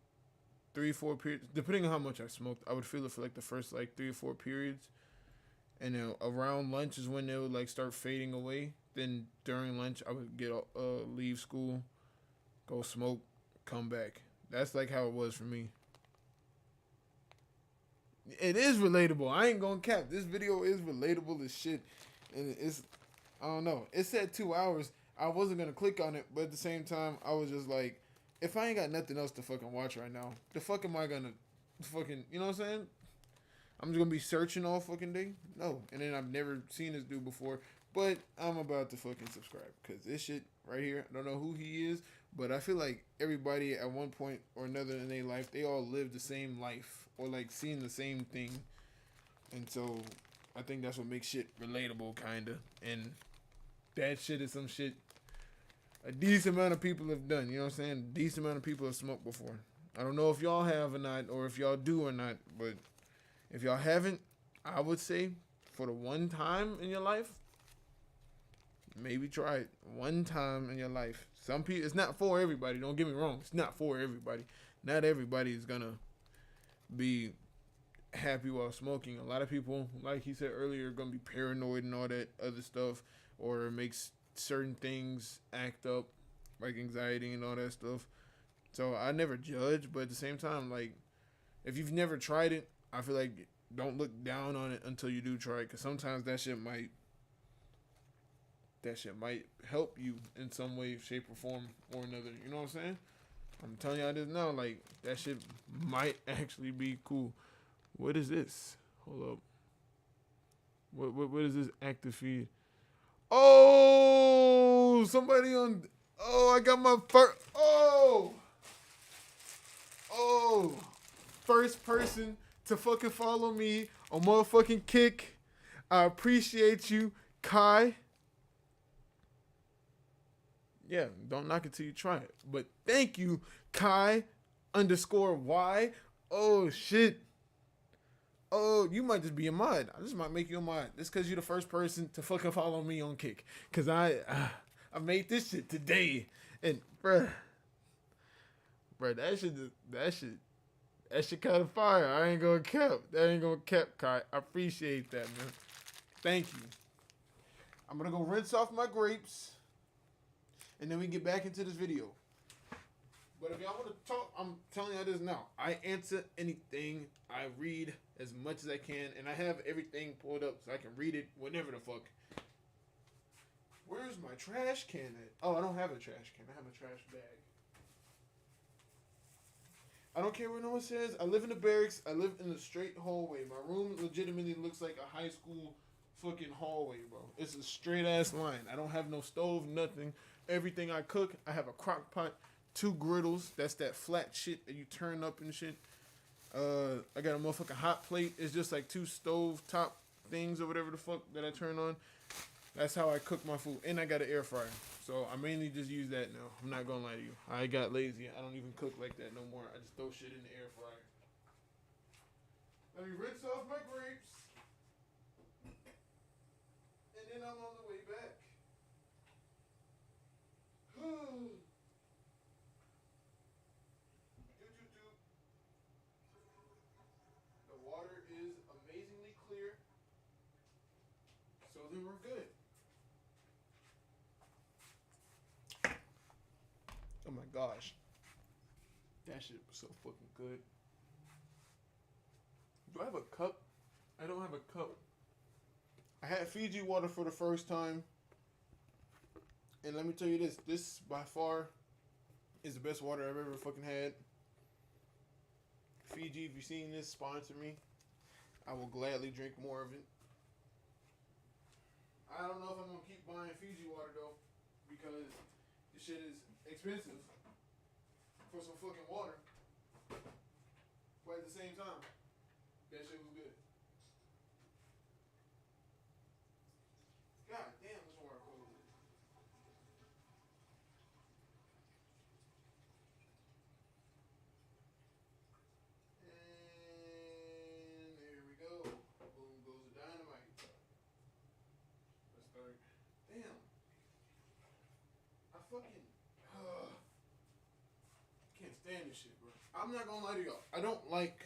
A: 3-4 periods, depending on how much I smoked, I would feel it for like the first like 3 or 4 periods. And then around lunch is when they would like start fading away. Then during lunch, I would get leave school, go smoke, come back. That's like how it was for me. It is relatable. I ain't gonna cap. This video is relatable as shit. And it's, I don't know. It said 2 hours. I wasn't gonna click on it, but at the same time, I was just like, if I ain't got nothing else to fucking watch right now, the fuck am I gonna fucking, you know what I'm saying? I'm just gonna be searching all fucking day? No. And then I've never seen this dude before, but I'm about to fucking subscribe. Because this shit right here, I don't know who he is, but I feel like everybody at one point or another in their life, they all live the same life. Or like seeing the same thing. And so I think that's what makes shit relatable, kinda. And that shit is some shit a decent amount of people have done. You know what I'm saying? A decent amount of people have smoked before. I don't know if y'all have or not, or if y'all do or not, but if y'all haven't, I would say for the one time in your life, maybe try it. One time in your life. Some people, it's not for everybody. Don't get me wrong. It's not for everybody. Not everybody is gonna be happy while smoking. A lot of people, like he said earlier, are gonna be paranoid and all that other stuff, or it makes certain things act up, like anxiety and all that stuff. So I never judge, but at the same time, like, if you've never tried it, I feel like don't look down on it until you do try it, because sometimes that shit might help you in some way, shape, or form or another. You know what I'm saying? I'm telling y'all this now, like, that shit might actually be cool. What is this? Hold up. What is this active feed? Oh, somebody on. Oh, I got my first. Oh, first person to fucking follow me on motherfucking Kick. I appreciate you, Kai. Yeah, don't knock it till you try it. But thank you, Kai_Y. Oh, shit. Oh, you might just be a mod. I just might make you a mod. Just because you're the first person to fucking follow me on Kick. Because I made this shit today. And, bruh, that shit kind of fire. I ain't gonna cap. That ain't gonna cap, Kai. I appreciate that, man. Thank you. I'm gonna go rinse off my grapes. And then we get back into this video. But if y'all want to talk, I'm telling y'all this now. I answer anything. I read as much as I can. And I have everything pulled up so I can read it whenever the fuck. Where's my trash can at? Oh, I don't have a trash can. I have a trash bag. I don't care what no one says. I live in the barracks. I live in the straight hallway. My room legitimately looks like a high school fucking hallway, bro. It's a straight ass line. I don't have no stove, nothing. Everything I cook, I have a crock pot, 2 griddles. That's that flat shit that you turn up and shit. I got a motherfucking hot plate. It's just like 2 stove top things or whatever the fuck that I turn on. That's how I cook my food. And I got an air fryer. So I mainly just use that now. I'm not gonna lie to you. I got lazy. I don't even cook like that no more. I just throw shit in the air fryer. Let me rinse off my grapes. And then I'm on the way back. then we're good. Oh my gosh. That shit was so fucking good. Do I have a cup? I don't have a cup. I had Fiji water for the first time. And let me tell you this. This, by far, is the best water I've ever fucking had. Fiji, if you're seeing this, sponsor me. I will gladly drink more of it. I don't know if I'm going to keep buying Fiji water, though. Because this shit is expensive. For some fucking water. But at the same time, that shit was good. God damn, this water cold. And there we go. Boom goes the dynamite. Let's start. Damn. I fucking can't stand this shit, bro. I'm not gonna lie to y'all. I don't like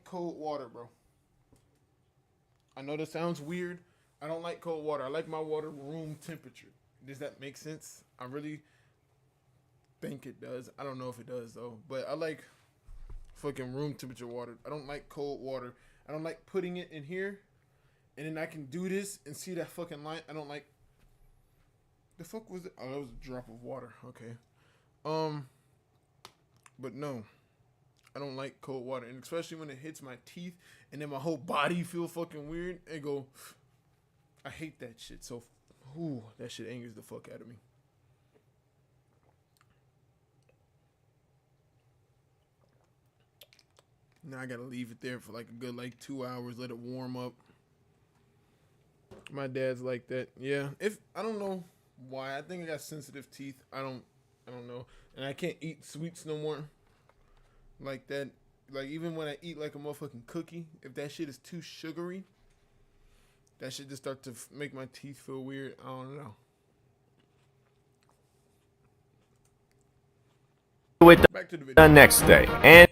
A: cold water, bro. I know that sounds weird. I don't like cold water. I like my water room temperature. Does that make sense? I really think it does. I don't know if it does though. But I like fucking room temperature water. I don't like cold water. I don't like putting it in here and then I can do this and see that fucking light. I don't like. The fuck was it? Oh, that was a drop of water. Okay. But no. I don't like cold water, and especially when it hits my teeth and then my whole body feel fucking weird and go. I hate that shit. So, that shit angers the fuck out of me. Now I gotta leave it there for like a good 2 hours, let it warm up. My dad's like that. Yeah. If I don't know why. I think I got sensitive teeth. I don't know. And I can't eat sweets no more. Like that. Like even when I eat like a motherfucking cookie, if that shit is too sugary, that shit just start to make my teeth feel weird. I don't know. Back to the video.
B: The next day, and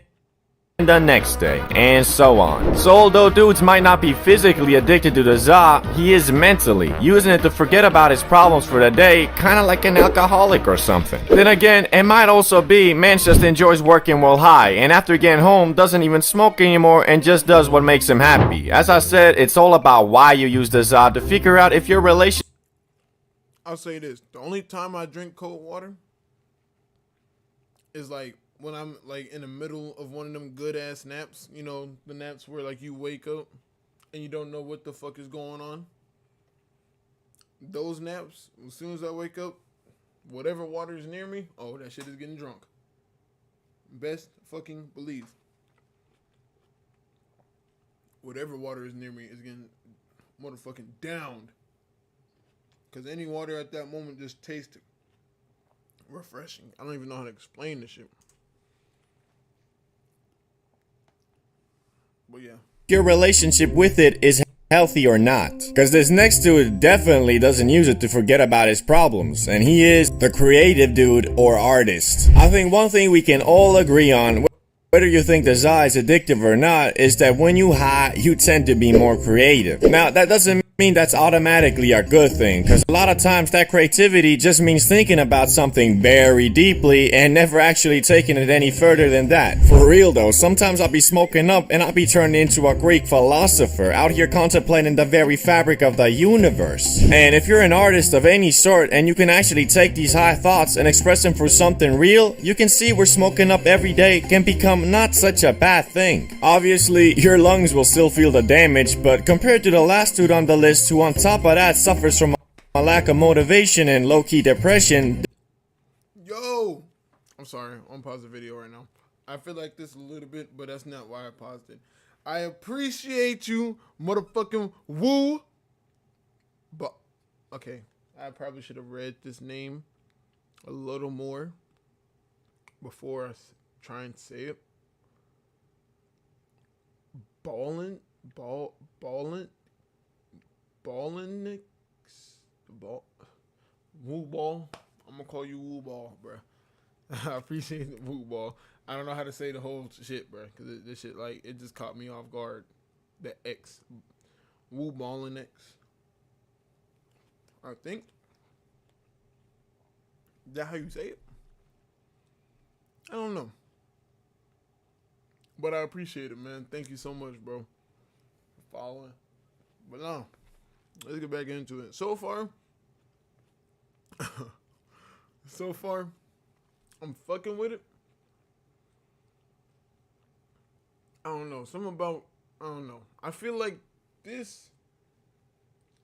B: the next day, and so on. So although dudes might not be physically addicted to the za, he is mentally using it to forget about his problems for the day, kinda like an alcoholic or something. Then again, it might also be man just enjoys working while high, and after getting home doesn't even smoke anymore and just does what makes him happy. As I said, it's all about why you use the za to figure out if your relationship.
A: I'll say this. The only time I drink cold water is like when I'm like in the middle of one of them good ass naps, you know, the naps where like you wake up and you don't know what the fuck is going on. Those naps, as soon as I wake up, whatever water is near me, oh, that shit is getting drunk. Best fucking believe. Whatever water is near me is getting motherfucking downed. Because any water at that moment just tastes refreshing. I don't even know how to explain this shit. But yeah.
B: Your relationship with it is healthy or not. Because this next dude definitely doesn't use it to forget about his problems. And he is the creative dude or artist. I think one thing we can all agree on, whether you think the za is addictive or not, is that when you high, you tend to be more creative. Now, that doesn't mean that's automatically a good thing, because a lot of times that creativity just means thinking about something very deeply and never actually taking it any further than that. For real though, sometimes I'll be smoking up and I'll be turned into a Greek philosopher, out here contemplating the very fabric of the universe. And if you're an artist of any sort and you can actually take these high thoughts and express them through something real, you can see where smoking up every day can become not such a bad thing. Obviously, your lungs will still feel the damage, but compared to the last dude on the list who on top of that suffers from a lack of motivation and low-key depression.
A: Yo! I'm sorry, I'm pausing the video right now. I feel like this a little bit, but that's not why I paused it. I appreciate you, motherfucking woo. But, okay, I probably should have read this name a little more before I try and say it. Ballin? Woo Ball. I'm gonna call you Woo Ball, bro. I appreciate the Woo Ball. I don't know how to say the whole shit, bro, because this shit, like, it just caught me off guard. The X. Wu Ballin X. I think. Is that how you say it? I don't know. But I appreciate it, man. Thank you so much, bro. For following. But no. Let's get back into it. So far, I'm fucking with it. I don't know. I don't know. I feel like this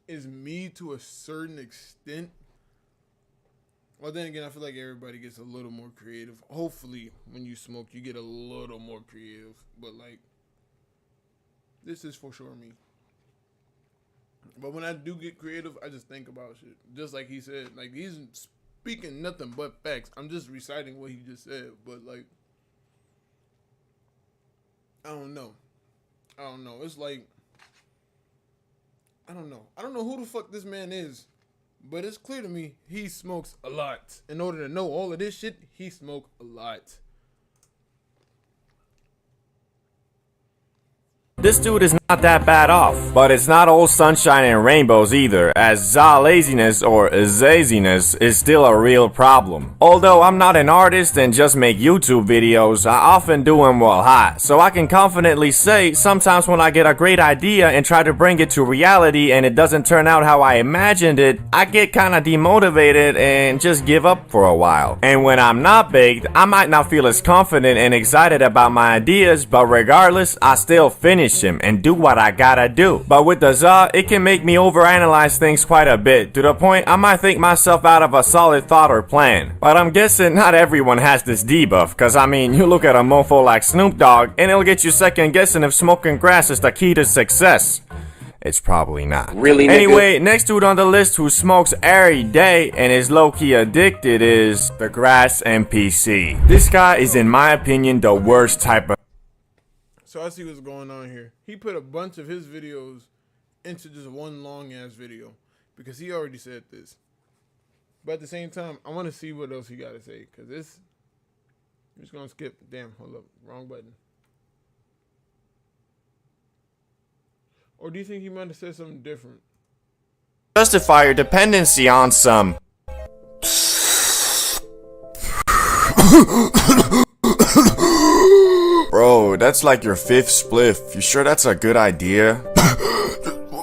A: is me to a certain extent. Well, then again, I feel like everybody gets a little more creative. Hopefully, when you smoke, you get a little more creative. But, like, this is for sure me. But when I do get creative, I just think about shit. Just like he said. Like, he's speaking nothing but facts. I'm just reciting what he just said. But, like, I don't know. It's like, I don't know. I don't know who the fuck this man is. But it's clear to me he smokes a lot. In order to know all of this shit, he smoked a lot.
B: This dude is not that bad off, but it's not all sunshine and rainbows either, as za laziness or zaziness is still a real problem. Although I'm not an artist and just make YouTube videos, I often do them while high, so I can confidently say sometimes when I get a great idea and try to bring it to reality and it doesn't turn out how I imagined it, I get kinda demotivated and just give up for a while. And when I'm not baked, I might not feel as confident and excited about my ideas, but regardless, I still finish him and do what I gotta do. But with the za, it can make me overanalyze things quite a bit, to the point I might think myself out of a solid thought or plan. But I'm guessing not everyone has this debuff, cause I mean, you look at a mofo like Snoop Dogg and it'll get you second guessing if smoking grass is the key to success. It's probably not.
C: Really, nigga?
B: Anyway, next dude on the list who smokes every day and is low-key addicted is the Grass NPC. This guy is, in my opinion, the worst type of.
A: So I see what's going on here. He put a bunch of his videos into just one long ass video because he already said this. But at the same time, I want to see what else he got to say because this. I'm just gonna skip. Damn, hold up, wrong button. Or do you think he might have said something different?
B: Justify your dependency on some. Bro, that's like your fifth spliff. You sure that's a good idea?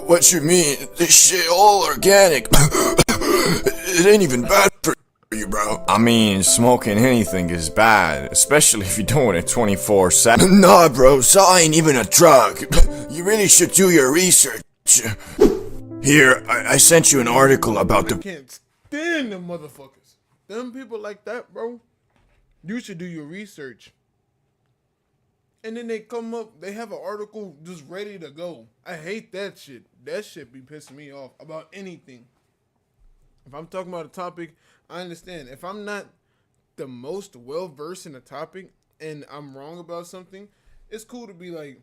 B: What you mean? This shit all organic. It ain't even bad for you, bro. I mean, smoking anything is bad, especially if you're doing it 24/7. Nah, bro, so ain't even a drug. You really should do your research. Here, I sent you an article about
A: I can't stand them motherfuckers. Them people like that, bro. You should do your research. And then they come up, they have an article just ready to go. I hate that shit. That shit be pissing me off about anything. If I'm talking about a topic, I understand. If I'm not the most well-versed in a topic and I'm wrong about something, it's cool to be like,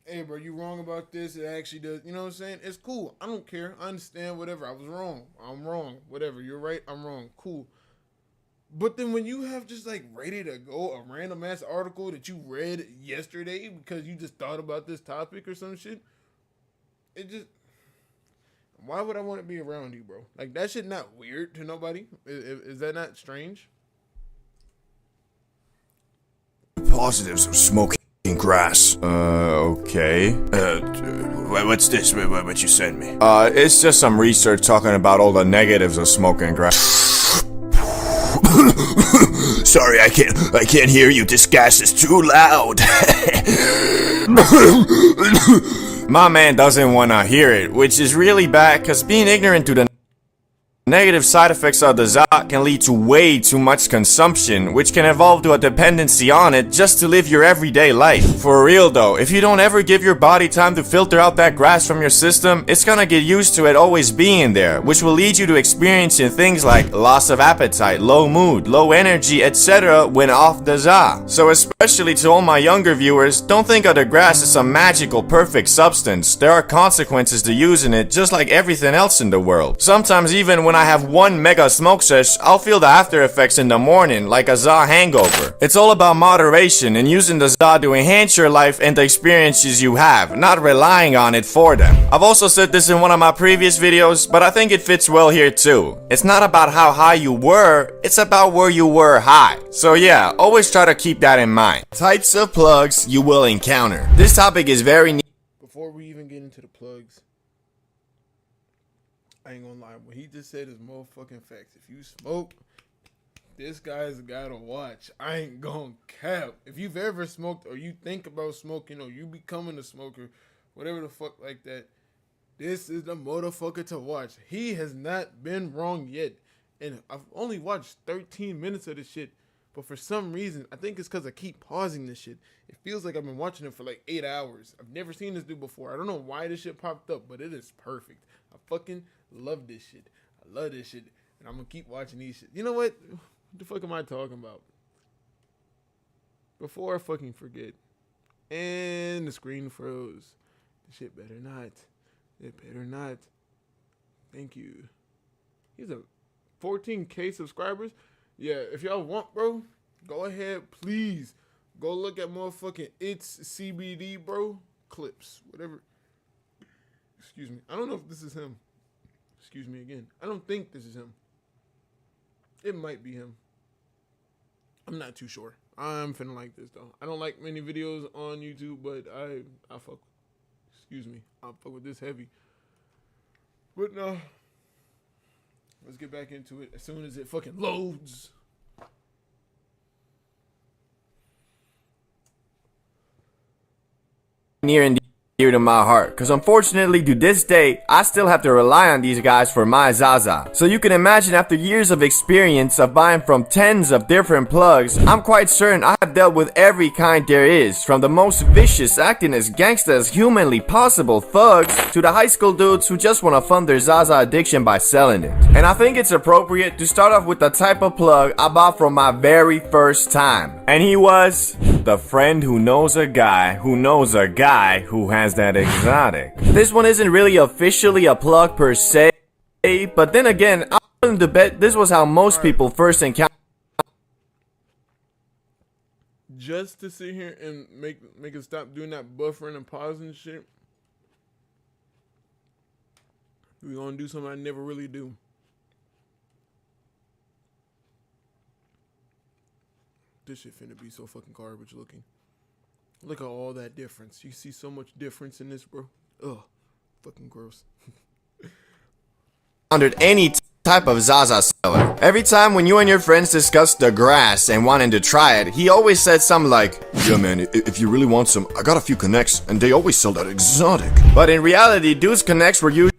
A: hey, bro, you wrong about this. It actually does. You know what I'm saying? It's cool. I don't care. I understand whatever. I was wrong. I'm wrong. Whatever. You're right. I'm wrong. Cool. But then when you have just like ready to go a random ass article that you read yesterday because you just thought about this topic or some shit, it just, why would I want to be around you, bro? Like that shit not weird to nobody? Is that not strange?
B: positives of smoking grass. Okay. What's this? What you sent me? It's just some research talking about all the negatives of smoking grass. Sorry, I can't hear you. This gas is too loud. My man doesn't wanna hear it, which is really bad, cause being ignorant to the negative side effects of the za can lead to way too much consumption, which can evolve to a dependency on it just to live your everyday life. For real though, if you don't ever give your body time to filter out that grass from your system, it's gonna get used to it always being there, which will lead you to experiencing things like loss of appetite, low mood, low energy, etc. when off the za. So especially to all my younger viewers, don't think of the grass as some magical perfect substance. There are consequences to using it just like everything else in the world. Sometimes even when when I have one mega smoke sesh, I'll feel the after effects in the morning, like a za hangover. It's all about moderation and using the za to enhance your life and the experiences you have, not relying on it for them. I've also said this in one of my previous videos, but I think it fits well here too. It's not about how high you were, it's about where you were high. So yeah, always try to keep that in mind. Types of plugs you will encounter. This topic is very
A: Before we even get into the plugs, I ain't gonna lie. What he just said is motherfucking facts. If you smoke, this guy's gotta watch. I ain't gonna cap. If you've ever smoked or you think about smoking or you becoming a smoker, whatever the fuck like that, this is the motherfucker to watch. He has not been wrong yet. And I've only watched 13 minutes of this shit. But for some reason, I think it's because I keep pausing this shit. It feels like I've been watching it for like 8 hours. I've never seen this dude before. I don't know why this shit popped up, but it is perfect. I fucking love this shit. I love this shit. And I'm going to keep watching these shit. You know what? What the fuck am I talking about? Before I fucking forget. And the screen froze. The shit better not. It better not. Thank you. He's a 14K subscribers. Yeah, if y'all want, bro, go ahead, please. Go look at motherfucking It's CBD, bro. Clips, whatever. Excuse me. I don't know if this is him. Excuse me again. I don't think this is him. It might be him. I'm not too sure. I'm finna like this, though. I don't like many videos on YouTube, but I fuck. Excuse me. I'll fuck with this heavy. But no. Let's get back into it as soon as it fucking loads.
B: near and dear to my heart, because unfortunately to this day I still have to rely on these guys for my Zaza. So you can imagine, after years of experience of buying from tens of different plugs, I'm quite certain I have dealt with every kind there is, from the most vicious, acting as gangsta as humanly possible thugs to the high school dudes who just want to fund their Zaza addiction by selling it. And I think it's appropriate to start off with the type of plug I bought from my very first time, and he was the friend who knows a guy who knows a guy who has that exotic. This one isn't really officially a plug per se, but then again, I'm willing to bet this was how most people first encountered.
A: Just to sit here and make it stop doing that buffering and pausing shit, we're gonna do something I never really do. This shit finna be so fucking garbage looking. Look at all that difference. You see so much difference in this, bro. Ugh. Fucking gross.
B: Any type of Zaza seller. Every time when you and your friends discussed the grass and wanting to try it, he always said something like, "Yeah man, if you really want some, I got a few connects and they always sell that exotic." But in reality, dude's connects were usually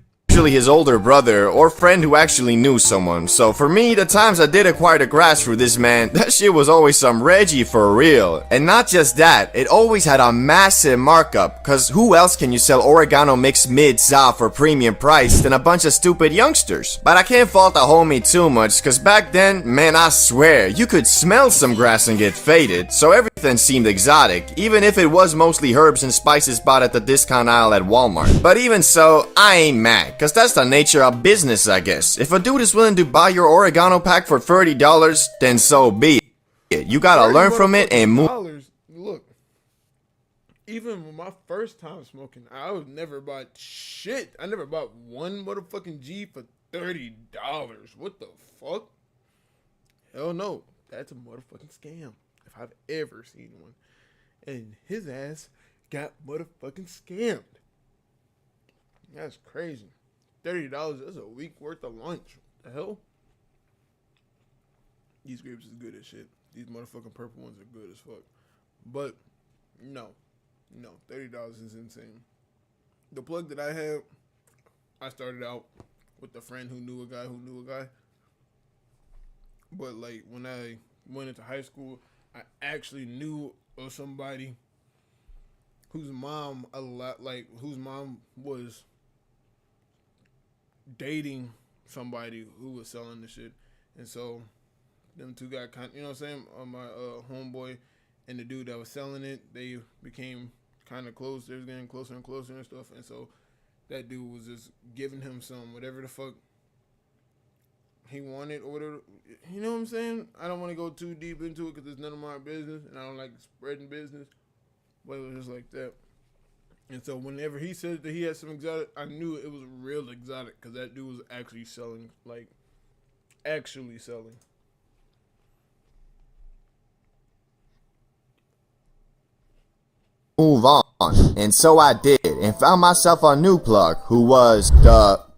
B: his older brother or friend who actually knew someone. So for me, the times I did acquire the grass through this man, that shit was always some Reggie for real. And not just that, it always had a massive markup, cause who else can you sell oregano mixed mid za for premium price than a bunch of stupid youngsters? But I can't fault the homie too much, cause back then, man, I swear, you could smell some grass and get faded, so everything seemed exotic, even if it was mostly herbs and spices bought at the discount aisle at Walmart. But even so, I ain't mad, cause that's the nature of business, I guess. If a dude is willing to buy your oregano pack for $30, then so be it. You gotta learn from it and move.
A: Look, even with my first time smoking, I would never buy shit. I never bought one motherfucking G for $30. What the fuck? Hell no. That's a motherfucking scam, if I've ever seen one. And his ass got motherfucking scammed. That's crazy. $30, that's a week worth of lunch. What the hell? These grapes is good as shit. These motherfucking purple ones are good as fuck. But, no, $30 is insane. The plug that I had, I started out with a friend who knew a guy who knew a guy. But, like, when I went into high school, I actually knew of somebody whose mom was dating somebody who was selling the shit. And so them two got kind, you know what I'm saying, my homeboy and the dude that was selling it, they became kind of close. They was getting closer and closer and stuff. And so that dude was just giving him some whatever the fuck he wanted or whatever. You know what I'm saying? I don't want to go too deep into it because it's none of my business, and I don't like spreading business. But it was just like that. And so whenever he said that he had some exotic, I knew it was real exotic because that dude was actually selling, like, actually selling.
C: Move on. And so I did, and found myself a new plug who was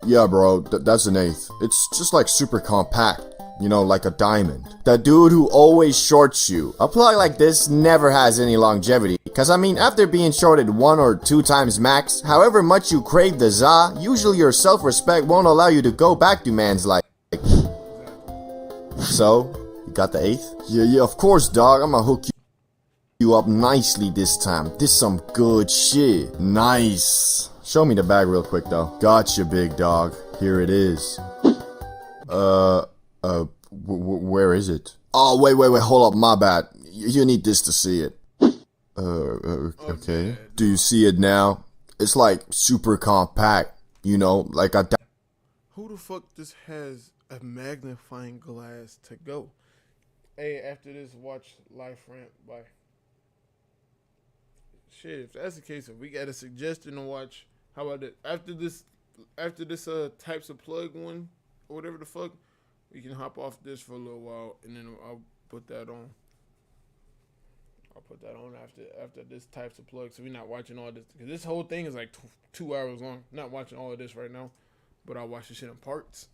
C: yeah bro, that's an eighth. It's just like super compact, you know, like a diamond. The dude who always shorts you. A plug like this never has any longevity, cause I mean, after being shorted 1 or 2 times max, however much you crave the za, usually your self-respect won't allow you to go back to man's like. So, you got the eighth? Yeah, of course dog, I'ma hook you up nicely this time. This some good shit. Nice. Show me the bag real quick though. Gotcha, big dog. Here it is. Where is it? Oh, wait, hold up, my bad. You need this to see it. Okay. Do you see it now? It's like super compact, you know, like a...
A: Who the fuck just has a magnifying glass to go? Hey, after this, watch Life Rant. Bye. Shit, if that's the case, if we got a suggestion to watch, how about it? After this types of plug one, or whatever the fuck, we can hop off this for a little while, and then I'll put that on. I'll put that on after this types of plug, so we're not watching all this. Because this whole thing is like 2 hours long. I'm not watching all of this right now, but I'll watch this shit in parts.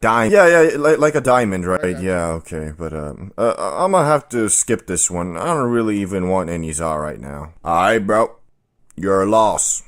B: Diamond. Yeah, like a diamond, right? Yeah, okay, but I'm gonna have to skip this one. I don't really even want any za right now. Alright, bro. You're a loss.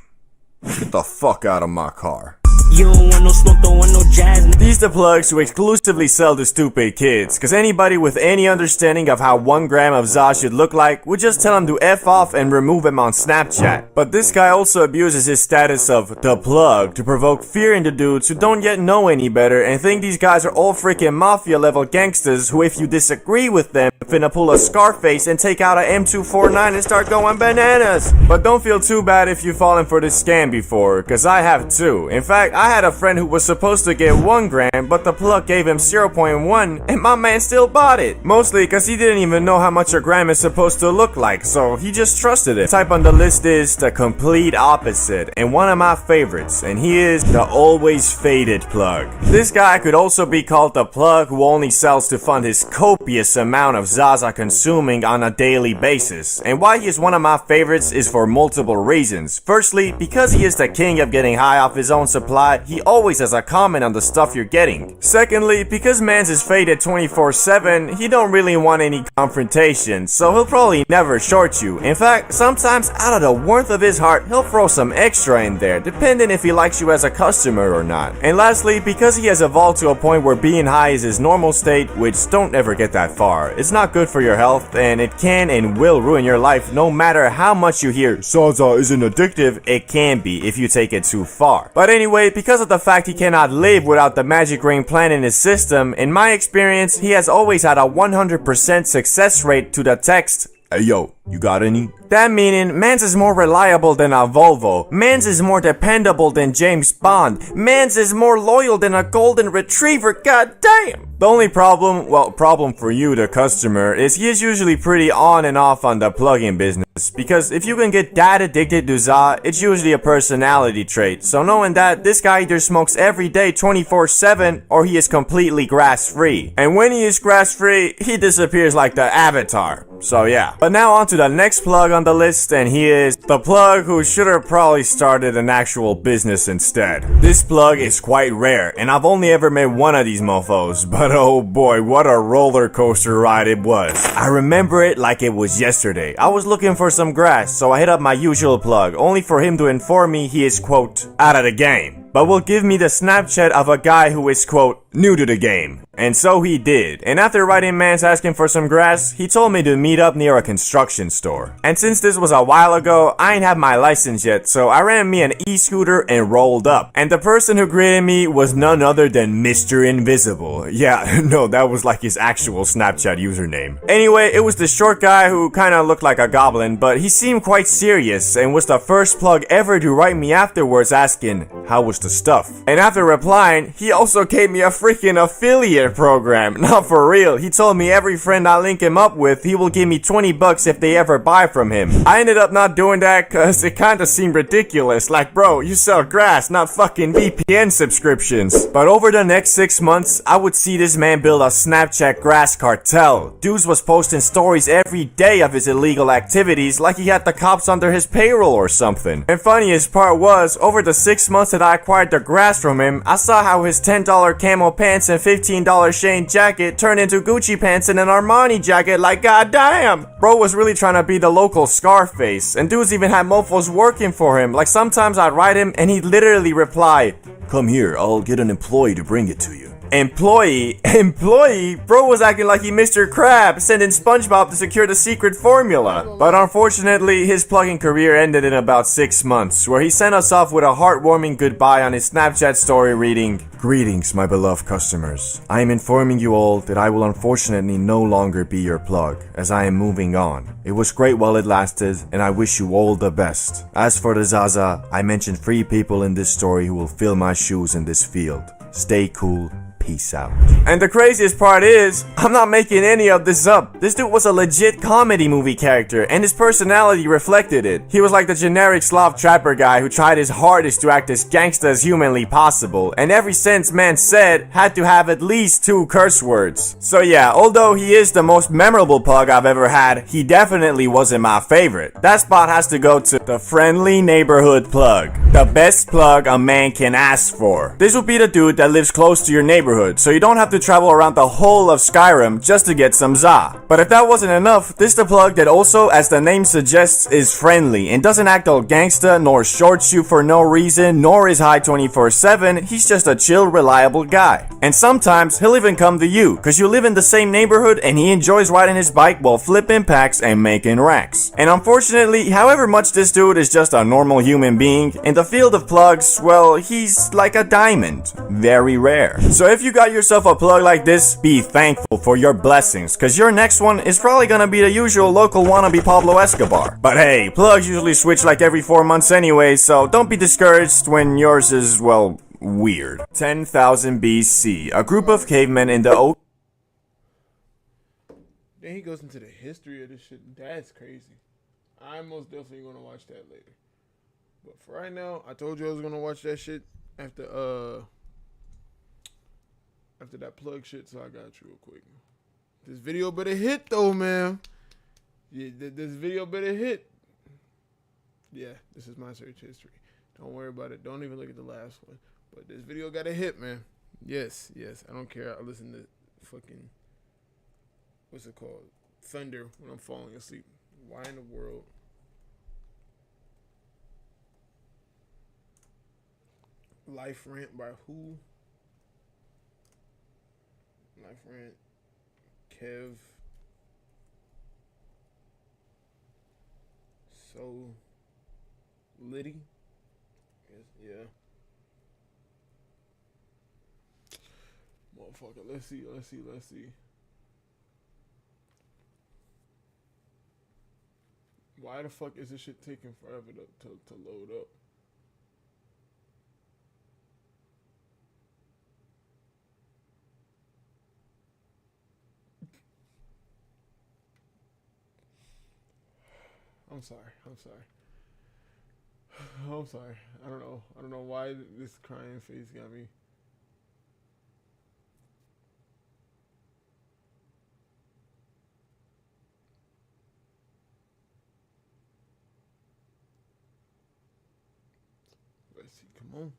B: Get the fuck out of my car.
D: You don't want no smoke, don't want no jazz.
B: These the plugs who exclusively sell to stupid kids, cause anybody with any understanding of how 1 gram of za should look like would just tell him to F off and remove him on Snapchat. But this guy also abuses his status of the plug to provoke fear into dudes who don't yet know any better and think these guys are all freaking mafia level gangsters who, if you disagree with them, finna pull a Scarface and take out a M249 and start going bananas. But don't feel too bad if you've fallen for this scam before, cause I have too. In fact, I had a friend who was supposed to get 1 gram, but the plug gave him 0.1, and my man still bought it. Mostly cause he didn't even know how much a gram is supposed to look like, so he just trusted it. Type on the list is the complete opposite, and one of my favorites, and he is the always faded plug. This guy could also be called the plug who only sells to fund his copious amount of Zaza consuming on a daily basis. And why he is one of my favorites is for multiple reasons. Firstly, because he is the king of getting high off his own supply, he always has a comment on the stuff you're getting. Secondly, because mans is faded 24/7, he don't really want any confrontation, so he'll probably never short you. In fact, sometimes out of the warmth of his heart, he'll throw some extra in there, depending if he likes you as a customer or not. And lastly, because he has evolved to a point where being high is his normal state, which don't ever get that far. It's not good for your health, and it can and will ruin your life no matter how much you hear Zaza isn't addictive. It can be if you take it too far. But anyway, because of the fact he cannot live without the magic ring plant in his system, in my experience, he has always had a 100% success rate to the text, "Hey yo, you got any?" That meaning, mans is more reliable than a Volvo, mans is more dependable than James Bond, mans is more loyal than a golden retriever, god damn! The only problem, well, problem for you, the customer, is he is usually pretty on and off on the plug-in business. Because if you can get that addicted to za, it's usually a personality trait. So knowing that, this guy either smokes every day 24/7 or he is completely grass-free. And when he is grass-free, he disappears like the Avatar. So yeah. But now on to the next plug on the list, and he is the plug who should have probably started an actual business instead. This plug is quite rare, and I've only ever met one of these mofos, but oh boy, what a roller coaster ride it was. I remember it like it was yesterday. I was looking for some grass, so I hit up my usual plug, only for him to inform me he is, quote, out of the game. But will give me the Snapchat of a guy who is, quote, new to the game. And so he did. And after writing mans asking for some grass, he told me to meet up near a construction store. And since this was a while ago, I ain't have my license yet, so I ran me an e-scooter and rolled up. And the person who greeted me was none other than Mr. Invisible. Yeah, no, that was like his actual Snapchat username. Anyway, it was the short guy who kinda looked like a goblin, but he seemed quite serious and was the first plug ever to write me afterwards asking, how was the stuff? And after replying, he also gave me a freaking affiliate program. Not for real. He told me every friend I link him up with, he will give me 20 bucks if they ever buy from him. I ended up not doing that cause it kinda seemed ridiculous. Like, bro, you sell grass, not fucking VPN subscriptions. But over the next 6 months, I would see this man build a Snapchat grass cartel. Dudes was posting stories every day of his illegal activities like he had the cops under his payroll or something. And funniest part was, over the 6 months that I acquired the grass from him, I saw how his $10 camo pants and $15 Shane jacket turned into Gucci pants and an Armani jacket. Like, goddamn! Bro was really trying to be the local Scarface, and dudes even had mofos working for him. Like, sometimes I'd write him and he'd literally reply, come here, I'll get an employee to bring it to you. Employee? Bro was acting like he Mr. Krabs, sending SpongeBob to secure the secret formula. But unfortunately, his plugging career ended in about 6 months, where he sent us off with a heartwarming goodbye on his Snapchat story reading, greetings, my beloved customers. I am informing you all that I will unfortunately no longer be your plug, as I am moving on. It was great while it lasted, and I wish you all the best. As for the Zaza, I mentioned 3 people in this story who will fill my shoes in this field. Stay cool. Peace out. And the craziest part is, I'm not making any of this up. This dude was a legit comedy movie character, and his personality reflected it. He was like the generic Slav trapper guy who tried his hardest to act as gangsta as humanly possible, and every sentence man said had to have at least 2 curse words. So yeah, although he is the most memorable plug I've ever had, he definitely wasn't my favorite. That spot has to go to the friendly neighborhood plug. The best plug a man can ask for. This would be the dude that lives close to your neighborhood, so you don't have to travel around the whole of Skyrim just to get some za. But if that wasn't enough, this the plug that also, as the name suggests, is friendly and doesn't act all gangsta, nor short you for no reason, nor is high 24/7. He's just a chill, reliable guy. And sometimes he'll even come to you, cause you live in the same neighborhood and he enjoys riding his bike while flipping packs and making racks. And unfortunately, however much this dude is just a normal human being, in the field of plugs, well, he's like a diamond. Very rare. So if you got yourself a plug like this, be thankful for your blessings, cause your next one is probably gonna be the usual local wannabe Pablo Escobar. But hey, plugs usually switch like every 4 months anyway, so don't be discouraged when yours is, well, weird. 10,000 BC, a group of cavemen in the oak.
A: Then he goes into the history of this shit. That's crazy. I'm most definitely gonna watch that later. But for right now, I told you I was gonna watch that shit after that plug shit, so I got you real quick. This video better hit though, man. Yeah, this video better hit. Yeah, this is my search history. Don't worry about it. Don't even look at the last one. But this video got a hit, man. Yes. I don't care. I listen to fucking, what's it called? Thunder when I'm falling asleep. Why in the world? Life Rant by who? Life Rant. Kev. So Liddy. Yeah. Motherfucker. Let's see. Why the fuck is this shit taking forever to load up? I'm sorry. I don't know why this crying face got me. Let's see. Come on.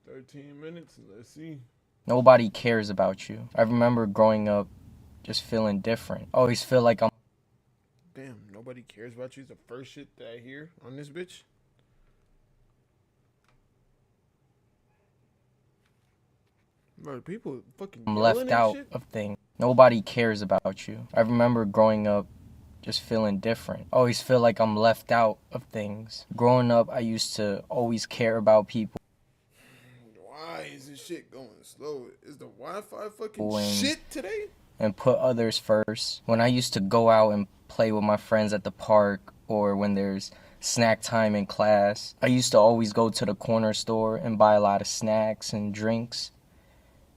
A: 13 minutes. Let's see.
E: Nobody cares about you. I remember growing up just feeling different. Always feel like I'm...
A: Damn, nobody cares about you. It's the first shit that I hear on this bitch. Bro, people fucking
E: I'm
A: yelling
E: left
A: and
E: out
A: shit.
E: of things. Nobody cares about you. I remember growing up just feeling different. I always feel like I'm left out of things. Growing up, I used to always care about people
A: Why is this shit going slow? Is the Wi-Fi fucking
E: When-
A: shit today?
E: and put others first. When I used to go out and play with my friends at the park or when there's snack time in class, I used to always go to the corner store and buy a lot of snacks and drinks.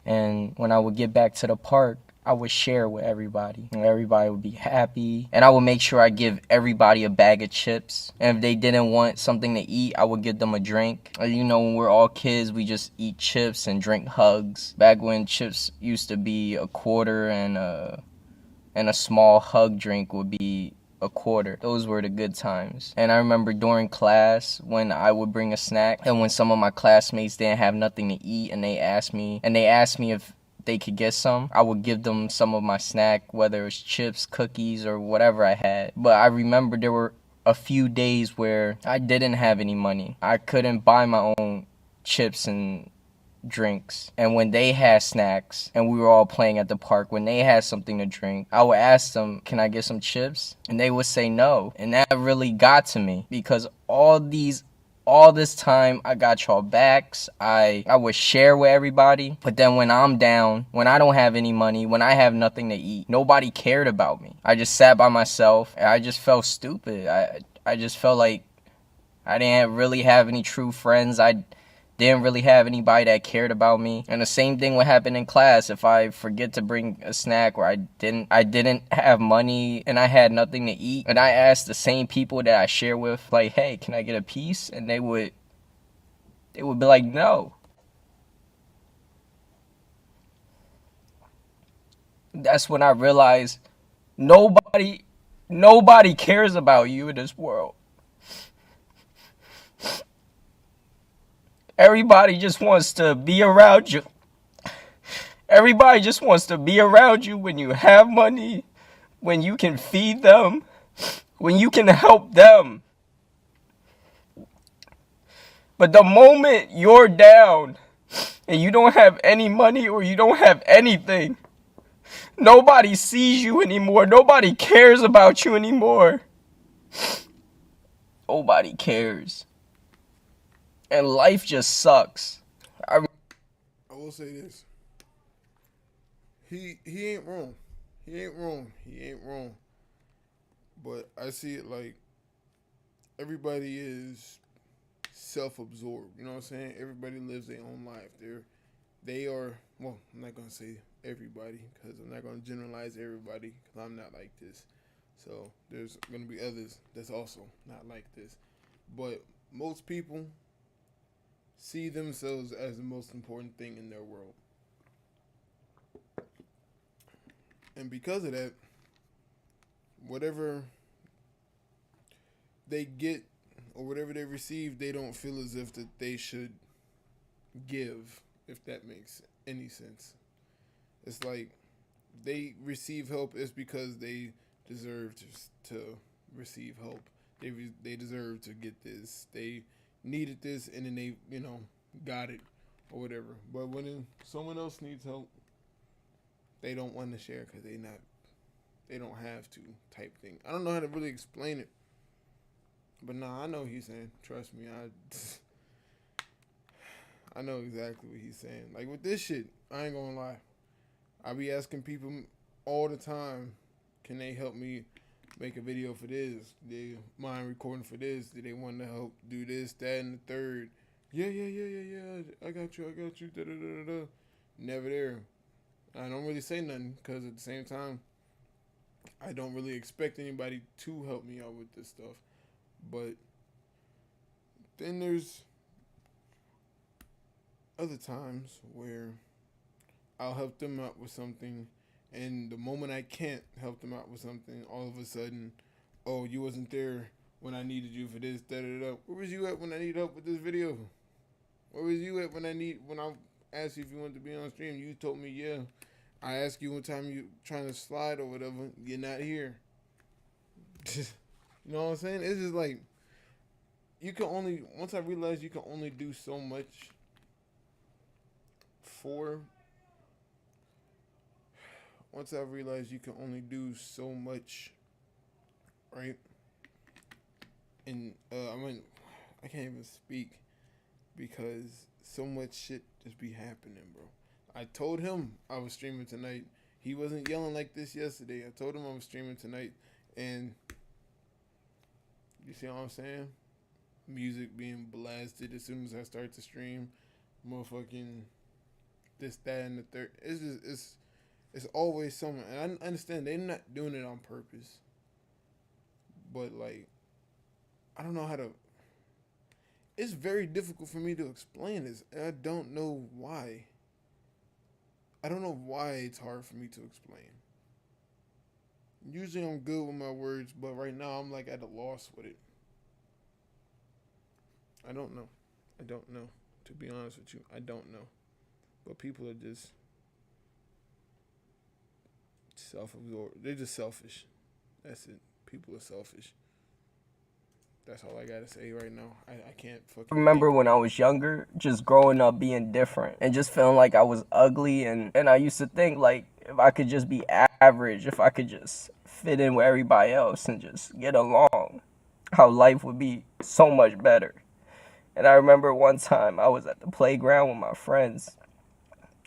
E: And when I would get back to the park, I would share with everybody. And everybody would be happy. And I would make sure I give everybody a bag of chips. And if they didn't want something to eat, I would give them a drink. You know, when we're all kids, we just eat chips and drink hugs. Back when chips used to be a quarter and a small hug drink would be a quarter. Those were the good times. And I remember during class when I would bring a snack and when some of my classmates didn't have nothing to eat and they asked me if they could get some, I would give them some of my snack, whether it was chips, cookies, or whatever I had. But I remember there were a few days where I didn't have any money. I couldn't buy my own chips and drinks. And when they had snacks and we were all playing at the park, when they had something to drink, I would ask them, can I get some chips? And they would say no. And that really got to me because all this time I got y'all backs. I would share with everybody. But then when I'm down, when I don't have any money, when I have nothing to eat, nobody cared about me. I just sat by myself and I just felt stupid. I just felt like I didn't really have any true friends. I didn't really have anybody that cared about me. And the same thing would happen in class. If I forget to bring a snack or I didn't have money and I had nothing to eat, and I asked the same people that I share with, like, hey, can I get a piece? And they would be like, no. That's when I realized nobody cares about you in this world. Everybody just wants to be around you. Everybody just wants to be around you when you have money, when you can feed them, when you can help them. But the moment you're down and you don't have any money or you don't have anything, nobody sees you anymore. Nobody cares about you anymore. Nobody cares. And life just sucks.
A: I will say this. He ain't wrong. He ain't wrong. But I see it like everybody is self-absorbed. You know what I'm saying? Everybody lives their own life. They are, well, I'm not going to say everybody because I'm not going to generalize everybody because I'm not like this. So there's going to be others that's also not like this. But most people see themselves as the most important thing in their world. And because of that, whatever they get or whatever they receive, they don't feel as if that they should give, if that makes any sense. It's like they receive help it's because they deserve to receive help. They deserve to get this. They needed this and then they, got it or whatever. But when someone else needs help, they don't want to share because they don't have to type thing. I don't know how to really explain it. But nah, I know what he's saying. Trust me, I know exactly what he's saying. Like with this shit, I ain't gonna lie. I be asking people all the time, can they help me make a video for this? They mind recording for this? Do they want to help do this, that, and the third? Yeah. I got you. Da. Never there. I don't really say nothing because at the same time, I don't really expect anybody to help me out with this stuff. But then there's other times where I'll help them out with something, and the moment I can't help them out with something, all of a sudden, oh, you wasn't there when I needed you for this, da. Where was you at when I need help with this video? Where was you at when I asked you if you wanted to be on stream? You told me, yeah. I asked you one time you trying to slide or whatever, you're not here. You know what I'm saying? It's just like, once I realized you can only do so much for once I realized you can only do so much, right? And I can't even speak because so much shit just be happening, bro. I told him I was streaming tonight. He wasn't yelling like this yesterday. I told him I was streaming tonight, and you see what I'm saying? Music being blasted as soon as I start to stream, motherfucking this, that, and the third. It's just it's always something. And I understand they're not doing it on purpose, but like I don't know how to. It's very difficult for me to explain this. And I don't know why. I don't know why it's hard for me to explain. Usually I'm good with my words, but right now I'm like at a loss with it. I don't know. I don't know. To be honest with you, I don't know. But people are just self-absorbed. They're just selfish. That's it. People are selfish. That's all I gotta say right now. I can't fucking
E: Remember
A: think.
E: when I was younger, just growing up being different and just feeling like I was ugly, and I used to think like if I could just be average, if I could just fit in with everybody else and just get along, how life would be so much better. And I remember one time I was at the playground with my friends,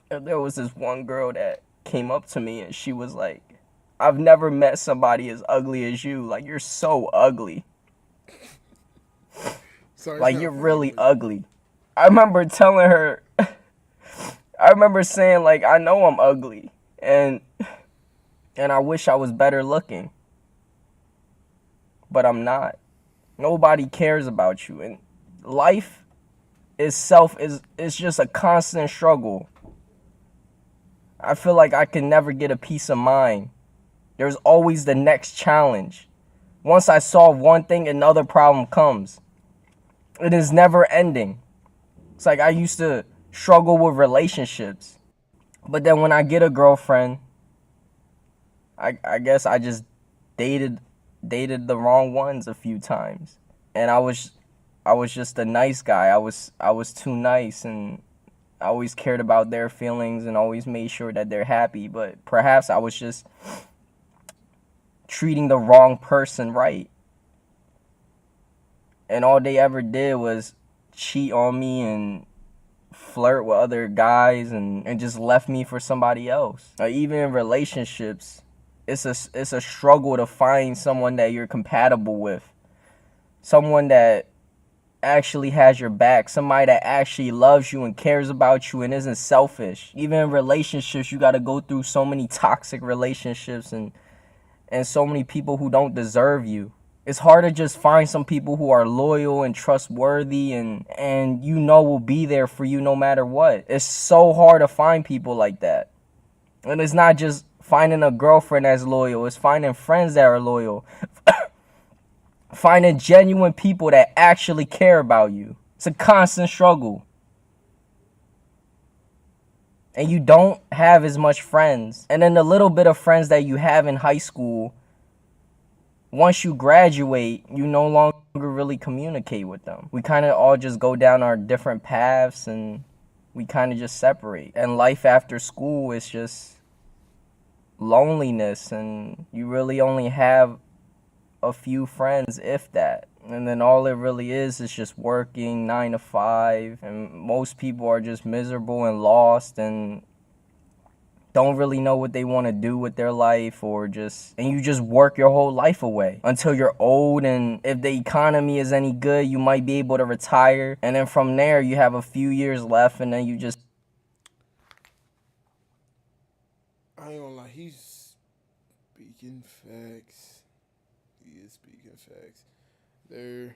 E: and there was this one girl that came up to me and she was like, I've never met somebody as ugly as you. Like, you're so ugly.
A: Sorry,
E: Like,
A: it's
E: you're
A: not funny,
E: really
A: but
E: ugly. I remember telling her, I remember saying, like, I know I'm ugly, and I wish I was better looking, but I'm not. Nobody cares about you, and life is just a constant struggle. I feel like I can never get a peace of mind. There's always the next challenge. Once I solve one thing, another problem comes. It is never ending. It's like I used to struggle with relationships, but then when I get a girlfriend, I guess I just dated the wrong ones a few times, and I was just a nice guy. I was too nice, and I always cared about their feelings and always made sure that they're happy. But perhaps I was just treating the wrong person right, and all they ever did was cheat on me and flirt with other guys, and just left me for somebody else. Even in relationships, it's a struggle to find someone that you're compatible with, someone that actually has your back, somebody that actually loves you and cares about you and isn't selfish. Even in relationships, you got to go through so many toxic relationships and so many people who don't deserve you. It's hard to just find some people who are loyal and trustworthy and you know will be there for you no matter what. It's so hard to find people like that. And it's not just finding a girlfriend that's loyal, it's finding friends that are loyal. Finding genuine people that actually care about you. It's a constant struggle. And you don't have as much friends. And then the little bit of friends that you have in high school, once you graduate, you no longer really communicate with them. We kind of all just go down our different paths and we kind of just separate. And life after school is just loneliness, and you really only have a few friends, if that. And then all it really is just working 9 to 5, and most people are just miserable and lost and don't really know what they want to do with their life, and you just work your whole life away until you're old, and if the economy is any good, you might be able to retire, and then from there you have a few years left, and then you just
A: I ain't gonna lie, he's speaking facts. He is speaking facts. There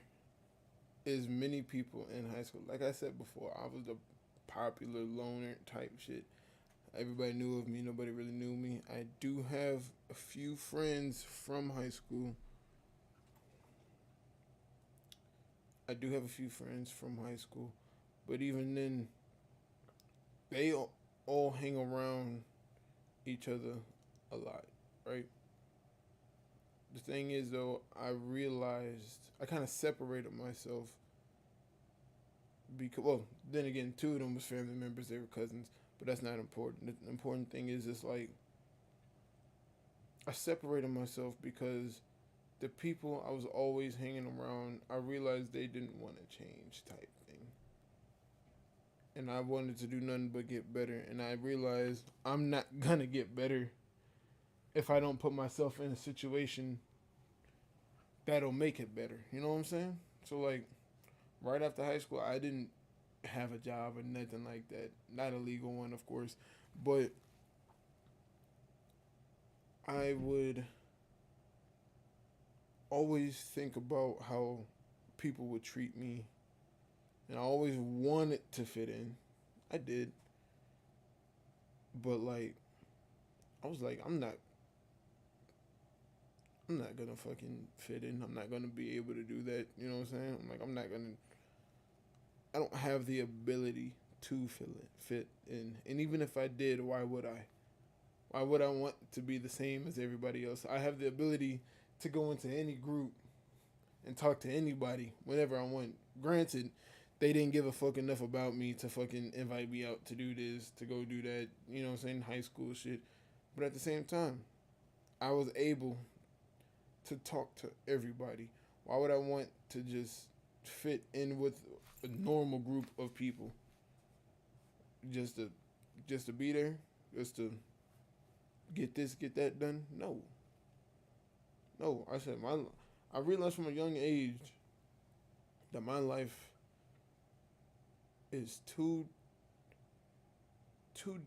A: is many people in high school. Like I said before, I was the popular loner type shit. Everybody knew of me. Nobody really knew me. I do have a few friends from high school. But even then, they all hang around each other a lot, right? The thing is, though, I realized I kind of separated myself because, well, then again, 2 of them was family members. They were cousins, but that's not important. The important thing is, it's like I separated myself because the people I was always hanging around, I realized they didn't want to change type thing. And I wanted to do nothing but get better. And I realized I'm not gonna get better if I don't put myself in a situation that'll make it better. You know what I'm saying? So like right after high school, I didn't have a job or nothing like that. Not a legal one, of course, but I would always think about how people would treat me, and I always wanted to fit in. I did, but like I was like, I'm not gonna fucking fit in. I'm not gonna be able to do that. You know what I'm saying? I'm like, I'm not gonna. I don't have the ability to fit in. And even if I did, why would I? Why would I want to be the same as everybody else? I have the ability to go into any group and talk to anybody whenever I want. Granted, they didn't give a fuck enough about me to fucking invite me out to do this, to go do that, you know what I'm saying, high school shit. But at the same time, I was able to talk to everybody. Why would I want to just fit in with a normal group of people? Just to be there, just to get this, get that done? No. No, I said I realized from a young age that my life is too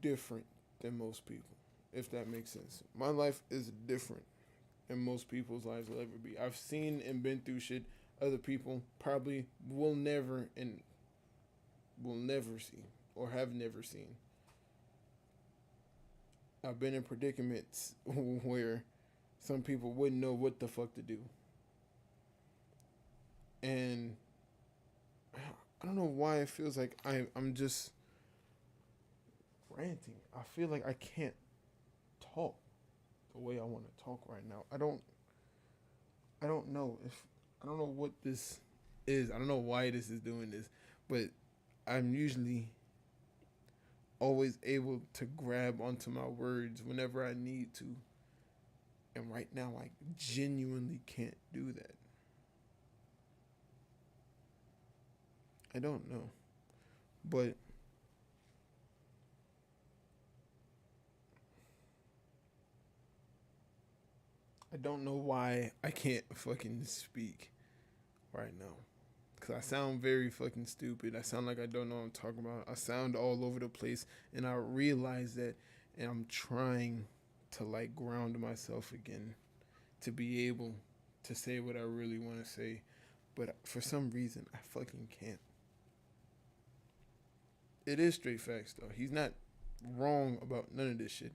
A: different than most people, if that makes sense. My life is different than most people's lives will ever be. I've seen and been through shit other people probably will never see or have never seen. I've been in predicaments where some people wouldn't know what the fuck to do. And I don't know why it feels like I'm just ranting. I feel like I can't talk the way I want to talk right now. I don't know if I don't know what this is. I don't know why this is doing this, but I'm usually always able to grab onto my words whenever I need to. And right now I genuinely can't do that. I don't know. But I don't know why I can't fucking speak right now. Because I sound very fucking stupid. I sound like I don't know what I'm talking about. I sound all over the place. And I realize that. And I'm trying to like ground myself again. To be able to say what I really want to say. But for some reason, I fucking can't. It is straight facts, though. He's not wrong about none of this shit.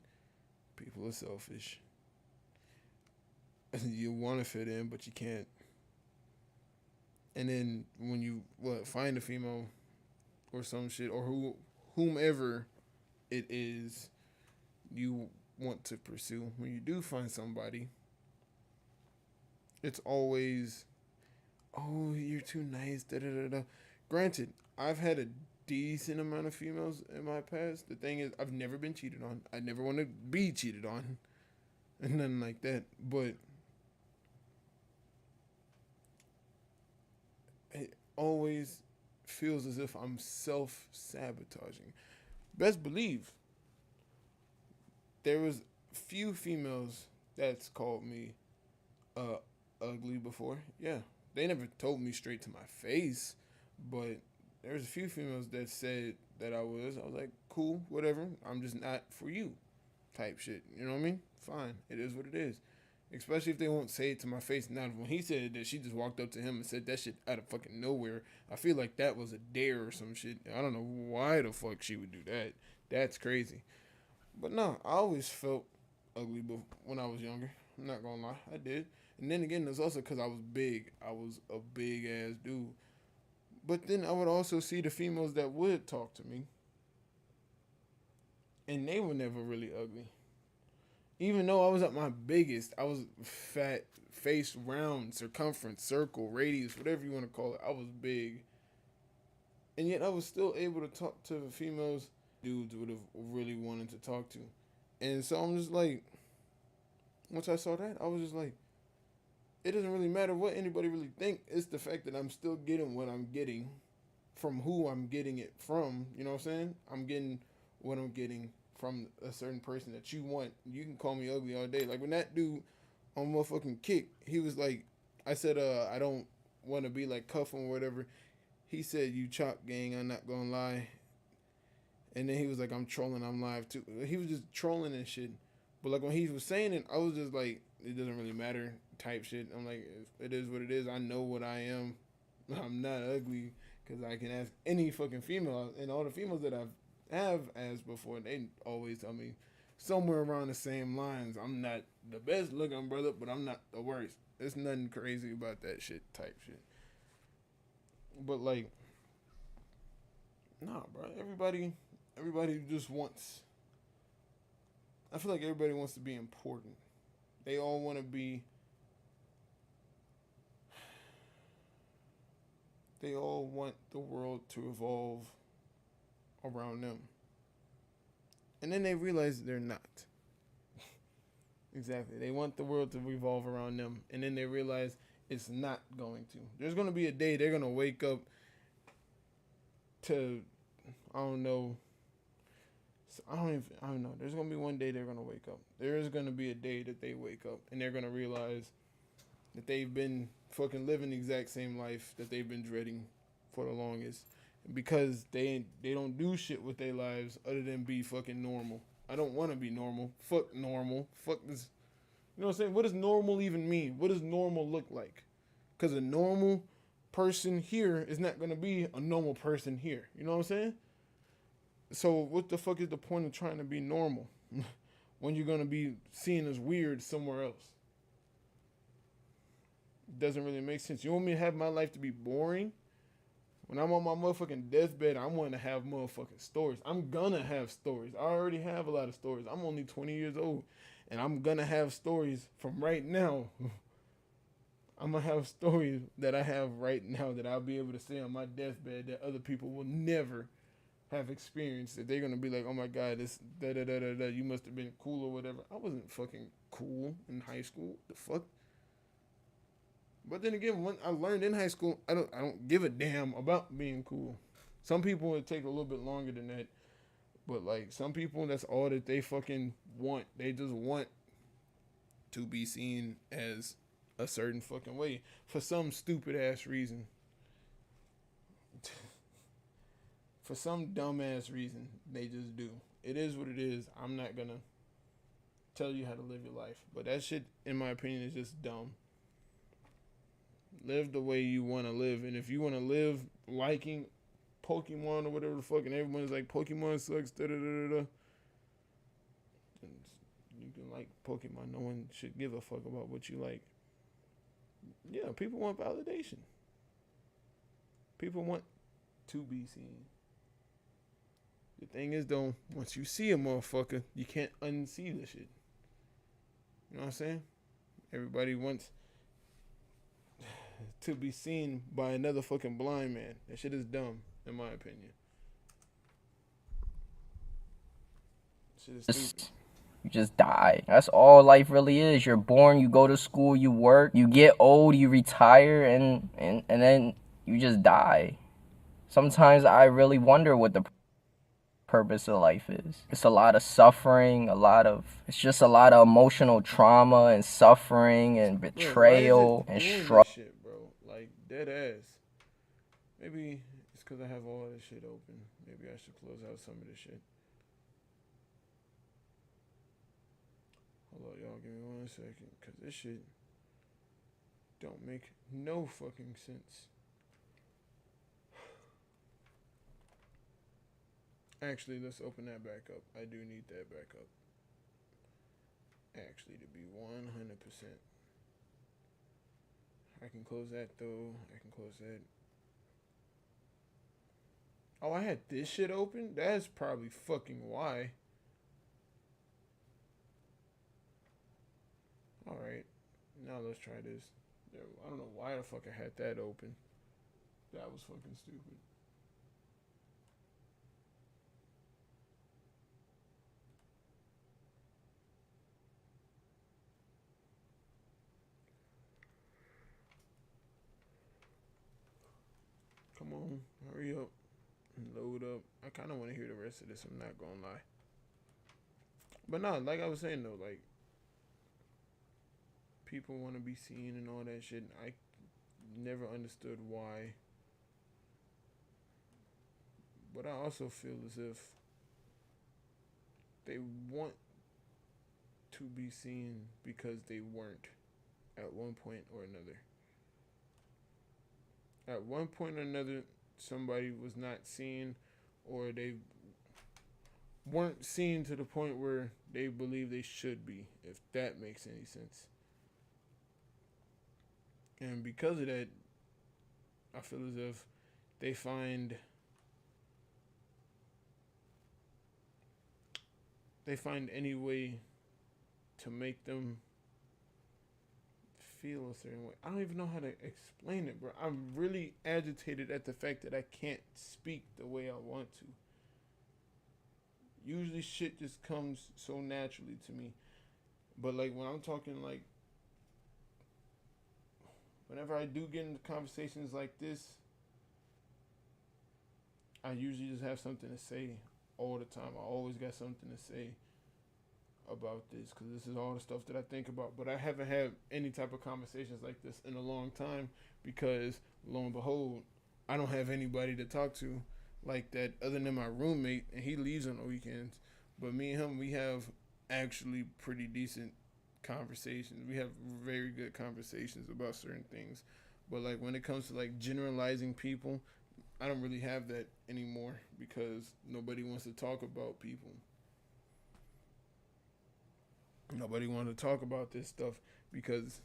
A: People are selfish. You want to fit in, but you can't. And then when you find a female or some shit or whomever it is you want to pursue, when you do find somebody, it's always, oh, you're too nice. Da da da da. Granted, I've had a decent amount of females in my past. The thing is, I've never been cheated on. I never want to be cheated on, and nothing like that. But it always feels as if I'm self-sabotaging. Best believe there was few females that's called me ugly before. Yeah, they never told me straight to my face, but there's a few females that said that I was. I was like, cool, whatever. I'm just not for you, type shit. You know what I mean? Fine, it is what it is. Especially if they won't say it to my face. Now, when he said that, she just walked up to him and said that shit out of fucking nowhere. I feel like that was a dare or some shit. I don't know why the fuck she would do that. That's crazy. But no, I always felt ugly when I was younger. I'm not gonna lie, I did. And then again, it's also because I was big. I was a big ass dude. But then I would also see the females that would talk to me, and they were never really ugly. Even though I was at my biggest, I was fat, face round, circumference, circle, radius, whatever you want to call it. I was big. And yet I was still able to talk to the females dudes would have really wanted to talk to. And so I'm just like, once I saw that, I was just like, it doesn't really matter what anybody really think. It's the fact that I'm still getting what I'm getting from who I'm getting it from. You know what I'm saying? I'm getting what I'm getting from a certain person that you want. You can call me ugly all day. Like when that dude on motherfucking Kick, he was like, I said, I don't want to be like Cuff or whatever. He said, you chop gang, I'm not gonna lie. And then he was like, I'm trolling, I'm live too. He was just trolling and shit. But like when he was saying it, I was just like, it doesn't really matter type shit. I'm like, it is what it is. I know what I am. I'm not ugly because I can ask any fucking female. And all the females that have asked before, they always tell me somewhere around the same lines. I'm not the best looking brother, but I'm not the worst. There's nothing crazy about that shit type shit. But like, nah, bro. Everybody just wants. I feel like everybody wants to be important. They all want to be. They all want the world to evolve around them. And then they realize they're not. Exactly. They want the world to revolve around them. And then they realize it's not going to. There's going to be a day they're going to wake up to, I don't know. I don't know. There's going to be one day they're going to wake up. There is going to be a day that they wake up and they're going to realize that they've been fucking living the exact same life that they've been dreading for the longest. Because they don't do shit with their lives other than be fucking normal. I don't want to be normal. Fuck normal. Fuck this. You know what I'm saying? What does normal even mean? What does normal look like? Because a normal person here is not going to be a normal person here. You know what I'm saying? So what the fuck is the point of trying to be normal when you're going to be seen as weird somewhere else? It doesn't really make sense. You want me to have my life to be boring? When I'm on my motherfucking deathbed, I want to have motherfucking stories. I'm gonna have stories. I already have a lot of stories. I'm only 20 years old, and I'm gonna have stories from right now. I'm gonna have stories that I have right now that I'll be able to say on my deathbed that other people will never have experienced. That they're gonna be like, oh my god, this da you must have been cool or whatever. I wasn't fucking cool in high school. The fuck? But then again, when I learned in high school, I don't give a damn about being cool. Some people would take a little bit longer than that. But like some people, that's all that they fucking want. They just want to be seen as a certain fucking way for some stupid ass reason. For some dumb ass reason, they just do. It is what it is. I'm not gonna tell you how to live your life. But that shit, in my opinion, is just dumb. Live the way you want to live. And if you want to live liking Pokemon or whatever the fuck, and everyone's like, Pokemon sucks, da-da-da-da-da, and you can like Pokemon. No one should give a fuck about what you like. Yeah, people want validation. People want to be seen. The thing is, though, once you see a motherfucker, you can't unsee the shit. You know what I'm saying? Everybody wants to be seen by another fucking blind man. That shit is dumb, in my opinion. Shit is stupid.
E: You just die. That's all life really is. You're born, you go to school, you work, you get old, you retire, and then you just die. Sometimes I really wonder what the purpose of life is. It's a lot of suffering, it's just a lot of emotional trauma and suffering and betrayal and struggle.
A: Shit, bro. Like, dead ass. Maybe it's because I have all this shit open. Maybe I should close out some of this shit. Hold on, y'all. Give me 1 second. Because this shit don't make no fucking sense. Actually, let's open that back up. I do need that back up. Actually, to be 100%. I can close that, though. I can close that. Oh, I had this shit open? That's probably fucking why. Alright. Now let's try this. I don't know why the fuck I had that open. That was fucking stupid. Come on, hurry up and load up. I kind of want to hear the rest of this. I'm not gonna lie. But no, like I was saying though, like people want to be seen and all that shit. I never understood why. But I also feel as if they want to be seen because they weren't at one point or another. At one point or another, somebody was not seen, or they weren't seen to the point where they believe they should be, if that makes any sense. And because of that, I feel as if they find any way to make them feel a certain way. I don't even know how to explain it, bro. I'm really agitated at the fact that I can't speak the way I want to. Usually shit just comes so naturally to me. But like when I'm talking, like whenever I do get into conversations like this, I usually just have something to say all the time. I always got something to say about this because this is all the stuff that I think about. But I haven't had any type of conversations like this in a long time because, lo and behold, I don't have anybody to talk to like that other than my roommate, and he leaves on the weekends. But me and him, we have actually pretty decent conversations. We have very good conversations about certain things. But like when it comes to like generalizing people, I don't really have that anymore because nobody wants to talk about people. Nobody wants to talk about this stuff because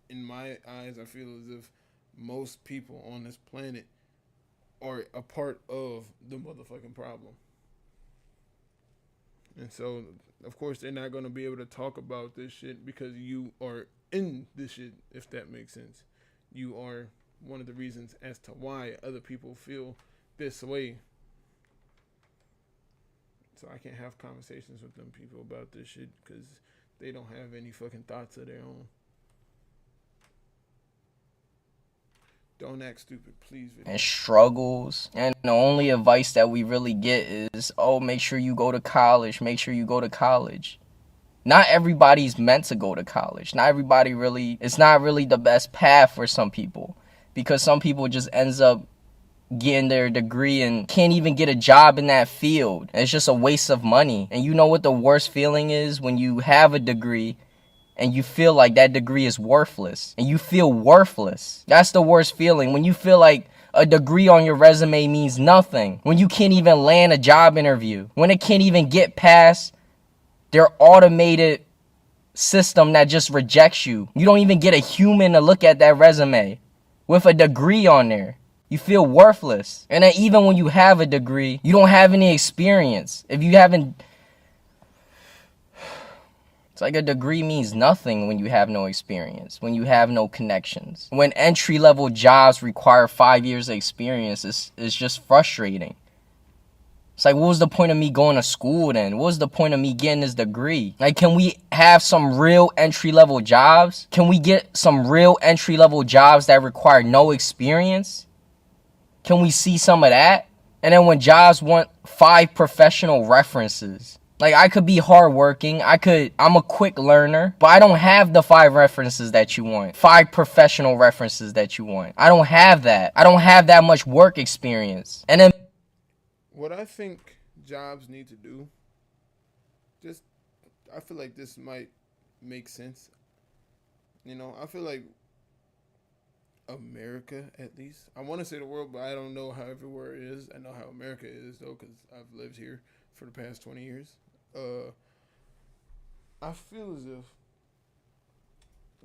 A: in my eyes, I feel as if most people on this planet are a part of the motherfucking problem. And so, of course, they're not going to be able to talk about this shit because you are in this shit, if that makes sense. You are one of the reasons as to why other people feel this way. So I can't have conversations with them people about this shit because they don't have any fucking thoughts of their own. Don't act stupid, please. Video.
E: And struggles. And the only advice that we really get is, oh, make sure you go to college. Make sure you go to college. Not everybody's meant to go to college. Not everybody really, it's not really the best path for some people. Because some people just ends up getting their degree and can't even get a job in that field. It's just a waste of money. And you know what the worst feeling is? When you have a degree and you feel like that degree is worthless. And you feel worthless. That's the worst feeling. When you feel like a degree on your resume means nothing. When you can't even land a job interview. When it can't even get past their automated system that just rejects you. You don't even get a human to look at that resume with a degree on there. You feel worthless. And then even when you have a degree, you don't have any experience. If you haven't... It's like a degree means nothing when you have no experience, when you have no connections. When entry-level jobs require 5 years of experience, it's just frustrating. It's like, what was the point of me going to school then? What was the point of me getting this degree? Like, can we have some real entry-level jobs? Can we get some real entry-level jobs that require no experience? Can we see some of that? And then when jobs want 5 professional references. Like, I could be hardworking. I'm a quick learner. But I don't have the 5 references that you want. 5 professional references that you want. I don't have that. I don't have that much work experience. And then...
A: What I think jobs need to do, I feel like this might make sense. You know, I feel like America, at least. I want to say the world, but I don't know how everywhere is. I know how America is, though, because I've lived here for the past 20 years. I feel as if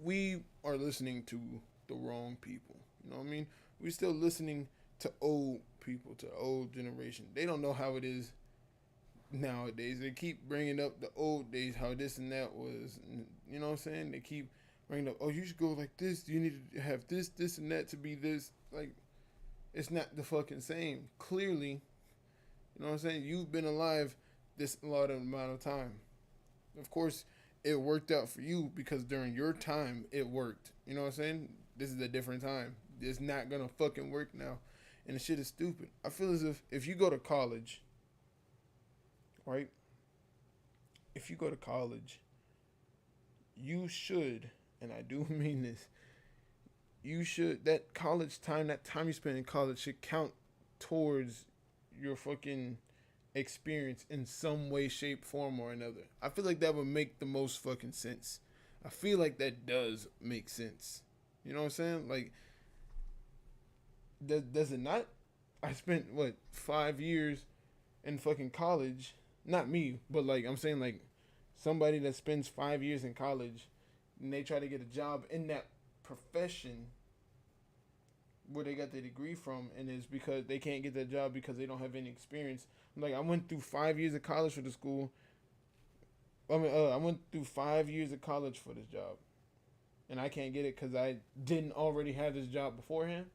A: we are listening to the wrong people. You know what I mean? We're still listening to old people, to the old generation. They don't know how it is nowadays. They keep bringing up the old days, how this and that was. You know what I'm saying? They keep bringing up, oh, you should go like this. You need to have this, this, and that to be this. Like, it's not the fucking same. Clearly, you know what I'm saying? You've been alive this lot of amount of time. Of course, it worked out for you because during your time, it worked. You know what I'm saying? This is a different time. It's not going to fucking work now. And the shit is stupid. I feel as if you go to college, right? If you go to college, you should, and I do mean this, you should, that college time, that time you spend in college should count towards your fucking experience in some way, shape, form, or another. I feel like that would make the most fucking sense. I feel like that does make sense. You know what I'm saying? Like, does it not? I spent, 5 years in fucking college. Not me, but like, I'm saying, like, somebody that spends 5 years in college and they try to get a job in that profession where they got their degree from, and it's because they can't get that job because they don't have any experience. Like, I went through 5 years of college for the school. I went through 5 years of college for this job, and I can't get it because I didn't already have this job beforehand.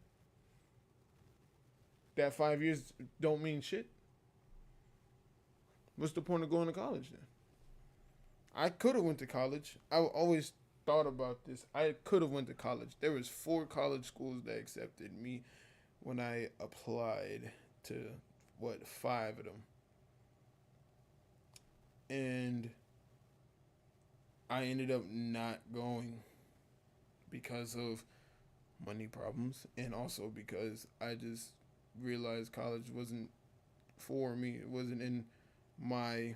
A: That 5 years don't mean shit. What's the point of going to college then? I could have went to college. I always thought about this. I could have went to college. There was 4 college schools that accepted me when I applied to 5 of them. And I ended up not going because of money problems, and also because I just realized college wasn't for me. It wasn't in my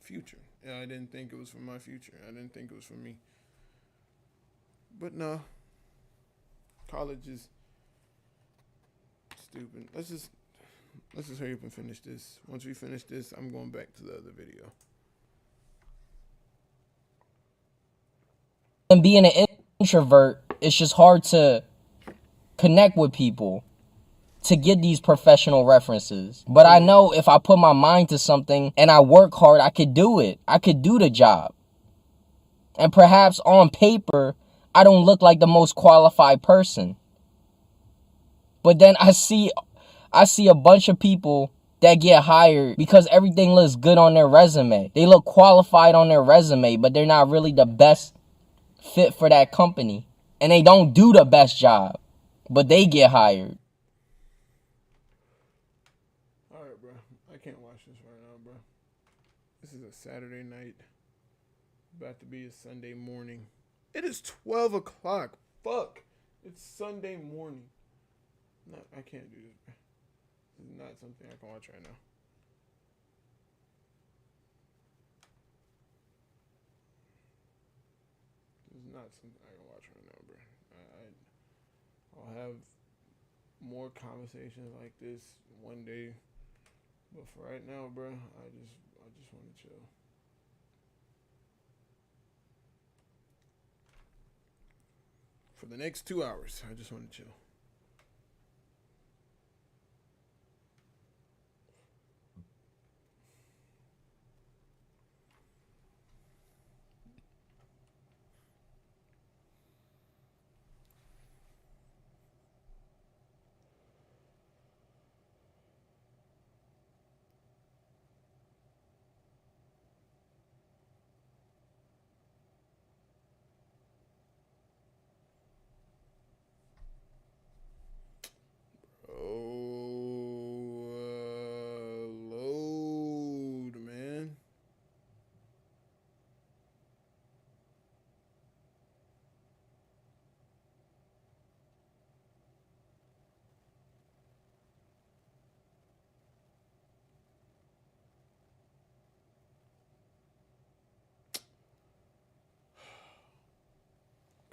A: future. And I didn't think it was for my future. I didn't think it was for me. But no, college is stupid. Let's just hurry up and finish this. Once we finish this, I'm going back to the other video.
E: And being an introvert, it's just hard to connect with people to get these professional references. But I know if I put my mind to something and I work hard, I could do it. I could do the job. And perhaps on paper, I don't look like the most qualified person. But then I see a bunch of people that get hired because everything looks good on their resume. They look qualified on their resume, but they're not really the best fit for that company. And they don't do the best job, but they get hired.
A: Alright, bro. I can't watch this right now, bro. This is a Saturday night. About to be a Sunday morning. It is 12 o'clock. Fuck. It's Sunday morning. No, I can't do this, bro. This is not something I can watch right now. This is not something I can watch right now, bro. I'll have more conversations like this one day, but for right now, bro, I just want to chill. For the next 2 hours, I just want to chill. Load, man.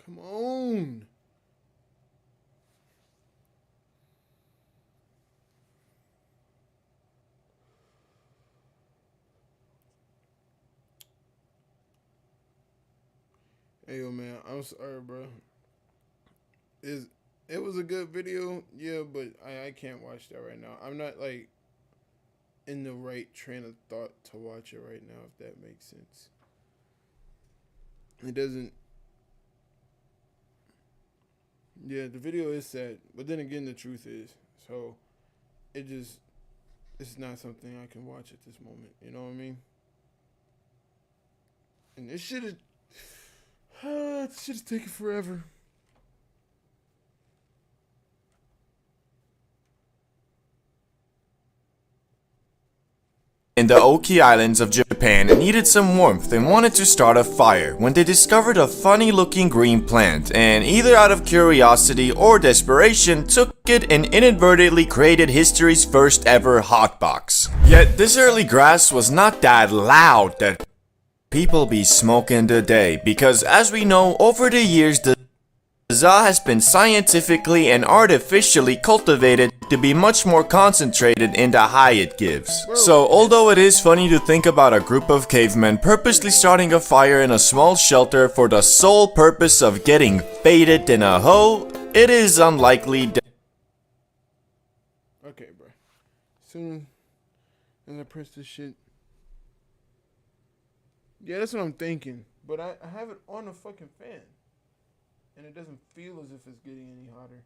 A: Come on. Hey, yo, man, I'm sorry, bro. It was a good video, yeah, but I can't watch that right now. I'm not, like, in the right train of thought to watch it right now, if that makes sense. It doesn't. Yeah, the video is sad, but then again, the truth is. So, it's not something I can watch at this moment. You know what I mean? And this shit is taking forever.
B: in the Oki Islands of Japan needed some warmth and wanted to start a fire when they discovered a funny looking green plant, and either out of curiosity or desperation took it and inadvertently created history's first ever hotbox. Yet this early grass was not that loud that people be smoking today, because as we know, over the years the za has been scientifically and artificially cultivated to be much more concentrated in the high it gives. So although it is funny to think about a group of cavemen purposely starting a fire in a small shelter for the sole purpose of getting faded in a hoe, it is unlikely that
A: Okay, bro. Soon as I press this shit. Yeah, that's what I'm thinking. But I have it on a fucking fan. And it doesn't feel as if it's getting any hotter.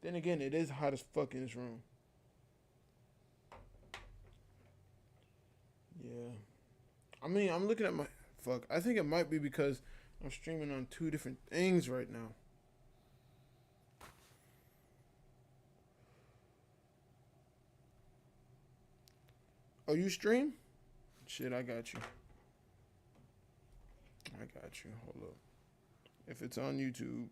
A: Then again, it is hot as fuck in this room. Yeah. I mean, I'm looking at my... Fuck. I think it might be because I'm streaming on 2 different things right now. Oh, you stream? Shit, I got you. I got you. Hold up. If it's on YouTube.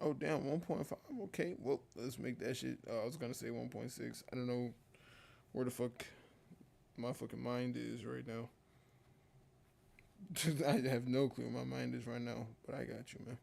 A: Oh, damn, 1.5. Okay, well, let's make that shit. I was going to say 1.6. I don't know where the fuck my fucking mind is right now. I have no clue where my mind is right now, but I got you, man.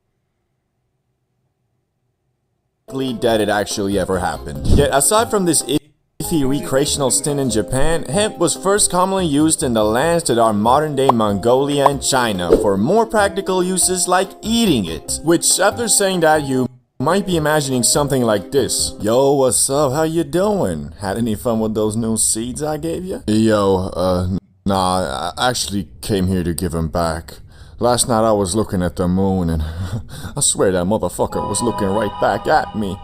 C: That it actually ever happened. Yet aside from this iffy recreational stint in Japan, hemp was first commonly used in the lands that are modern-day Mongolia and China for more practical uses like eating it. Which, after saying that, you might be imagining something like this. Yo, what's up? How you doing? Had any fun with those new seeds I gave you? Yo, nah, I actually came here to give them back. Last night I was looking at the moon and I swear that motherfucker was looking right back at me.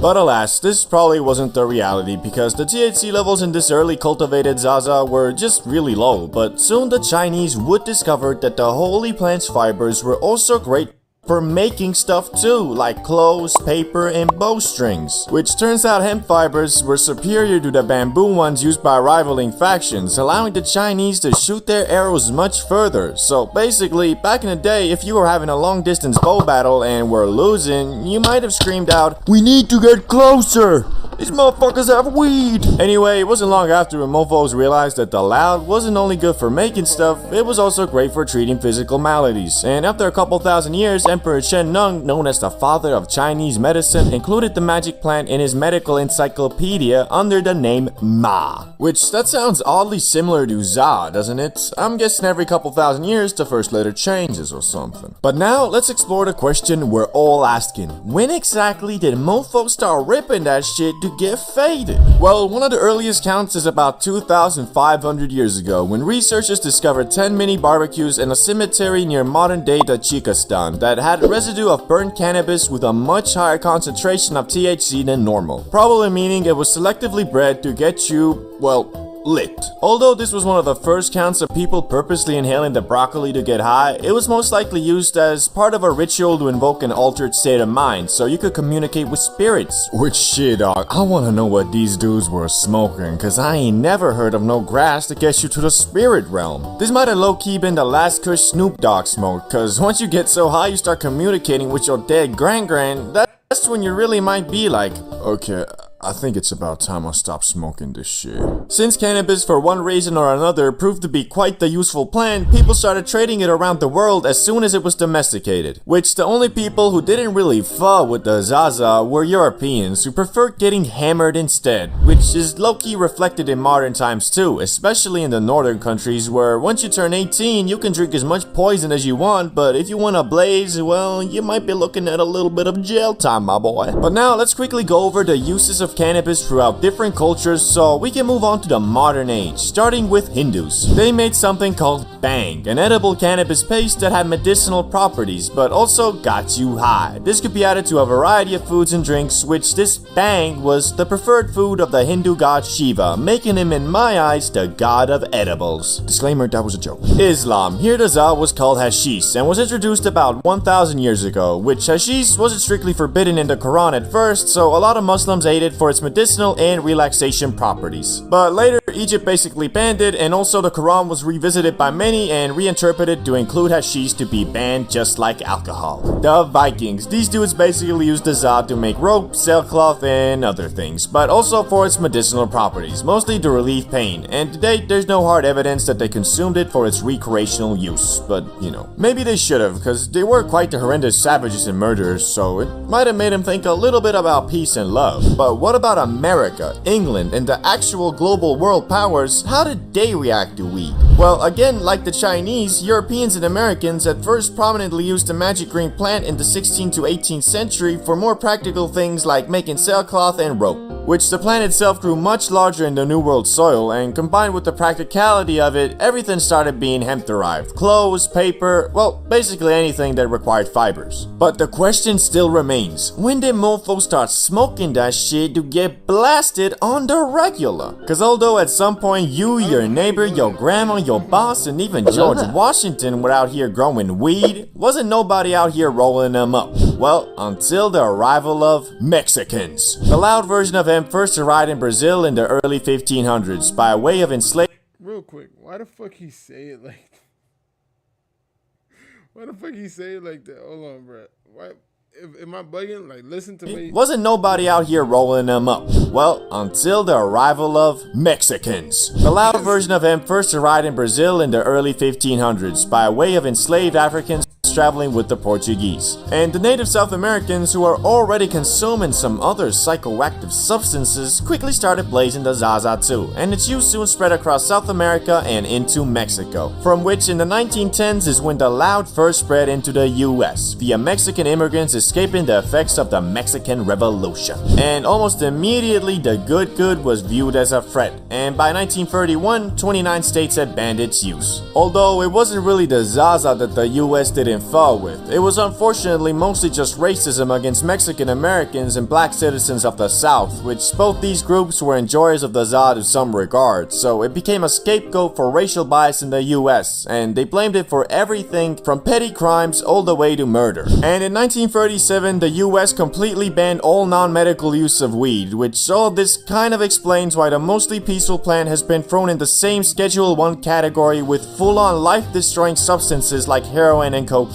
C: But alas, this probably wasn't the reality because the THC levels in this early cultivated Zaza were just really low, but soon the Chinese would discover that the holy plant's fibers were also great for making stuff too, like clothes, paper, and bowstrings. Which turns out hemp fibers were superior to the bamboo ones used by rivaling factions, allowing the Chinese to shoot their arrows much further. So basically, back in the day, if you were having a long distance bow battle and were losing, you might have screamed out, "We need to get closer! These motherfuckers have weed!" Anyway, it wasn't long after when mofos realized that the loud wasn't only good for making stuff, it was also great for treating physical maladies. And after a couple thousand years, Emperor Shen Nung, known as the father of Chinese medicine, included the magic plant in his medical encyclopedia under the name Ma. Which, that sounds oddly similar to Za, doesn't it? I'm guessing every couple thousand years the first letter changes or something. But now, let's explore the question we're all asking. When exactly did mofos start ripping that shit to get faded? Well, one of the earliest counts is about 2,500 years ago, when researchers discovered 10 mini barbecues in a cemetery near modern-day Tajikistan that had residue of burnt cannabis with a much higher concentration of THC than normal, probably meaning it was selectively bred to get you, well, lit. Although this was one of the first counts of people purposely inhaling the broccoli to get high, it was most likely used as part of a ritual to invoke an altered state of mind, so you could communicate with spirits. Which shit, dog, I wanna know what these dudes were smoking, cause I ain't never heard of no grass that gets you to the spirit realm. This might have low-key been the last kush Snoop Dogg smoked, cause once you get so high you start communicating with your dead gran-gran, that's when you really might be like, okay, I think it's about time I stop smoking this shit. Since cannabis, for one reason or another, proved to be quite the useful plant, people started trading it around the world as soon as it was domesticated. Which the only people who didn't really fuck with the Zaza were Europeans, who preferred getting hammered instead. Which is low-key reflected in modern times too, especially in the northern countries where once you turn 18, you can drink as much poison as you want, but if you want to blaze, well, you might be looking at a little bit of jail time, my boy. But now, let's quickly go over the uses of of cannabis throughout different cultures, so we can move on to the modern age, starting with Hindus. They made something called Bang, an edible cannabis paste that had medicinal properties, but also got you high. This could be added to a variety of foods and drinks, which this Bang was the preferred food of the Hindu god Shiva, making him in my eyes the god of edibles.
B: Disclaimer, that was a joke.
C: Islam. Here the Za was called hashish and was introduced about 1,000 years ago, which hashish wasn't strictly forbidden in the Quran at first, so a lot of Muslims ate it for its medicinal and relaxation properties. But later, Egypt basically banned it, and also the Quran was revisited by many and reinterpreted to include hashish to be banned just like alcohol. The Vikings. These dudes basically used the Za to make rope, sailcloth, and other things, but also for its medicinal properties, mostly to relieve pain, and to date there's no hard evidence that they consumed it for its recreational use, but you know, maybe they should have, because they were quite the horrendous savages and murderers, so it might have made them think a little bit about peace and love. But what about America, England, and the actual global world powers? How did they react to weed? Well, again, like the Chinese, Europeans and Americans at first prominently used the magic green plant in the 16th to 18th century for more practical things like making sailcloth and rope, which the plant itself grew much larger in the New World soil, and combined with the practicality of it, everything started being hemp-derived. Clothes, paper, well, basically anything that required fibers. But the question still remains, when did mofos start smoking that shit to get blasted on the regular? Cause although at some point you, your neighbor, your grandma, your boss, and even George Washington were out here growing weed, wasn't nobody out here rolling them up. Well, until the arrival of Mexicans. The loud version of hemp first arrived in Brazil in the early 1500s by way of enslaved.
A: Real quick, why the fuck he say it like that? Why the fuck he say it like that? Hold on, bro. Why? Am I bugging? Like, listen to me.
C: Wasn't nobody out here rolling them up. Well, until the arrival of Mexicans. The loud version of hemp first arrived in Brazil in the early 1500s by way of enslaved Africans traveling with the Portuguese. And the native South Americans, who are already consuming some other psychoactive substances, quickly started blazing the Zaza too, and its use soon spread across South America and into Mexico, from which in the 1910s is when the loud first spread into the US, via Mexican immigrants escaping the effects of the Mexican Revolution. And almost immediately the good was viewed as a threat, and by 1931, 29 states had banned its use. Although it wasn't really the Zaza that the US didn't fall with. It was unfortunately mostly just racism against Mexican Americans and black citizens of the South, which both these groups were enjoyers of the Za to some regard, so it became a scapegoat for racial bias in the US, and they blamed it for everything from petty crimes all the way to murder. And in 1937, the US completely banned all non-medical use of weed, which all of this kind of explains why the mostly peaceful plant has been thrown in the same Schedule 1 category with full-on life-destroying substances like heroin and cocaine.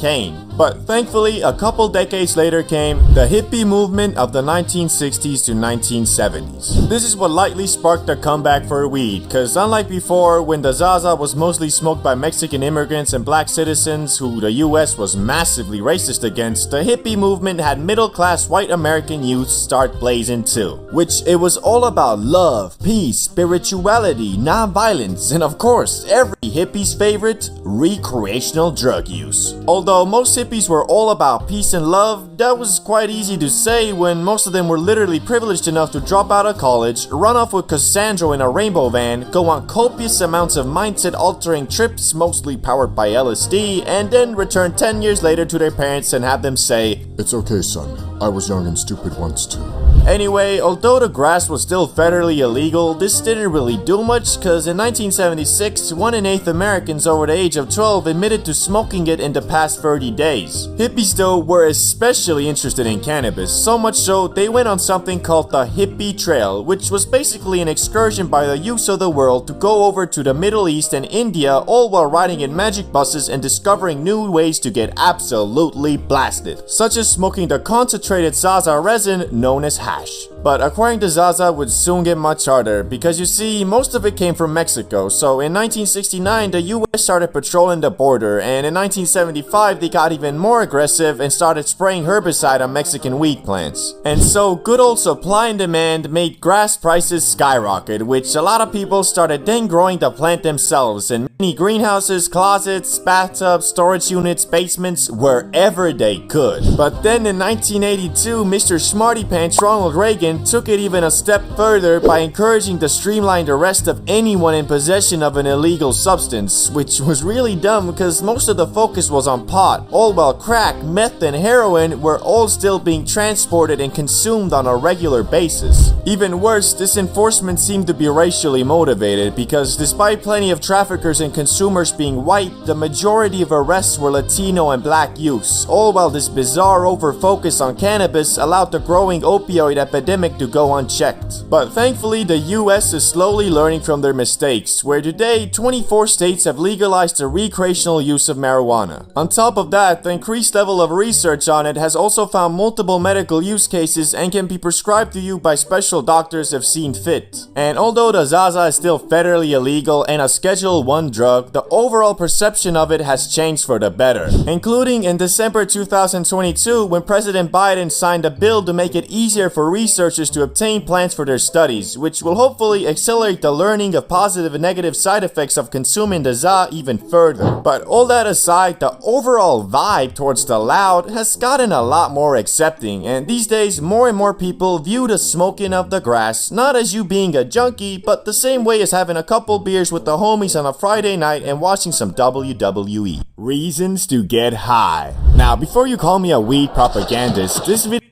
C: But thankfully, a couple decades later came the hippie movement of the 1960s to 1970s. This is what lightly sparked a comeback for weed, cause unlike before, when the Zaza was mostly smoked by Mexican immigrants and black citizens who the US was massively racist against, the hippie movement had middle-class white American youth start blazing too. Which it was all about love, peace, spirituality, non-violence, and of course, every hippie's favorite, recreational drug use. Although most hippies were all about peace and love, that was quite easy to say when most of them were literally privileged enough to drop out of college, run off with Cassandra in a rainbow van, go on copious amounts of mindset-altering trips, mostly powered by LSD, and then return 10 years later to their parents and have them say,
B: "It's okay, son. I was young and stupid once too."
C: Anyway, although the grass was still federally illegal, this didn't really do much, cause in 1976, 1 in 8 Americans over the age of 12 admitted to smoking it in the past 30 days. Hippies though were especially interested in cannabis, so much so they went on something called the Hippie Trail, which was basically an excursion by the youths of the world to go over to the Middle East and India, all while riding in magic buses and discovering new ways to get absolutely blasted, such as smoking the concentrated Zaza resin known as hash. But acquiring the Zaza would soon get much harder, because you see, most of it came from Mexico, so in 1969 the US started patrolling the border, and in 1975 they got even more aggressive and started spraying herbicide on Mexican weed plants. And so good old supply and demand made grass prices skyrocket, which a lot of people started then growing the plant themselves in many greenhouses, closets, bathtubs, storage units, basements, wherever they could. But then in 1982, Mr. Smarty Pants Ronald Reagan
B: mistaken, took it even a step further by encouraging the streamlined arrest of anyone in possession of an illegal substance, which was really dumb because most of the focus was on pot, all while crack, meth, and heroin were all still being transported and consumed on a regular basis. Even worse, this enforcement seemed to be racially motivated because despite plenty of traffickers and consumers being white, the majority of arrests were Latino and black youths, all while this bizarre over-focus on cannabis allowed the growing opioid epidemic to go unchecked. But thankfully, the US is slowly learning from their mistakes, where today 24 states have legalized the recreational use of marijuana. On top of that, the increased level of research on it has also found multiple medical use cases and can be prescribed to you by special doctors if seen fit. And although the Zaza is still federally illegal and a Schedule 1 drug, the overall perception of it has changed for the better, including in December 2022 when President Biden signed a bill to make it easier for researchers to obtain plants for their studies, which will hopefully accelerate the learning of positive and negative side effects of consuming the ZA even further. But all that aside, the overall vibe towards the loud has gotten a lot more accepting, and these days more and more people view the smoking of the grass not as you being a junkie, but the same way as having a couple beers with the homies on a Friday night and watching some WWE. Reasons to get high. Now, before you call me a weed propagandist, this video.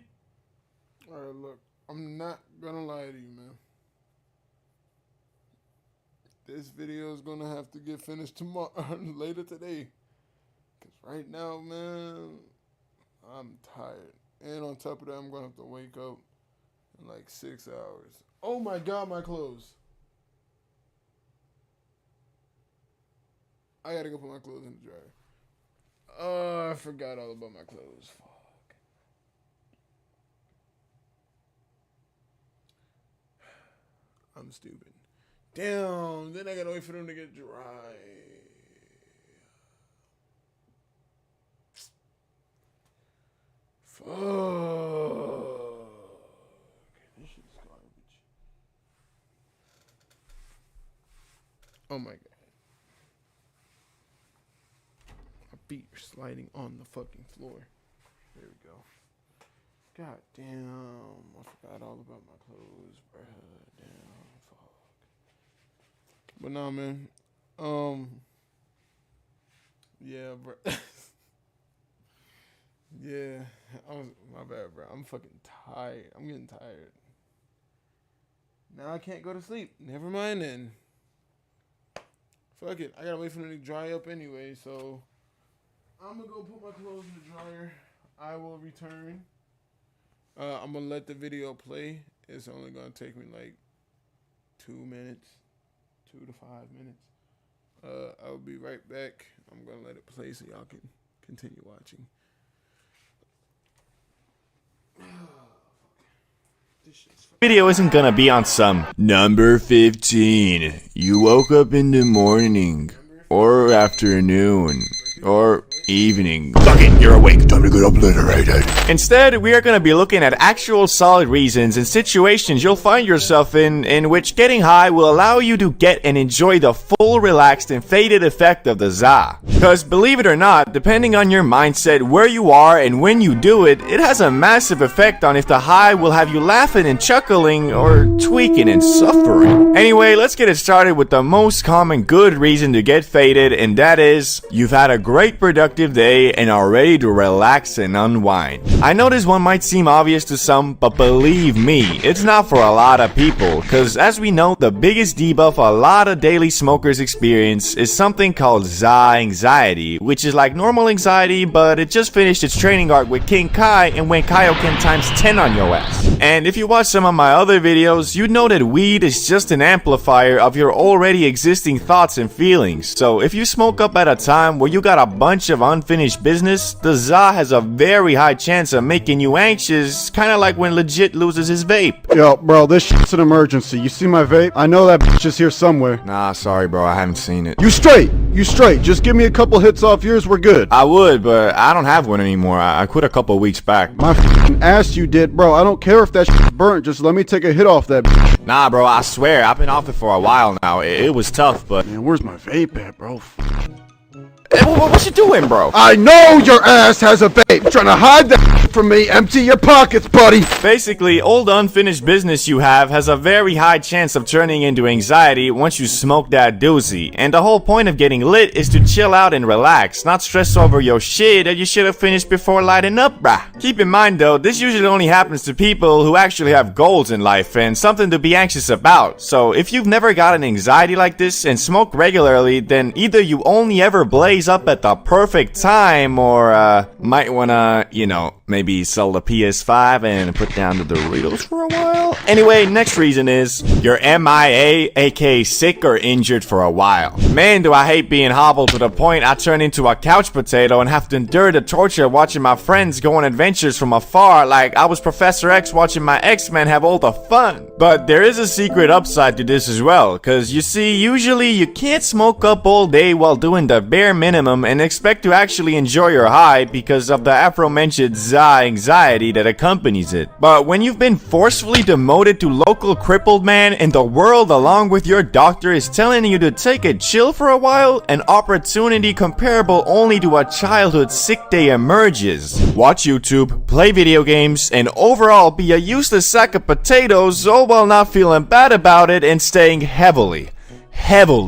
A: Alright, look, I'm not gonna lie to you, man. This video is gonna have to get finished tomorrow, later today. Cause right now, man, I'm tired. And on top of that, I'm gonna have to wake up in like 6 hours. Oh my god, my clothes. I gotta go put my clothes in the dryer. Oh, I forgot all about my clothes. Fuck. I'm stupid. Damn, then I gotta wait for them to get dry. Fuck. This shit's garbage. Oh my god. My feet are sliding on the fucking floor. There we go. God damn. I forgot all about my clothes, bruh. Damn. Fuck. But nah, man. Yeah, bro. Yeah, my bad, bro. I'm fucking tired. I'm getting tired. Now I can't go to sleep. Never mind then. Fuck it. I gotta wait for them to dry up anyway, so I'm gonna go put my clothes in the dryer. I will return. I'm gonna let the video play. It's only gonna take me like 2 minutes. 2 to 5 minutes. I'll be right back. I'm gonna let it play so y'all can continue watching.
B: Video isn't gonna be on some number 15. You woke up in the morning, or afternoon, or evening. Fuck it, you're awake. Time to get obliterated. Instead, we are gonna be looking at actual solid reasons and situations you'll find yourself in which getting high will allow you to get and enjoy the full, relaxed, and faded effect of the ZA. Cause believe it or not, depending on your mindset, where you are, and when you do it, it has a massive effect on if the high will have you laughing and chuckling, or tweaking and suffering. Anyway, let's get it started with the most common good reason to get faded, and that is, you've had a great productive day and are ready to relax and unwind. I know this one might seem obvious to some, but believe me, it's not for a lot of people, cause as we know, the biggest debuff a lot of daily smokers experience is something called ZA anxiety, which is like normal anxiety, but it just finished its training arc with King Kai and went Kaioken times 10 on your ass. And if you watch some of my other videos, you'd know that weed is just an amplifier of your already existing thoughts and feelings. So if you smoke up at a time where you got a bunch of unfinished business, the ZA has a very high chance of making you anxious, kinda like when Legit loses his vape.
F: Yo, bro, this shit's an emergency. You see my vape? I know that bitch is here somewhere.
B: Nah, sorry bro, I haven't seen it.
F: You straight! You straight. Just give me a couple hits off yours, we're good.
B: I would, but I don't have one anymore. I quit a couple weeks back.
F: My f***ing ass you did, bro. I don't care if that shit's burnt. Just let me take a hit off that bitch.
B: Nah, bro, I swear, I've been off it for a while now. It was tough, but...
F: Man, where's my vape at, bro?
B: What you doing, bro?
F: I know your ass has a vape. Trying to hide that from me. Empty your pockets, buddy.
B: Basically, all the unfinished business you have has a very high chance of turning into anxiety once you smoke that doozy. And the whole point of getting lit is to chill out and relax, not stress over your shit that you should have finished before lighting up, brah. Keep in mind though, this usually only happens to people who actually have goals in life and something to be anxious about. So if you've never got an anxiety like this and smoke regularly, then either you only ever blaze up at the perfect time, or might wanna, you know, maybe sell the PS5 and put down the Doritos for a while. Anyway, next reason is you're MIA, aka sick or injured for a while. Man, do I hate being hobbled to the point I turn into a couch potato and have to endure the torture watching my friends go on adventures from afar like I was Professor X watching my X-Men have all the fun. But there is a secret upside to this as well, cause you see, usually you can't smoke up all day while doing the bare minimum and expect to actually enjoy your high because of the aforementioned anxiety that accompanies it. But when you've been forcefully demoted to local crippled man and the world along with your doctor is telling you to take a chill for a while, an opportunity comparable only to a childhood sick day emerges. Watch YouTube, play video games, and overall be a useless sack of potatoes, all while not feeling bad about it and staying heavily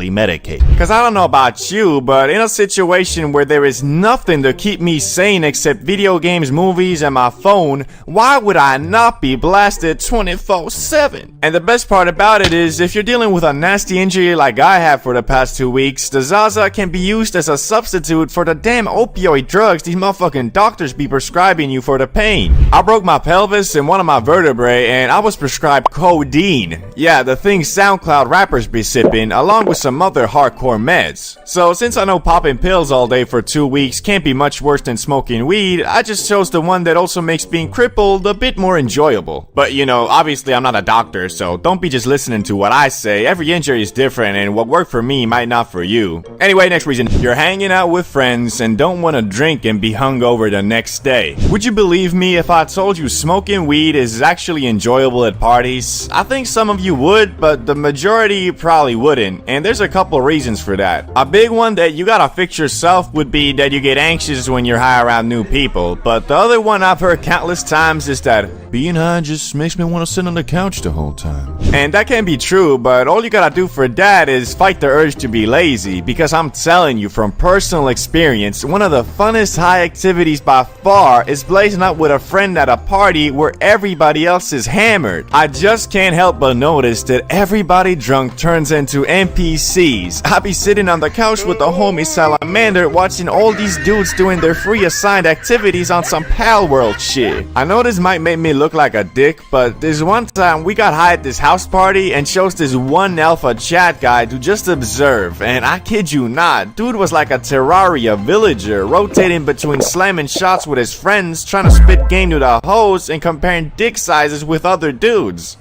B: medicated. Cause I don't know about you, but in a situation where there is nothing to keep me sane except video games, movies, and my phone, why would I not be blasted 24/7? And the best part about it is, if you're dealing with a nasty injury like I have for the past 2 weeks, the Zaza can be used as a substitute for the damn opioid drugs these motherfucking doctors be prescribing you for the pain. I broke my pelvis and one of my vertebrae, and I was prescribed codeine. Yeah, the thing SoundCloud rappers be sipping, along with some other hardcore meds. So since I know popping pills all day for 2 weeks can't be much worse than smoking weed, I just chose the one that also makes being crippled a bit more enjoyable. But you know, obviously I'm not a doctor, so don't be just listening to what I say. Every injury is different and what worked for me might not for you. Anyway, next reason, you're hanging out with friends and don't want to drink and be hungover the next day. Would you believe me if I told you smoking weed is actually enjoyable at parties? I think some of you would, but the majority probably wouldn't. And there's a couple reasons for that. A big one that you gotta fix yourself would be that you get anxious when you're high around new people. But the other one I've heard countless times is that being high just makes me want to sit on the couch the whole time. And that can be true, but all you gotta do for that is fight the urge to be lazy. Because I'm telling you from personal experience, one of the funnest high activities by far is blazing up with a friend at a party where everybody else is hammered. I just can't help but notice that everybody drunk turns into NPCs. I be sitting on the couch with the homie Salamander watching all these dudes doing their free assigned activities on some Pal World shit. I know this might make me look like a dick, but there's one time we got high at this house party and chose this one alpha chat guy to just observe, and I kid you not, dude was like a Terraria villager, rotating between slamming shots with his friends, trying to spit game to the hoes, and comparing dick sizes with other dudes.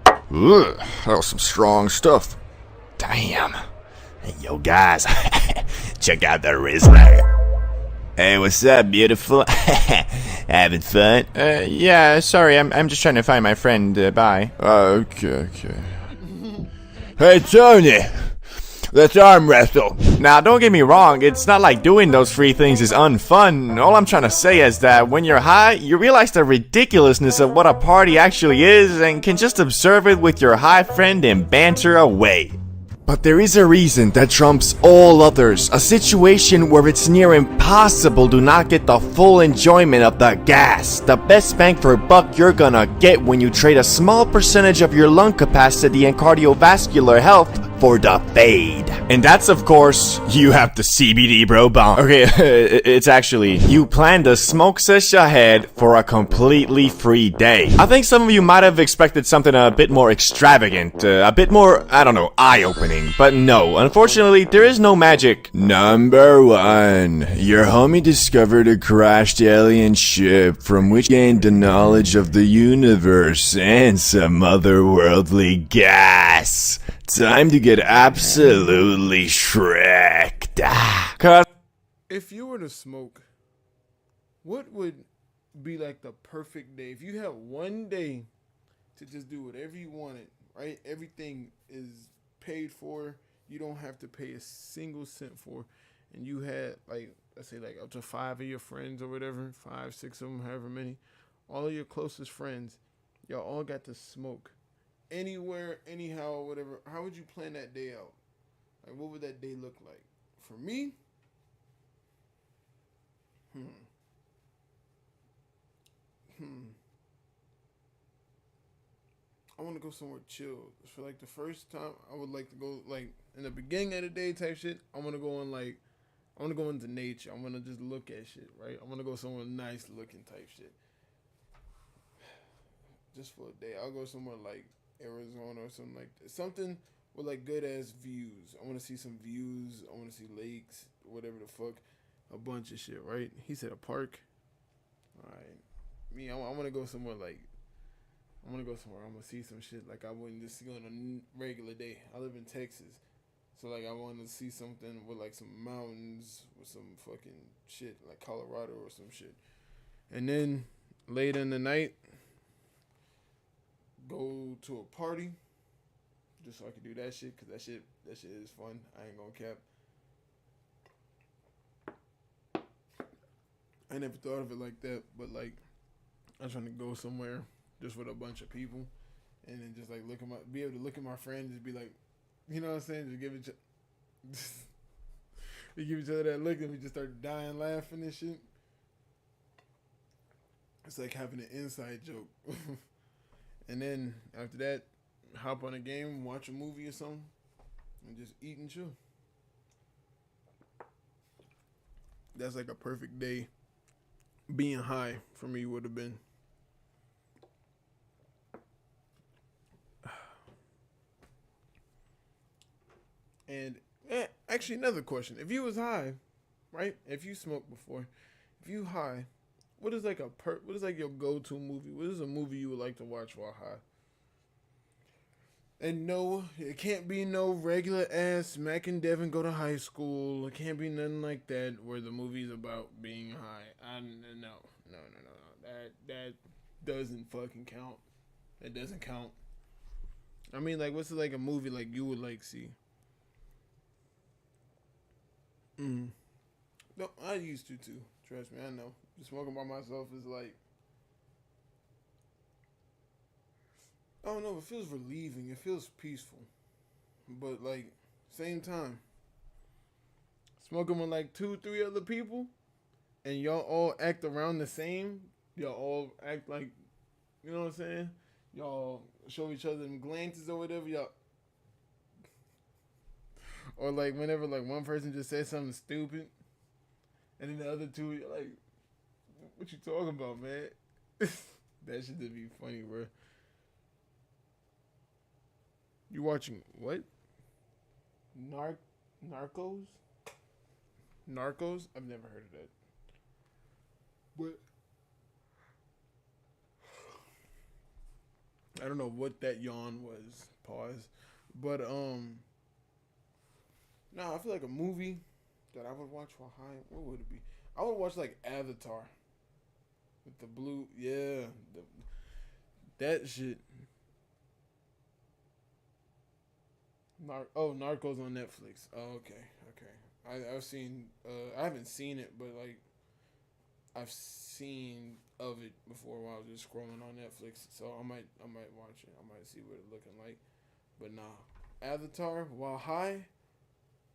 C: Ugh, that was some strong stuff.
B: Damn. Hey, yo, guys, check out the Rizzler. Hey, what's up, beautiful? Having fun? Yeah, sorry, I'm just trying to find my friend, bye.
C: Okay. Hey, Tony, let's arm wrestle.
B: Now, don't get me wrong, it's not like doing those free things is unfun. All I'm trying to say is that when you're high, you realize the ridiculousness of what a party actually is and can just observe it with your high friend and banter away. But there is a reason that trumps all others, a situation where it's near impossible to not get the full enjoyment of the gas. The best bang for buck you're gonna get when you trade a small percentage of your lung capacity and cardiovascular health for the fade. And that's, of course, you have the CBD bro bomb. Okay, it's actually, you plan to smoke sesh ahead for a completely free day. I think some of you might have expected something a bit more extravagant, a bit more, I don't know, eye-opening. But no, unfortunately, there is no magic.
C: Number 1. Your homie discovered a crashed alien ship from which gained the knowledge of the universe and some otherworldly gas. Time to get absolutely shreked.
B: Cause
A: If you were to smoke, what would be like the perfect day? If you had one day to just do whatever you wanted, right? Everything is paid for. You don't have to pay a single cent for. and you had like, let's say like up to 5 of your friends or whatever, 5, 6 of them, however many, all of your closest friends, y'all all got to smoke anywhere, anyhow, whatever. How would you plan that day out? Like, what would that day look like? For me, I want to go somewhere chill. For like the first time, I would like to go like in the beginning of the day type shit. I want to go on like, I want to go into nature. I want to just look at shit, right? I want to go somewhere nice looking type shit. Just for a day, I'll go somewhere like Arizona or something like that. Something with like good ass views. I want to see some views. I want to see lakes, whatever the fuck, a bunch of shit, right? He said a park. All right, me, I want to go somewhere like. I want to go somewhere. I'm gonna see some shit like I wouldn't just see on a regular day. I live in Texas, so like I want to see something with like some mountains with some fucking shit like Colorado or some shit. And then later in the night, go to a party, just so I can do that shit, cause that shit is fun. I ain't gonna cap. I never thought of it like that, but like I'm trying to go somewhere just with a bunch of people, and then just like be able to look at my friends, just be like, you know what I'm saying, just give we give each other that look, and we just start dying laughing and shit. It's like having an inside joke. And then after that, hop on a game, watch a movie or something, and just eat and chill. That's like a perfect day. Being high for me would have been. And actually, another question: if you was high, right? If you smoked before, if you high, what is like what is like your go-to movie? What is a movie you would like to watch while high? And no, it can't be no regular ass Mac and Devin go to high school. It can't be nothing like that where the movie's about being high. No. That doesn't fucking count. It doesn't count. I mean, like, what's like a movie like you would like see? No, I used to too. Trust me, I know. Just smoking by myself is like, I don't know. It feels relieving. It feels peaceful, but like same time, smoking with like 2, 3 other people, and y'all all act around the same. Y'all all act like, you know what I'm saying? Y'all show each other them glances or whatever. Y'all. Or like whenever like one person just says something stupid, and then the other two, you're like, "What you talking about, man?" That shit would be funny, bro. You watching what? Narcos? Narcos? I've never heard of that. But I don't know what that yawn was. Pause. But nah, I feel like a movie that I would watch while high. What would it be? I would watch like Avatar with the blue. Yeah, that shit. Narcos on Netflix. Oh, okay. I've seen. I haven't seen it, but like, I've seen of it before while I was just scrolling on Netflix. So I might watch it. I might see what it's looking like. But nah, Avatar while high.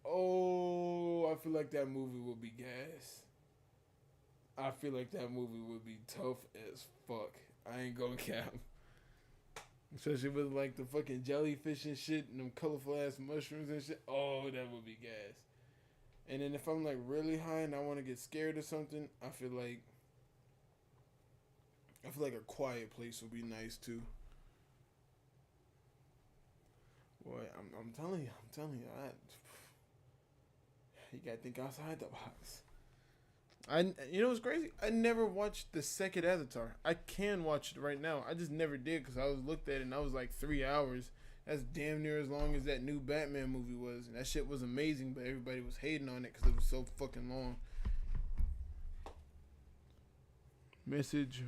A: Oh, I feel like that movie would be gas. I feel like that movie would be tough as fuck. I ain't gonna cap. Especially with like the fucking jellyfish and shit and them colorful ass mushrooms and shit. Oh, that would be gas. And then if I'm like really high and I want to get scared or something, I feel like A Quiet Place would be nice too. Boy, I'm telling you, you gotta think outside the box. You know what's crazy? I never watched the second Avatar. I can watch it right now. I just never did because I was looked at it and I was like 3 hours. That's damn near as long as that new Batman movie was. And that shit was amazing, but everybody was hating on it because it was so fucking long. Message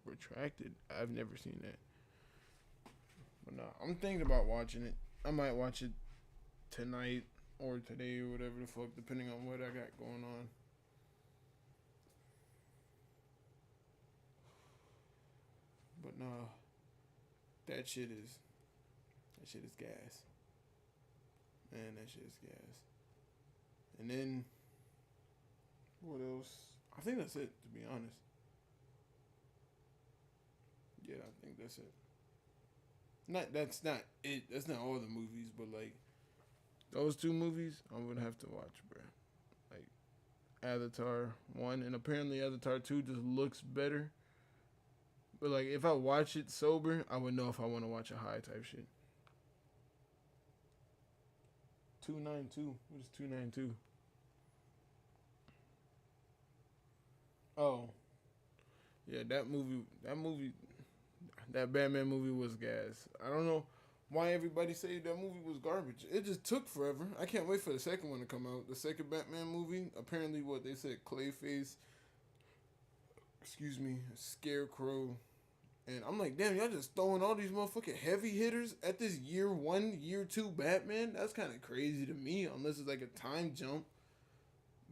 A: retracted. I've never seen that. But no, I'm thinking about watching it. I might watch it tonight or today or whatever the fuck, depending on what I got going on. But nah, that shit is gas. Man, that shit is gas. And then what else? I think that's it, to be honest. Yeah, I think that's it. That's not it. That's not all the movies, but like those two movies, I'm gonna have to watch, bro. Like Avatar 1, and apparently Avatar 2 just looks better. But like if I watch it sober, I would know if I want to watch a high type shit. 292. What is 292? Oh. Yeah, that Batman movie was gas. I don't know why everybody say that movie was garbage. It just took forever. I can't wait for the second one to come out. The second Batman movie, apparently what they said, Clayface, Scarecrow, and I'm like, damn, y'all just throwing all these motherfucking heavy hitters at this year 1, year 2 Batman? That's kind of crazy to me, unless it's like a time jump.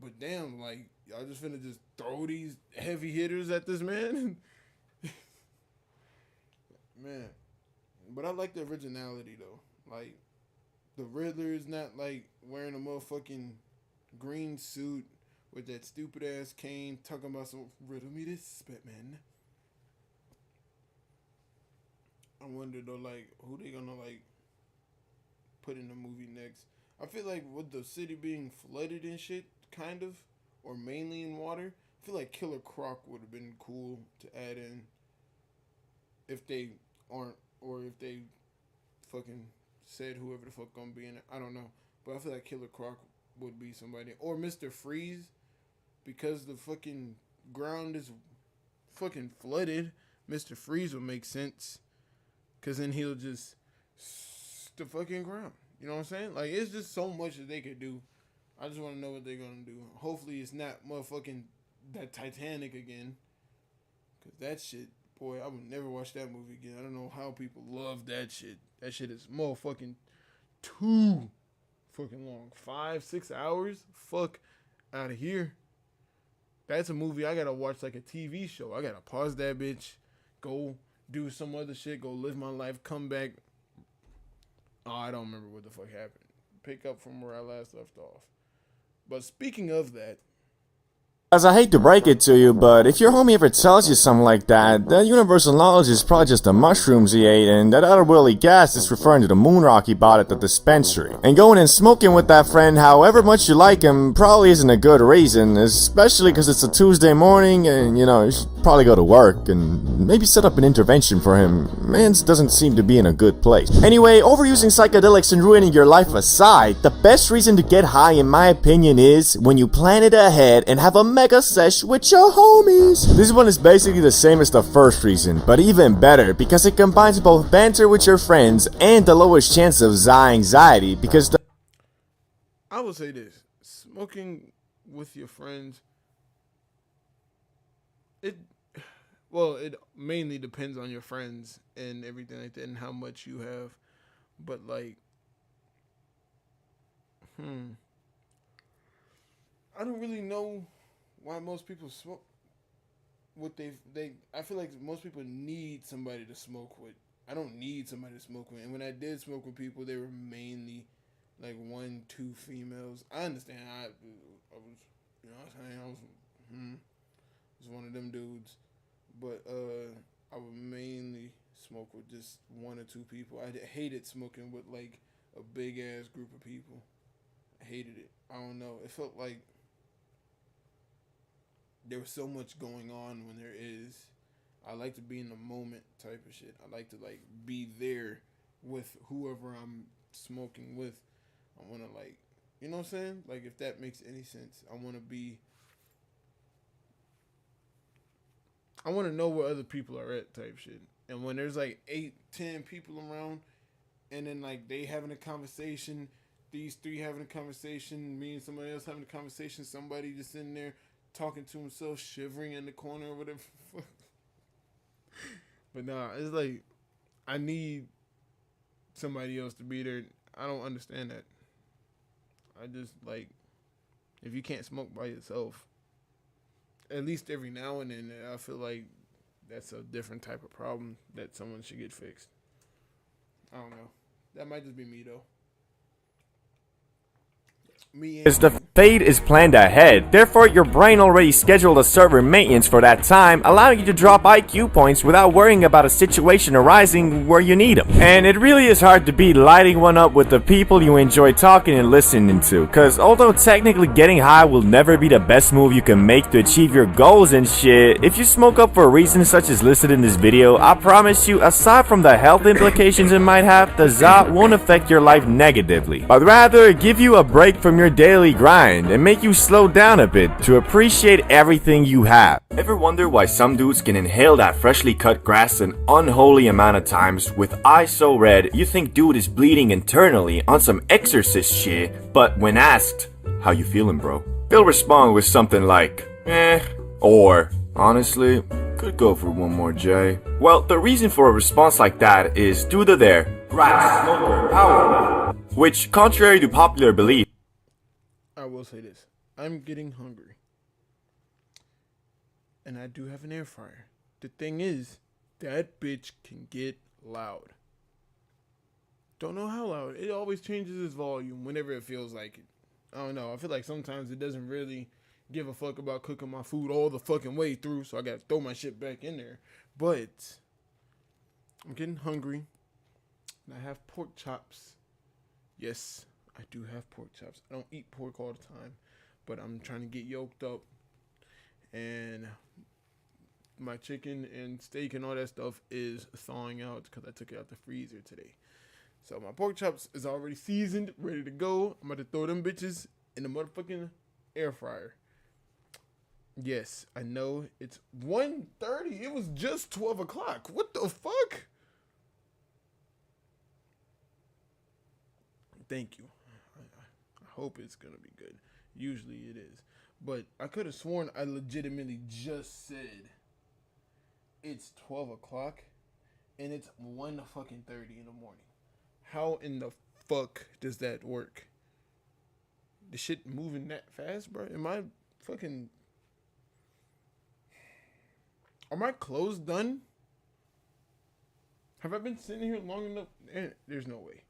A: But damn, like, y'all just finna just throw these heavy hitters at this man? Man. But I like the originality, though. Like, the Riddler is not, like, wearing a motherfucking green suit with that stupid-ass cane talking about some, riddle me this, Batman. I wonder, though, like, who they gonna, like, put in the movie next. I feel like with the city being flooded and shit, kind of, or mainly in water, I feel like Killer Croc would have been cool to add in if they aren't, or if they fucking said whoever the fuck gonna be in it. I don't know. But I feel like Killer Croc would be somebody. Or Mr. Freeze, because the fucking ground is fucking flooded. Mr. Freeze would make sense. Because then he'll just the fucking ground. You know what I'm saying? Like, it's just so much that they could do. I just want to know what they're going to do. Hopefully it's not motherfucking that Titanic again. Because that shit, boy, I would never watch that movie again. I don't know how people love that shit. That shit is motherfucking too fucking long. 5-6 hours? Fuck out of here. That's a movie I got to watch like a TV show. I got to pause that bitch. Go do some other shit. Go live my life. Come back. Oh, I don't remember what the fuck happened. Pick up from where I last left off. But speaking of that,
C: As I hate to break it to you, but if your homie ever tells you something like that, that universal knowledge is probably just the mushrooms he ate, and that other willy gas is referring to the moon rock he bought at the dispensary. And going and smoking with that friend, however much you like him, probably isn't a good reason, especially because it's a Tuesday morning, and you should probably go to work, and maybe set up an intervention for him. Mans doesn't seem to be in a good place. Anyway, overusing psychedelics and ruining your life aside, the best reason to get high, in my opinion, is when you plan it ahead and have a mega sesh with your homies. This one is basically the same as the first reason, but even better because it combines both banter with your friends and the lowest chance of anxiety because
A: I will say this. Smoking with your friends, it mainly depends on your friends and everything like that and how much you have. But like, I don't really know why most people smoke what I feel like most people need somebody to smoke with. I don't need somebody to smoke with. And when I did smoke with people, they were mainly like 1-2 females. I understand. I was, you know what I'm saying? I was one of them dudes. But I would mainly smoke with just 1 or 2 people. I hated smoking with like a big ass group of people. I hated it. I don't know. It felt like there was so much going on when there is. I like to be in the moment type of shit. I like to like be there with whoever I'm smoking with. I want to like, you know what I'm saying? Like if that makes any sense. I want to know where other people are at type shit. And when there's like 8-10 people around and then like they having a conversation, these 3 having a conversation, me and somebody else having a conversation, somebody just in there talking to himself, shivering in the corner or whatever. But nah, it's like I need somebody else to be there. I don't understand that. I just like, if you can't smoke by yourself, at least every now and then, I feel like that's a different type of problem that someone should get fixed. I don't know. That might just be me though.
B: Is the fate is planned ahead, therefore your brain already scheduled a server maintenance for that time, allowing you to drop IQ points without worrying about a situation arising where you need them. And it really is hard to beat lighting one up with the people you enjoy talking and listening to, cause although technically getting high will never be the best move you can make to achieve your goals and shit, if you smoke up for a reason such as listed in this video, I promise you, aside from the health implications it might have, the ZOT won't affect your life negatively, but rather give you a break from your daily grind and make you slow down a bit to appreciate everything you have. Ever wonder why some dudes can inhale that freshly cut grass an unholy amount of times with eyes so red you think dude is bleeding internally on some exorcist shit, but when asked, how you feeling bro? They'll respond with something like, or honestly, could go for one more J. Well, the reason for a response like that is due to their grass smoker power, which contrary to popular belief,
A: I will say this. I'm getting hungry. And I do have an air fryer. The thing is, that bitch can get loud. Don't know how loud. It always changes its volume whenever it feels like it. I don't know. I feel like sometimes it doesn't really give a fuck about cooking my food all the fucking way through, so I gotta throw my shit back in there. But I'm getting hungry. And I have pork chops. Yes, I do have pork chops. I don't eat pork all the time, but I'm trying to get yoked up. And my chicken and steak and all that stuff is thawing out because I took it out the freezer today. So my pork chops is already seasoned, ready to go. I'm about to throw them bitches in the motherfucking air fryer. Yes, I know it's 1:30. It was just 12 o'clock. What the fuck? Thank you. I hope it's gonna be good. Usually it is. But I could have sworn I legitimately just said it's 12 o'clock and it's 1:30 in the morning. How in the fuck does that work? The shit moving that fast, bro? Are my clothes done? Have I been sitting here long enough? There's no way.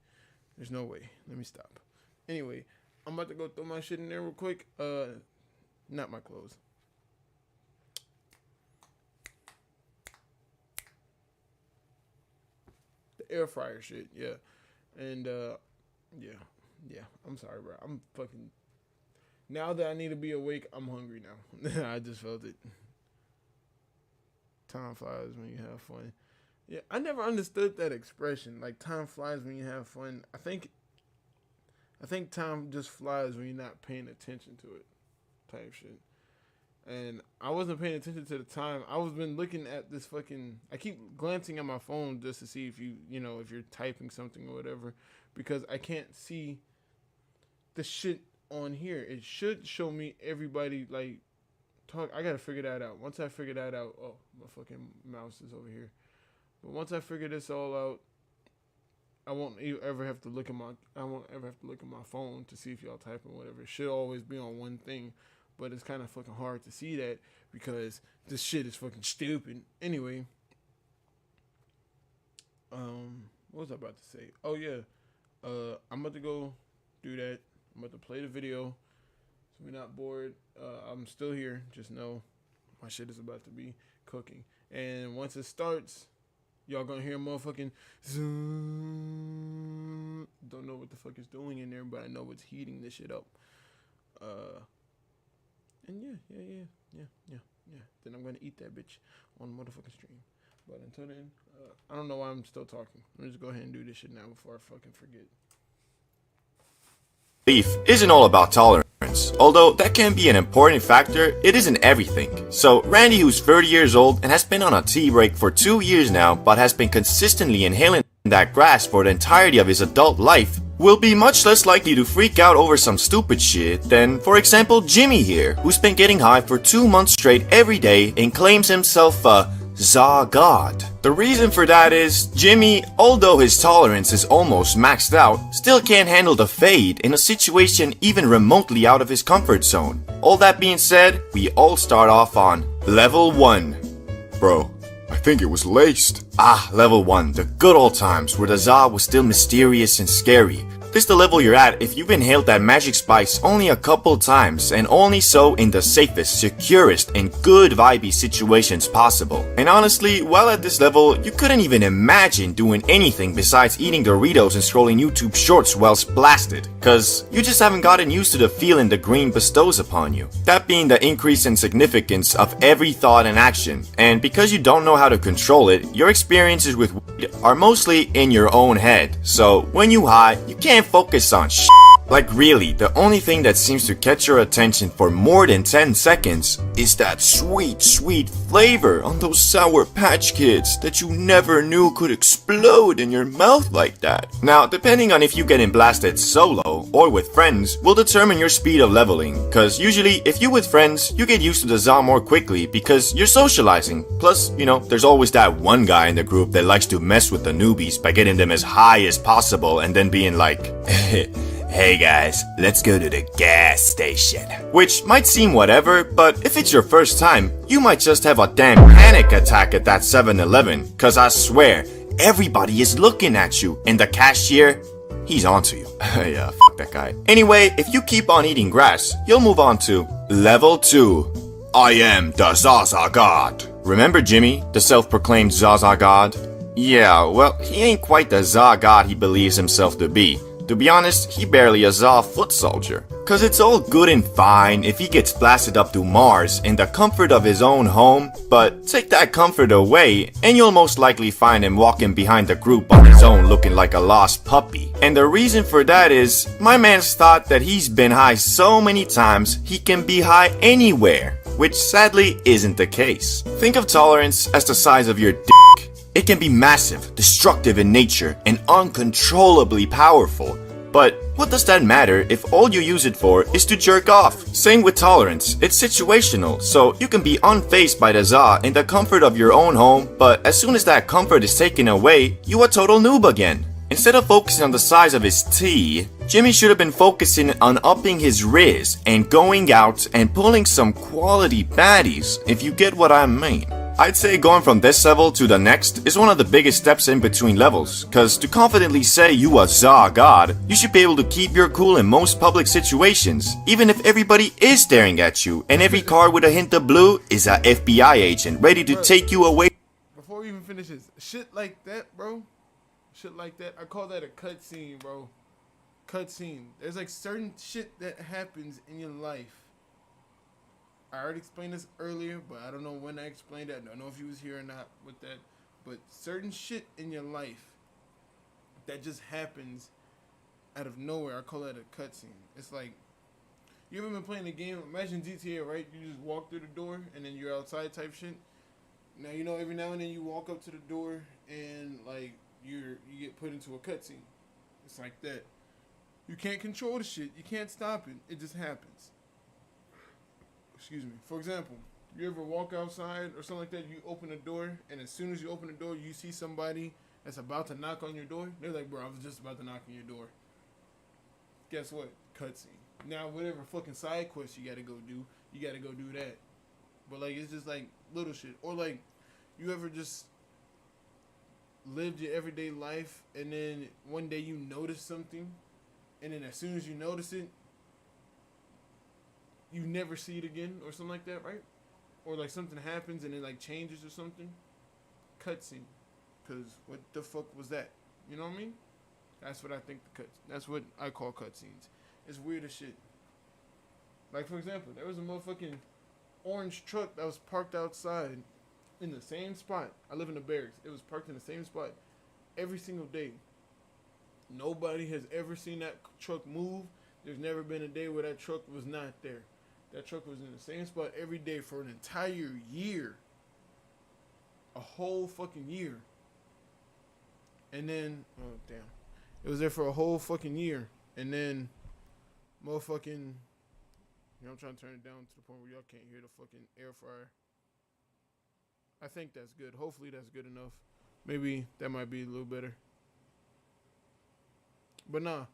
A: There's no way. Let me stop. Anyway, I'm about to go throw my shit in there real quick. Not my clothes. The air fryer shit, yeah. And, yeah. I'm sorry, bro. I'm fucking... Now that I need to be awake, I'm hungry now. I just felt it. Time flies when you have fun. Yeah, I never understood that expression. Like, time flies when you have fun. I think time just flies when you're not paying attention to it, type shit. And I wasn't paying attention to the time. I was been looking at this fucking... I keep glancing at my phone just to see if if you're typing something or whatever, because I can't see the shit on here. It should show me everybody, like, talk. I gotta figure that out. Once I figure that out... Oh, my fucking mouse is over here. But once I figure this all out, I won't ever have to look at my phone to see if y'all typing whatever. It should always be on one thing, but it's kind of fucking hard to see that because this shit is fucking stupid. Anyway, what was I about to say? Oh yeah, I'm about to go do that. I'm about to play the video, so we're not bored. I'm still here. Just know my shit is about to be cooking, and once it starts, y'all gonna hear motherfucking zoom. Don't know what the fuck it's doing in there, but I know it's heating this shit up. And yeah. Then I'm gonna eat that bitch on motherfucking stream. But until then, I don't know why I'm still talking. Let me just go ahead and do this shit now before I fucking forget.
B: belief isn't all about tolerance. Although that can be an important factor, it isn't everything. So Randy, who's 30 years old and has been on a tea break for 2 years now, but has been consistently inhaling that grass for the entirety of his adult life, will be much less likely to freak out over some stupid shit than, for example, Jimmy here, who's been getting high for 2 months straight every day and claims himself a Za God. The reason for that is, Jimmy, although his tolerance is almost maxed out, still can't handle the fade in a situation even remotely out of his comfort zone. All that being said, we all start off on level 1.
C: Bro, I think it was laced.
B: Ah, level 1, the good old times where the Za was still mysterious and scary. This the level you're at if you've inhaled that magic spice only a couple times, and only so in the safest, securest, and good vibey situations possible. And honestly, while at this level, you couldn't even imagine doing anything besides eating Doritos and scrolling YouTube shorts whilst blasted, cause you just haven't gotten used to the feeling the green bestows upon you. That being the increase in significance of every thought and action, and because you don't know how to control it, your experiences with weed are mostly in your own head. So when you high, you can't focus on shit. Like really, the only thing that seems to catch your attention for more than 10 seconds is that sweet, sweet flavor on those Sour Patch Kids that you never knew could explode in your mouth like that. Now, depending on if you getting blasted solo or with friends will determine your speed of leveling, cause usually if you with friends, you get used to the Za more quickly because you're socializing. Plus, you know, there's always that one guy in the group that likes to mess with the newbies by getting them as high as possible and then being like, hey guys, let's go to the gas station. Which might seem whatever, but if it's your first time, you might just have a damn panic attack at that 7-Eleven, cause I swear, everybody is looking at you, and the cashier, he's onto you. Yeah, fuck that guy. Anyway, if you keep on eating grass, you'll move on to level 2. I am the Zaza God. Remember Jimmy, the self-proclaimed Zaza God? Yeah, well, he ain't quite the Za God he believes himself to be. To be honest, he barely a Za foot soldier. Cause it's all good and fine if he gets blasted up to Mars in the comfort of his own home, but take that comfort away and you'll most likely find him walking behind the group on his own looking like a lost puppy. And the reason for that is, my man's thought that he's been high so many times he can be high anywhere, which sadly isn't the case. Think of tolerance as the size of your dick. It can be massive, destructive in nature, and uncontrollably powerful. But what does that matter if all you use it for is to jerk off? Same with tolerance, it's situational, so you can be unfazed by the Za in the comfort of your own home, but as soon as that comfort is taken away, you a total noob again. Instead of focusing on the size of his T, Jimmy should have been focusing on upping his riz and going out and pulling some quality baddies, if you get what I mean. I'd say going from this level to the next is one of the biggest steps in between levels, cause to confidently say you a Za God, you should be able to keep your cool in most public situations, even if everybody is staring at you and every car with a hint of blue is a FBI agent ready to take you away.
A: Before we even finish this, shit like that, bro. Shit like that. I call that a cutscene, bro. Cutscene. There's like certain shit that happens in your life. I already explained this earlier, but I don't know when I explained it. I don't know if you was here or not with that. But certain shit in your life that just happens out of nowhere. I call that a cutscene. It's like, you ever been playing a game? Imagine GTA, right? You just walk through the door and then you're outside type shit. Now, you know, every now and then you walk up to the door and like you get put into a cutscene. It's like that. You can't control the shit. You can't stop it. It just happens. Excuse me. For example, you ever walk outside or something like that, you open the door, and as soon as you open the door, you see somebody that's about to knock on your door. They're like, bro, I was just about to knock on your door. Guess what? Cutscene. Now, whatever fucking side quest you gotta go do, you gotta go do that. But, like, it's just, like, little shit. Or, like, you ever just lived your everyday life, and then one day you notice something, and then as soon as you notice it, you never see it again or something like that, right? Or like something happens and it like changes or something. Cutscene. Cause what the fuck was that? You know what I mean? That's what I think that's what I call cutscenes. It's weird as shit. Like for example, there was a motherfucking orange truck that was parked outside in the same spot. I live in the barracks. It was parked in the same spot every single day. Nobody has ever seen that truck move. There's never been a day where that truck was not there. That truck was in the same spot every day for an entire year. A whole fucking year. And then, oh damn. It was there for a whole fucking year. And then, motherfucking, you know, I'm trying to turn it down to the point where y'all can't hear the fucking air fryer. I think that's good. Hopefully that's good enough. Maybe that might be a little better. But nah,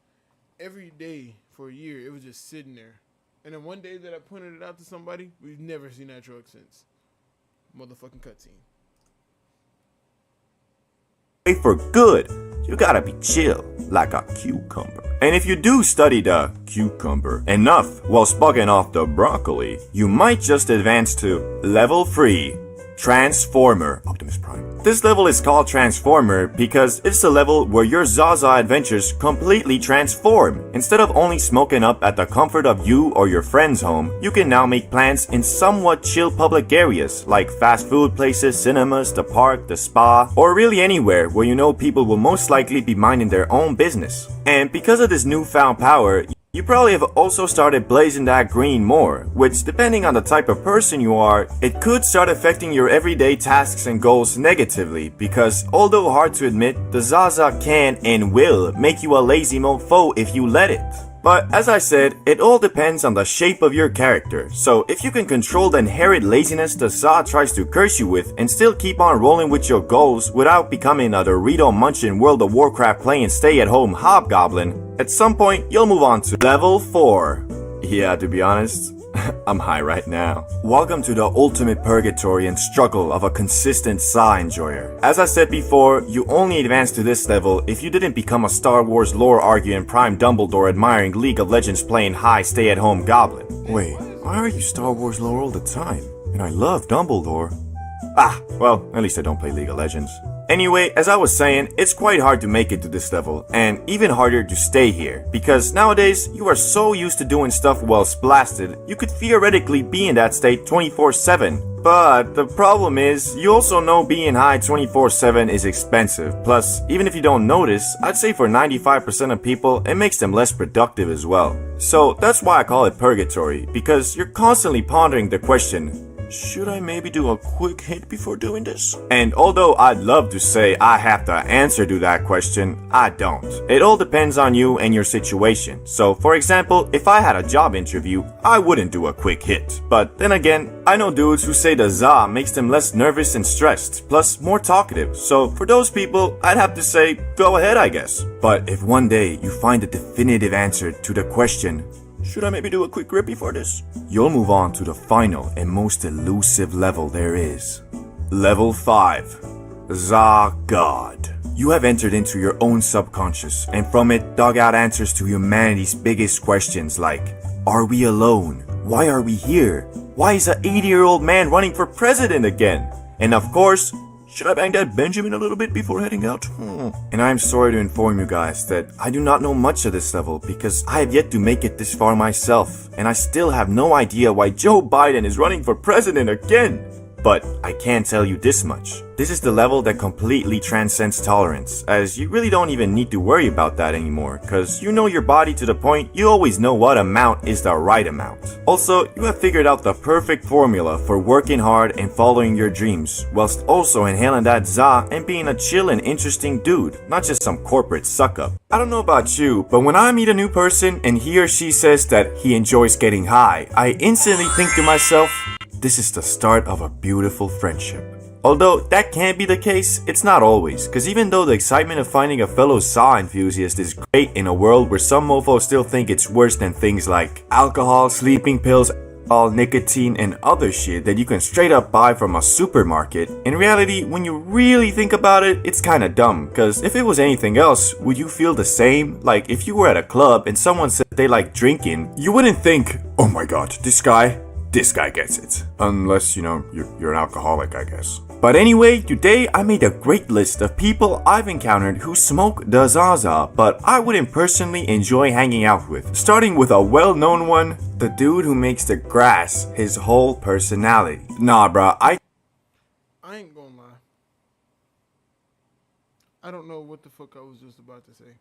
A: every day for a year, it was just sitting there. And then one day that I pointed it out to somebody, we've never seen that truck since. Motherfucking cutscene.
B: For good, you gotta be chill, like a cucumber. And if you do study the cucumber enough while spugging off the broccoli, you might just advance to level 3, Transformer Optimus Prime. This level is called Transformer because it's the level where your Zaza adventures completely transform. Instead of only smoking up at the comfort of you or your friend's home, you can now make plans in somewhat chill public areas like fast food places, cinemas, the park, the spa, or really anywhere where you know people will most likely be minding their own business. And because of this newfound power, you probably have also started blazing that green more, which depending on the type of person you are, it could start affecting your everyday tasks and goals negatively because although hard to admit, the Zaza can and will make you a lazy mofo if you let it. But as I said, it all depends on the shape of your character, so if you can control the inherent laziness the Za tries to curse you with and still keep on rolling with your goals without becoming a Dorito munching World of Warcraft playing stay-at-home hobgoblin, at some point you'll move on to level 4. Yeah, to be honest, I'm high right now. Welcome to the ultimate purgatory and struggle of a consistent Za enjoyer. As I said before, you only advance to this level if you didn't become a Star Wars lore arguing Prime Dumbledore admiring League of Legends playing high stay-at-home goblin. Wait, why are you Star Wars lore all the time? And I love Dumbledore. Ah, well, at least I don't play League of Legends. Anyway, as I was saying, it's quite hard to make it to this level, and even harder to stay here, because nowadays, you are so used to doing stuff while splasted, you could theoretically be in that state 24/7. But the problem is, you also know being high 24/7 is expensive, plus, even if you don't notice, I'd say for 95% of people, it makes them less productive as well. So that's why I call it purgatory, because you're constantly pondering the question, should I maybe do a quick hit before doing this? And although I'd love to say I have the answer to that question, I don't. It all depends on you and your situation. So for example, if I had a job interview, I wouldn't do a quick hit. But then again, I know dudes who say the Za makes them less nervous and stressed, plus more talkative. So for those people, I'd have to say, go ahead I guess. But if one day you find a definitive answer to the question, should I maybe do a quick grip before this? You'll move on to the final and most elusive level there is. Level 5. Za God. You have entered into your own subconscious and from it dug out answers to humanity's biggest questions like, are we alone? Why are we here? Why is an 80-year-old man running for president again? And of course, should I bang that Benjamin a little bit before heading out? And I'm sorry to inform you guys that I do not know much of this level because I have yet to make it this far myself, and I still have no idea why Joe Biden is running for president again. But I can tell you this much. This is the level that completely transcends tolerance, as you really don't even need to worry about that anymore, cause you know your body to the point you always know what amount is the right amount. Also, you have figured out the perfect formula for working hard and following your dreams, whilst also inhaling that Za and being a chill and interesting dude, not just some corporate suck-up. I don't know about you, but when I meet a new person and he or she says that he enjoys getting high, I instantly think to myself, this is the start of a beautiful friendship. Although that can't be the case, it's not always, cause even though the excitement of finding a fellow Za enthusiast is great in a world where some mofos still think it's worse than things like alcohol, sleeping pills, all nicotine and other shit that you can straight up buy from a supermarket, in reality, when you really think about it, it's kinda dumb, cause if it was anything else, would you feel the same? Like if you were at a club and someone said they like drinking, you wouldn't think, oh my god, this guy gets it. Unless, you know, you're an alcoholic, I guess. But anyway, today I made a great list of people I've encountered who smoke the Zaza, but I wouldn't personally enjoy hanging out with. Starting with a well-known one, the dude who makes the grass his whole personality. Nah, bruh, I
A: ain't gonna lie. I don't know what the fuck I was just about to say.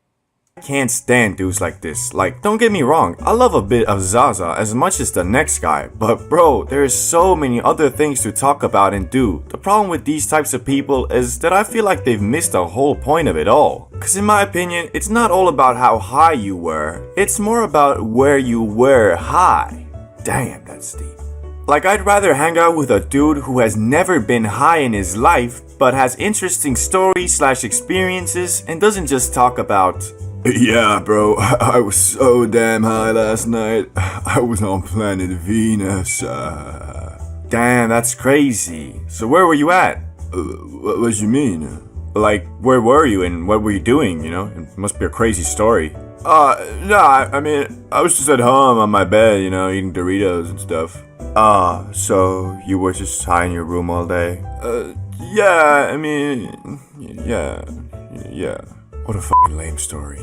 B: can't stand dudes like this. Like, don't get me wrong, I love a bit of Zaza as much as the next guy, but bro, there's so many other things to talk about and do. The problem with these types of people is that I feel like they've missed the whole point of it all. Cause in my opinion, it's not all about how high you were, it's more about where you were high. Damn, that's deep. Like, I'd rather hang out with a dude who has never been high in his life, but has interesting stories / experiences and doesn't just talk about, yeah, bro, I was so damn high last night. I was on planet Venus. Damn, that's crazy. So where were you at? What you mean? Like, where were you and what were you doing, you know? It must be a crazy story. No, I mean, I was just at home on my bed, you know, eating Doritos and stuff. So you were just high in your room all day? Yeah, I mean, yeah. What a fucking lame story.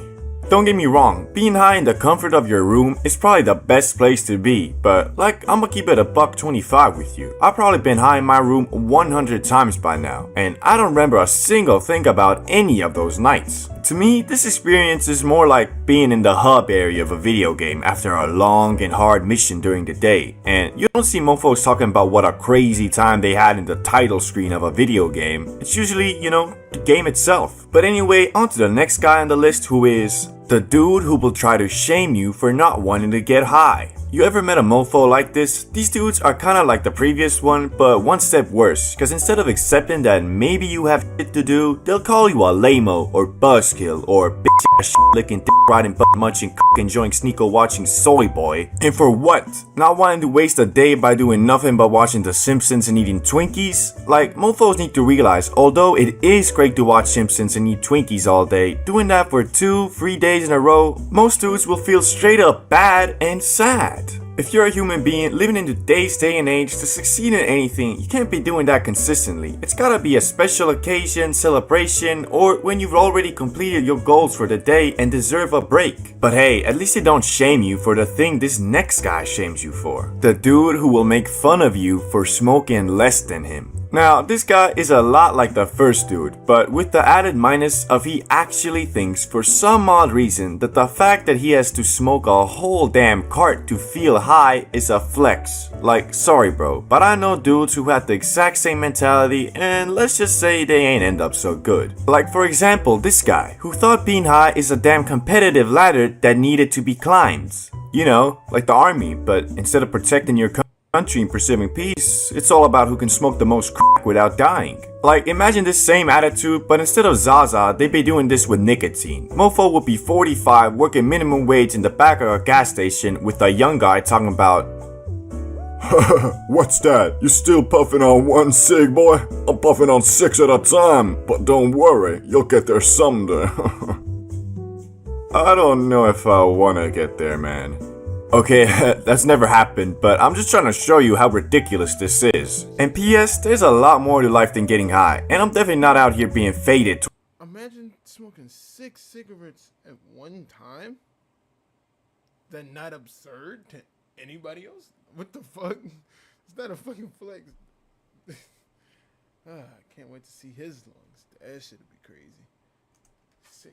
B: Don't get me wrong, being high in the comfort of your room is probably the best place to be, but like, I'ma keep it $1.25 with you. I've probably been high in my room 100 times by now, and I don't remember a single thing about any of those nights. To me, this experience is more like being in the hub area of a video game after a long and hard mission during the day, and you don't see mofos talking about what a crazy time they had in the title screen of a video game. It's usually, you know, the game itself. But anyway, on to the next guy on the list, who is the dude who will try to shame you for not wanting to get high. You ever met a mofo like this? These dudes are kinda like the previous one, but one step worse, cause instead of accepting that maybe you have shit to do, they'll call you a lame-o or buzzkill or bitch ass shit licking, dick riding, butt munching, cock enjoying, sneako watching soy boy. And for what? Not wanting to waste a day by doing nothing but watching The Simpsons and eating Twinkies? Like, mofos need to realize, although it is great to watch Simpsons and eat Twinkies all day, doing that for 2-3 days in a row, most dudes will feel straight up bad and sad. If you're a human being living in today's day and age, to succeed in anything, you can't be doing that consistently. It's gotta be a special occasion, celebration, or when you've already completed your goals for the day and deserve a break. But hey, at least they don't shame you for the thing this next guy shames you for. The dude who will make fun of you for smoking less than him. Now, this guy is a lot like the first dude, but with the added minus of he actually thinks for some odd reason that the fact that he has to smoke a whole damn cart to feel high is a flex. Like, sorry bro, but I know dudes who have the exact same mentality and let's just say they ain't end up so good. Like for example, this guy, who thought being high is a damn competitive ladder that needed to be climbed. You know, like the army, but instead of protecting your country and pursuing peace, it's all about who can smoke the most crack without dying. Like, imagine this same attitude, but instead of Zaza, they'd be doing this with nicotine. Mofo would be 45, working minimum wage in the back of a gas station with a young guy talking about, what's that? You still puffing on one cig, boy? I'm puffing on 6 at a time, but don't worry, you'll get there someday. I don't know if I wanna get there, man. Okay, that's never happened, but I'm just trying to show you how ridiculous this is. And P.S., there's a lot more to life than getting high, and I'm definitely not out here being faded.
A: Imagine smoking 6 cigarettes at one time? That not absurd to anybody else? What the fuck? Is that a fucking flex? I can't wait to see his lungs. That shit'd be crazy.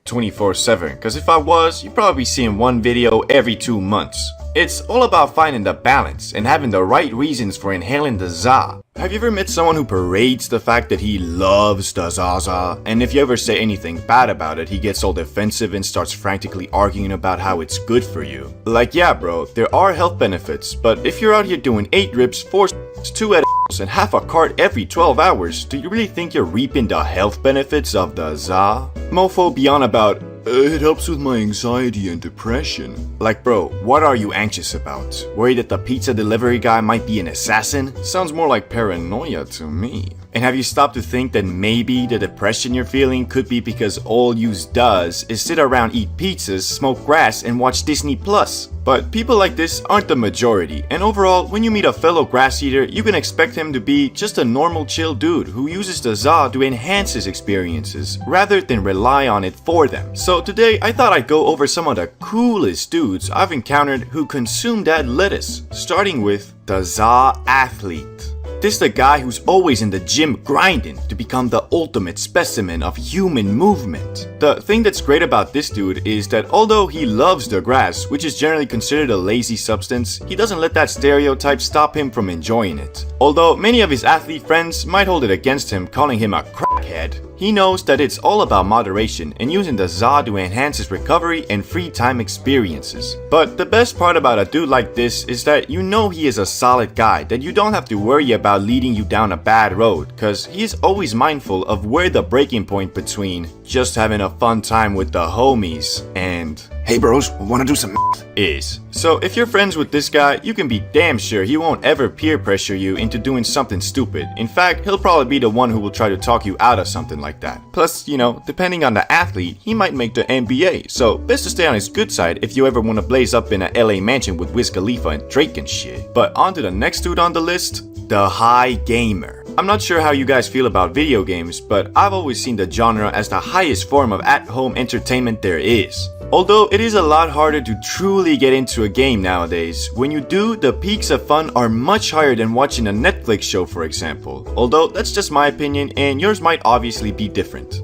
B: 24/7, because if I was, you'd probably be seeing one video every 2 months. It's all about finding the balance and having the right reasons for inhaling the za. Have you ever met someone who parades the fact that he loves the Zaza, and if you ever say anything bad about it, he gets all defensive and starts frantically arguing about how it's good for you? Like, yeah bro, there are health benefits, but if you're out here doing 8 rips, 4 2 edibles, and half a cart every 12 hours, do you really think you're reaping the health benefits of the za? Mofo beyond about, it helps with my anxiety and depression. Like bro, what are you anxious about? Worried that the pizza delivery guy might be an assassin? Sounds more like paranoia to me. And have you stopped to think that maybe the depression you're feeling could be because all you does is sit around, eat pizzas, smoke grass, and watch Disney Plus? But people like this aren't the majority, and overall, when you meet a fellow grass eater, you can expect him to be just a normal chill dude who uses the za to enhance his experiences, rather than rely on it for them. So today, I thought I'd go over some of the coolest dudes I've encountered who consume that lettuce, starting with the za athlete. This is the guy who's always in the gym grinding to become the ultimate specimen of human movement. The thing that's great about this dude is that although he loves the grass, which is generally considered a lazy substance, he doesn't let that stereotype stop him from enjoying it. Although many of his athlete friends might hold it against him, calling him a crackhead. He knows that it's all about moderation and using the ZA to enhance his recovery and free time experiences. But the best part about a dude like this is that you know he is a solid guy, that you don't have to worry about leading you down a bad road, cause he is always mindful of where the breaking point between just having a fun time with the homies and hey bros, wanna do some is. So if you're friends with this guy, you can be damn sure he won't ever peer pressure you into doing something stupid. In fact, he'll probably be the one who will try to talk you out of something like that. Plus, you know, depending on the athlete, he might make the NBA, so best to stay on his good side if you ever wanna blaze up in a LA mansion with Wiz Khalifa and Drake and shit. But on to the next dude on the list, the High Gamer. I'm not sure how you guys feel about video games, but I've always seen the genre as the highest form of at-home entertainment there is. Although it is a lot harder to truly get into a game nowadays, when you do, the peaks of fun are much higher than watching a Netflix show, for example. Although that's just my opinion, and yours might obviously be different.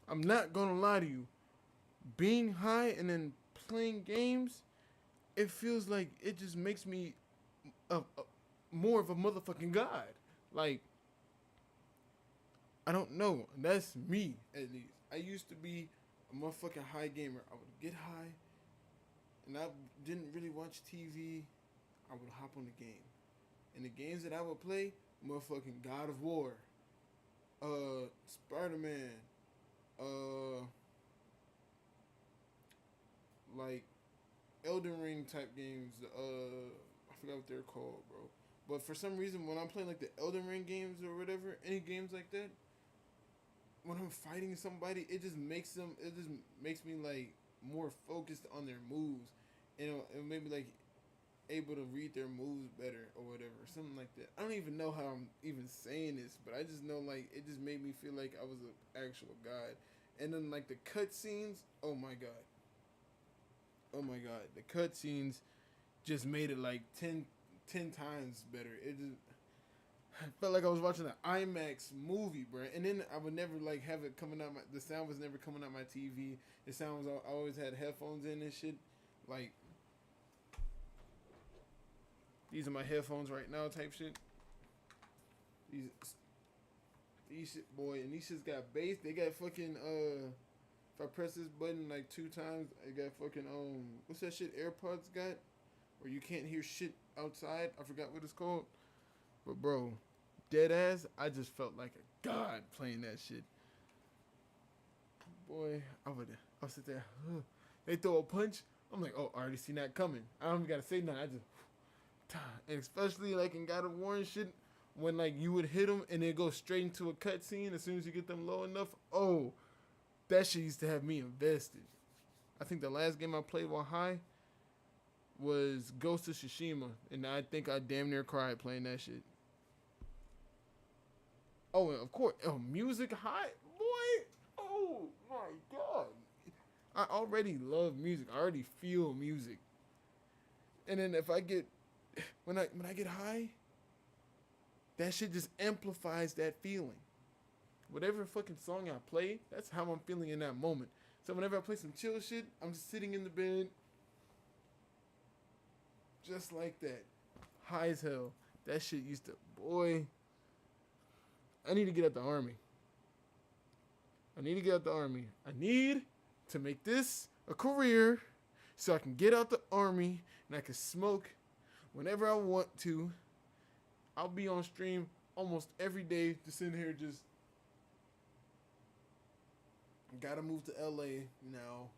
A: I'm not gonna lie to you. Being high and then playing games, it feels like it just makes me more of a motherfucking god. Like, I don't know. That's me, at least. I used to be a motherfucking high gamer. I would get high, and I didn't really watch TV. I would hop on the game. And the games that I would play, motherfucking God of War, Spider-Man, like Elden Ring type games. I forgot what they're called, bro. But for some reason, when I'm playing like the Elden Ring games or whatever, any games like that, when I'm fighting somebody, it just makes me like more focused on their moves, and it made me like able to read their moves better or whatever, something like that. I don't even know how I'm even saying this, but I just know like it just made me feel like I was an actual god. And then like the cutscenes, oh my god, the cutscenes just made it like 10 times better. It just felt like I was watching an IMAX movie, bro. And then I would never like have it coming out. The sound was never coming out my TV. The sound was I always had headphones in and shit. Like, these are my headphones right now, type shit. These shit, boy, and these shits got bass. They got fucking if I press this button like 2 times, I got fucking what's that shit AirPods got? Where you can't hear shit outside. I forgot what it's called. But bro, dead ass, I just felt like a god playing that shit. Boy, I'll sit there. They throw a punch. I'm like, oh, I already seen that coming. I don't even gotta say nothing. I just, and especially like in God of War and shit, when like you would hit them and it goes straight into a cutscene as soon as you get them low enough. Oh, that shit used to have me invested. I think the last game I played while high was Ghost of Tsushima, and I think I damn near cried playing that shit. Oh, and of course, music high, boy. Oh my god, I already love music. I already feel music, and then if I get when I get high, that shit just amplifies that feeling. Whatever fucking song I play, that's how I'm feeling in that moment. So whenever I play some chill shit, I'm just sitting in the bed. Just like that. High as hell. That shit used to, boy. I need to get out the army. I need to make this a career so I can get out the army and I can smoke whenever I want to. I'll be on stream almost every day, just sitting here just. Gotta move to LA now.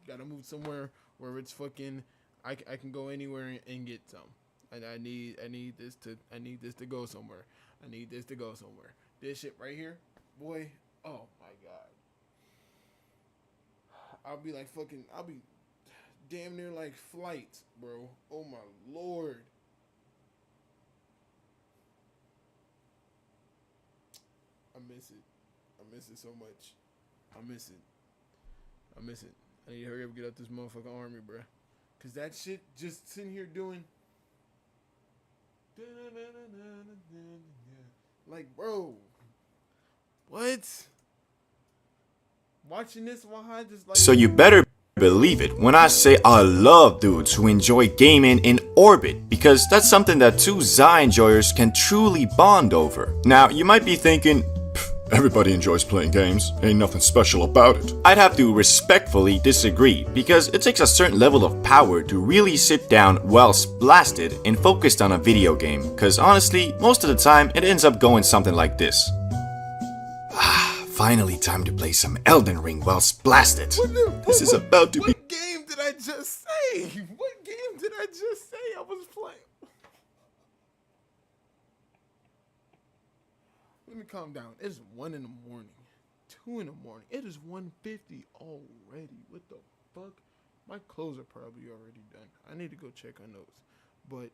A: Gotta move somewhere where it's fucking. I can go anywhere and get some. And I need this to go somewhere. This shit right here, boy. Oh my god. I'll be damn near like flights, bro. Oh my lord. I miss it so much. I miss it. I need to hurry up and get out this motherfucking army, bro. Cause that shit just sitting here doing like, bro, what? Watching this while I just like.
B: So you better believe it when I say I love dudes who enjoy gaming in orbit, because that's something that two ZA enjoyers can truly bond over. Now you might be thinking,
C: Everybody enjoys playing games. Ain't nothing special about it.
B: I'd have to respectfully disagree, because it takes a certain level of power to really sit down well blasted and focused on a video game, cause honestly, most of the time it ends up going something like this. Finally time to play some Elden Ring well blasted. This is about to be—
A: What game did I just say? What game did I just say I was playing? Let me calm down. It's 1 in the morning, 2 in the morning. It is 1:50 already. What the fuck? My clothes are probably already done. I need to go check on those. But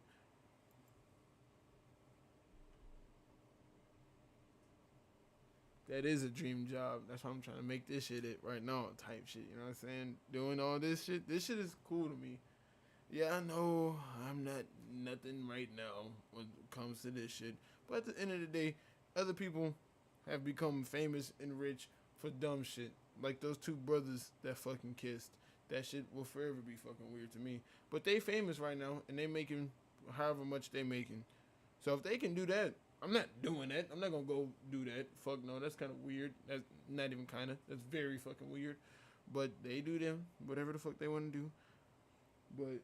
A: that is a dream job. That's why I'm trying to make this shit it right now type shit. You know what I'm saying? Doing all this shit. This shit is cool to me. Yeah, I know I'm not nothing right now when it comes to this shit. But at the end of the day, other people have become famous and rich for dumb shit. Like those two brothers that fucking kissed. That shit will forever be fucking weird to me. But they famous right now, and they making however much they making. So if they can do that, I'm not doing that. I'm not gonna go do that. Fuck no, that's kind of weird. That's not even kind of. That's very fucking weird. But they do them, whatever the fuck they want to do. But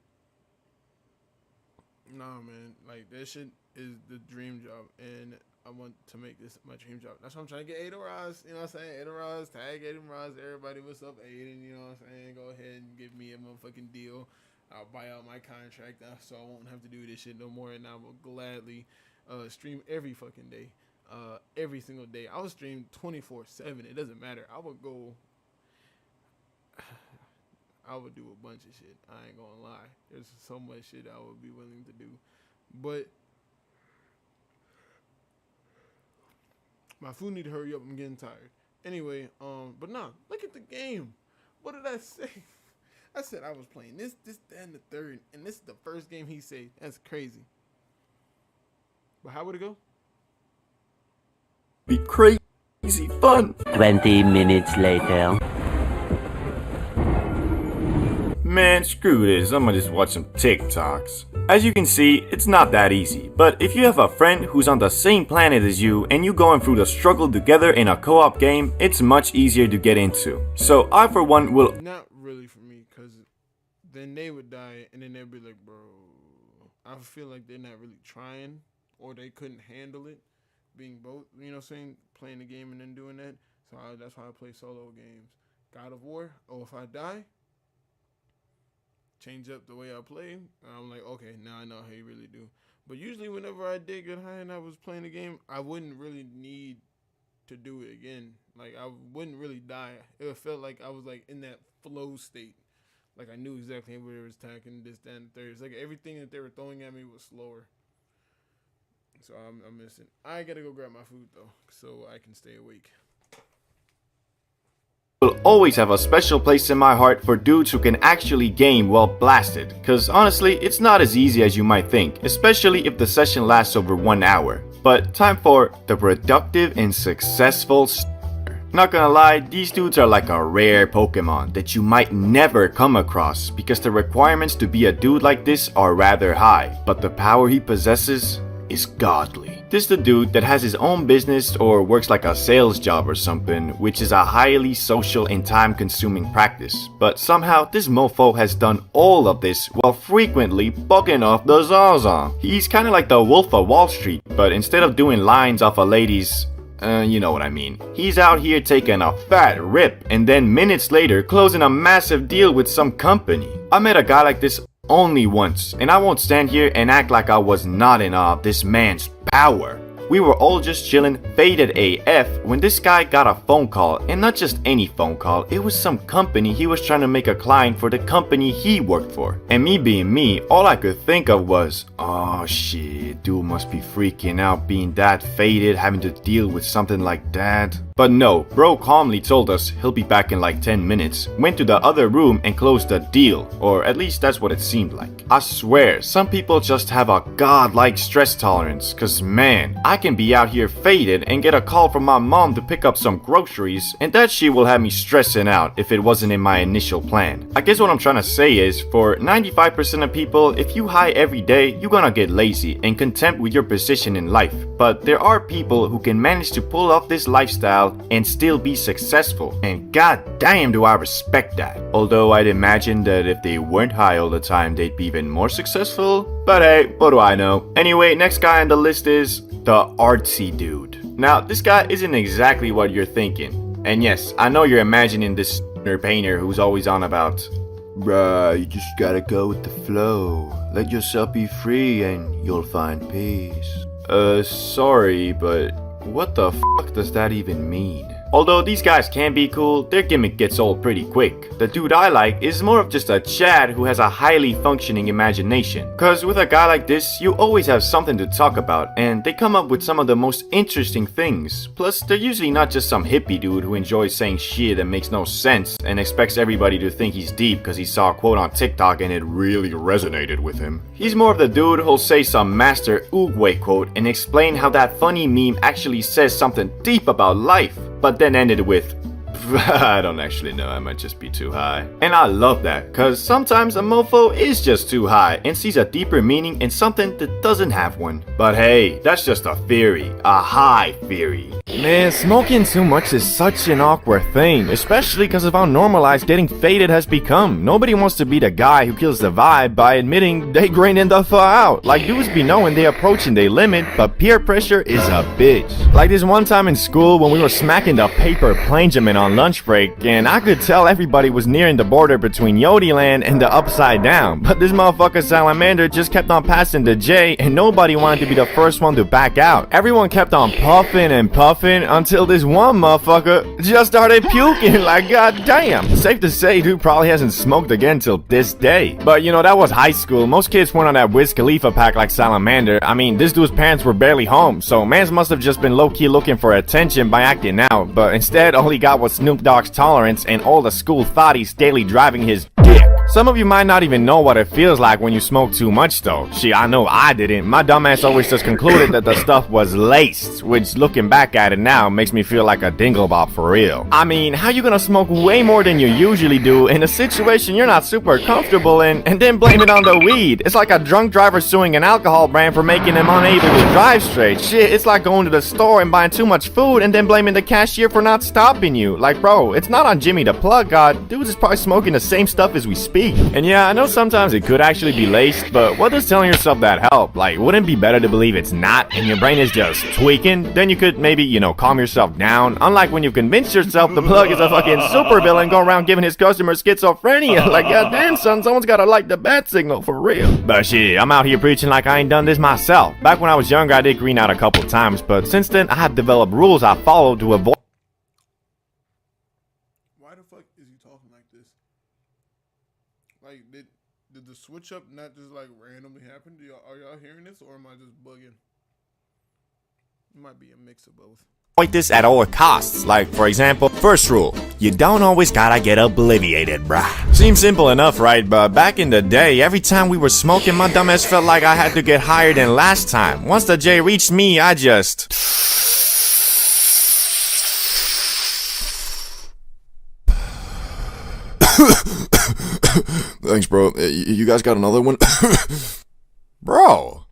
A: nah, man, like that shit is the dream job, and I want to make this my dream job. That's why I'm trying to get Ada Roz, you know what I'm saying? Ada Roz, tag Aiden Roz, everybody, what's up, Aiden, you know what I'm saying? Go ahead and give me a motherfucking deal. I'll buy out my contract so I won't have to do this shit no more, and I will gladly stream every fucking day, every single day. I will stream 24/7. It doesn't matter. I would go. I would do a bunch of shit. I ain't gonna lie. There's so much shit I would be willing to do, but my food need to hurry up. I'm getting tired. Anyway, but nah, look at the game. What did I say? I said I was playing this, that, and the third, and this is the first game he saved. That's crazy. But how would it go?
B: be crazy fun.
D: 20 minutes later.
B: Man, screw this, I'm gonna just watch some TikToks. As you can see, it's not that easy, but if you have a friend who's on the same planet as you and you going through the struggle together in a co-op game, it's much easier to get into. So I for one will—
A: Not really for me, because then they would die, and then they'd be like, bro, I feel like they're not really trying, or they couldn't handle it, being both, you know what I'm saying, playing the game and then doing that. So that's why I play solo games. God of War, if I die, change up the way I play. I'm like, okay, now I know how you really do. But usually whenever I did get high and I was playing the game, I wouldn't really need to do it again. Like, I wouldn't really die. It felt like I was like in that flow state. Like I knew exactly where it was attacking, this, that, and the third. It's like everything that they were throwing at me was slower. So I'm missing. I gotta go grab my food though, so I can stay awake.
B: will always have a special place in my heart for dudes who can actually game well blasted, cause honestly, it's not as easy as you might think, especially if the session lasts over 1 hour. But time for the productive and successful Not gonna lie, these dudes are like a rare Pokemon that you might never come across, because the requirements to be a dude like this are rather high, but the power he possesses is godly. This is the dude that has his own business or works like a sales job or something, which is a highly social and time-consuming practice. But somehow this mofo has done all of this while frequently bugging off the Zaza. He's kinda like the Wolf of Wall Street, but instead of doing lines off a lady's, you know what I mean. He's out here taking a fat rip and then minutes later closing a massive deal with some company. I met a guy like this only once, and I won't stand here and act like I was not in awe of this man's power. We were all just chilling, faded AF, when this guy got a phone call, and not just any phone call, it was some company he was trying to make a client for the company he worked for. And me being me, all I could think of was, oh shit, dude must be freaking out being that faded, having to deal with something like that. But no, bro calmly told us he'll be back in like 10 minutes, went to the other room and closed the deal, or at least that's what it seemed like. I swear, some people just have a godlike stress tolerance, cause man, I can be out here faded and get a call from my mom to pick up some groceries, and that shit will have me stressing out if it wasn't in my initial plan. I guess what I'm trying to say is, for 95% of people, if you high every day, you're gonna get lazy and content with your position in life. But there are people who can manage to pull off this lifestyle and still be successful, and god damn do I respect that. Although I'd imagine that if they weren't high all the time, they'd be even more successful. But hey, what do I know? Anyway, next guy on the list is the artsy dude. Now, this guy isn't exactly what you're thinking. And yes, I know you're imagining this painter who's always on about, bruh, you just gotta go with the flow. Let yourself be free and you'll find peace. Sorry, but what the fuck does that even mean? Although these guys can be cool, their gimmick gets old pretty quick. The dude I like is more of just a Chad who has a highly functioning imagination. Cause with a guy like this, you always have something to talk about, and they come up with some of the most interesting things. Plus, they're usually not just some hippie dude who enjoys saying shit that makes no sense and expects everybody to think he's deep cause he saw a quote on TikTok and it really resonated with him. He's more of the dude who'll say some master Oogway quote and explain how that funny meme actually says something deep about life, but then ended with, I don't actually know, I might just be too high. And I love that, cause sometimes a mofo is just too high and sees a deeper meaning in something that doesn't have one. But hey, that's just a theory, a high theory. Man, smoking too much is such an awkward thing, especially because of how normalized getting faded has become. Nobody wants to be the guy who kills the vibe by admitting they graining the fuck out. Like, dudes be knowing they approaching their limit, but peer pressure is a bitch. Like this one time in school when we were smacking the paper plagiarism on lunch break, and I could tell everybody was nearing the border between Yodiland and the Upside Down, but this motherfucker Salamander just kept on passing the J, and nobody wanted to be the first one to back out. Everyone kept on puffing and puffing until this one motherfucker just started puking. Like, god damn. Safe to say, dude probably hasn't smoked again till this day. But you know, that was high school. Most kids weren't on that Wiz Khalifa pack like Salamander. I mean, this dude's parents were barely home, so mans must have just been low-key looking for attention by acting out, but instead all he got was Snoop Dogg's tolerance and all the school thotties daily driving his dick. Some of you might not even know what it feels like when you smoke too much though. Shit, I know I didn't. My dumbass always just concluded that the stuff was laced, which looking back at it now makes me feel like a dinglebop for real. I mean, how you gonna smoke way more than you usually do in a situation you're not super comfortable in and then blame it on the weed? It's like a drunk driver suing an alcohol brand for making him unable to drive straight. Shit, it's like going to the store and buying too much food and then blaming the cashier for not stopping you. Like, bro, it's not on Jimmy the Plug God. Dude is probably smoking the same stuff as we speak. And yeah, I know sometimes it could actually be laced, but what does telling yourself that help? Like, wouldn't it be better to believe it's not and your brain is just tweaking? Then you could maybe, you know, calm yourself down. Unlike when you convince yourself the Plug is a fucking supervillain going around giving his customers schizophrenia. Like, goddamn son, someone's gotta like the bat signal for real. But shit, I'm out here preaching like I ain't done this myself. Back when I was younger, I did green out a couple times, but since then, I have developed rules I follow to avoid.
A: Why the fuck is he talking like this? Like, did the switch up not just like randomly happen? Are y'all hearing this, or am I just bugging? It might be a mix of both.
B: Avoid this at all costs. Like, for example, first rule, you don't always gotta get obliviated, bruh. Seems simple enough, right? But back in the day, every time we were smoking, my dumbass felt like I had to get higher than last time. Once the J reached me, I just...
C: Thanks, bro. You guys got another one?
B: Bro.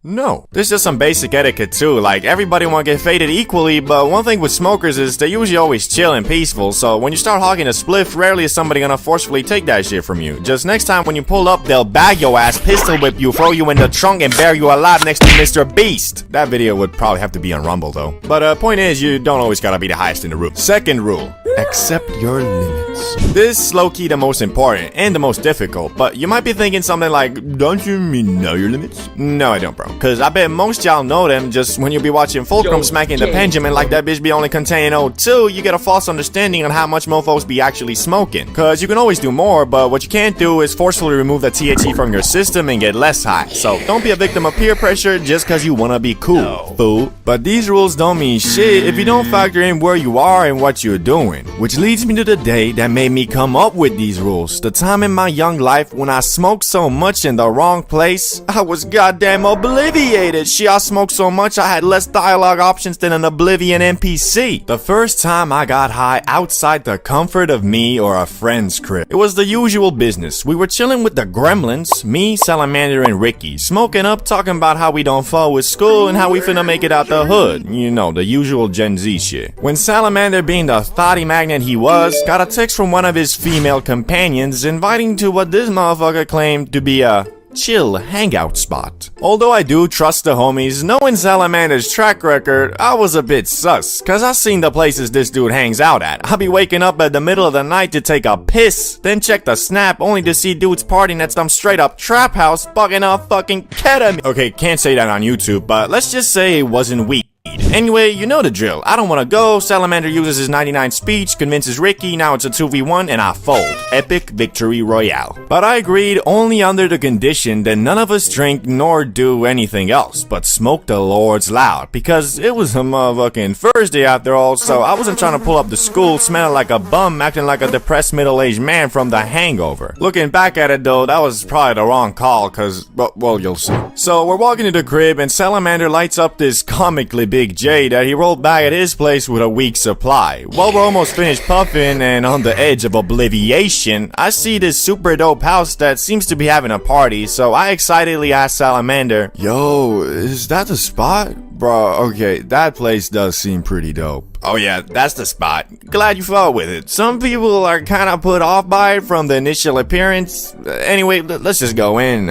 B: No. There's just some basic etiquette too, like everybody wanna get faded equally, but one thing with smokers is they usually always chill and peaceful, so when you start hogging a spliff, rarely is somebody gonna forcefully take that shit from you. Just next time when you pull up, they'll bag your ass, pistol whip you, throw you in the trunk, and bury you alive next to Mr. Beast. That video would probably have to be on Rumble though. But point is, you don't always gotta be the highest in the room. Second rule, accept your limits. This is low-key the most important and the most difficult, but you might be thinking something like, don't you mean know your limits? No, I don't, bro. Cause I bet most y'all know them. Just when you be watching Fulcrum smacking the Benjamin like that bitch be only containing O2, you get a false understanding on how much mofos be actually smoking. Cause you can always do more, but what you can't do is forcefully remove the THC from your system and get less high. So don't be a victim of peer pressure just cause you wanna be cool, fool. But these rules don't mean shit if you don't factor in where you are and what you're doing. point. Which leads me to the day that made me come up with these rules. The time in my young life when I smoked so much in the wrong place, I was goddamn obliviated. Shit, I smoked so much I had less dialogue options than an Oblivion NPC. The first time I got high outside the comfort of me or a friend's crib, it was the usual business. We were chilling with the gremlins, me, Salamander, and Ricky, smoking up, talking about how we don't fall with school and how we finna make it out the hood. You know, the usual Gen Z shit. When Salamander, being the thotty magnet he was, got a text from one of his female companions inviting to what this motherfucker claimed to be a chill hangout spot. Although I do trust the homies, knowing Salamander's track record, I was a bit sus, cause I seen the places this dude hangs out at. I'll be waking up at the middle of the night to take a piss, then check the snap only to see dudes partying at some straight up trap house bugging off fucking ketamine. Okay, can't say that on YouTube, but let's just say it wasn't weed. Anyway, you know the drill. I don't wanna go, Salamander uses his 99 speech, convinces Ricky, now it's a 2v1, and I fold. Epic victory royale. But I agreed only under the condition that none of us drink nor do anything else, but smoke the Lord's loud, because it was a motherfucking Thursday after all, so I wasn't trying to pull up to school smelling like a bum, acting like a depressed middle-aged man from The Hangover. Looking back at it though, that was probably the wrong call, cause, well, you'll see. So we're walking to the crib, and Salamander lights up this comically big J that he rolled back at his place with a week supply. While we're almost finished puffing and on the edge of obliviation, I see this super dope house that seems to be having a party, so I excitedly ask Salamander, "Yo, is that the spot?" Bro, okay, that place does seem pretty dope. Oh yeah, that's the spot. Glad you fought with it. Some people are kinda put off by it from the initial appearance. Anyway, let's just go in.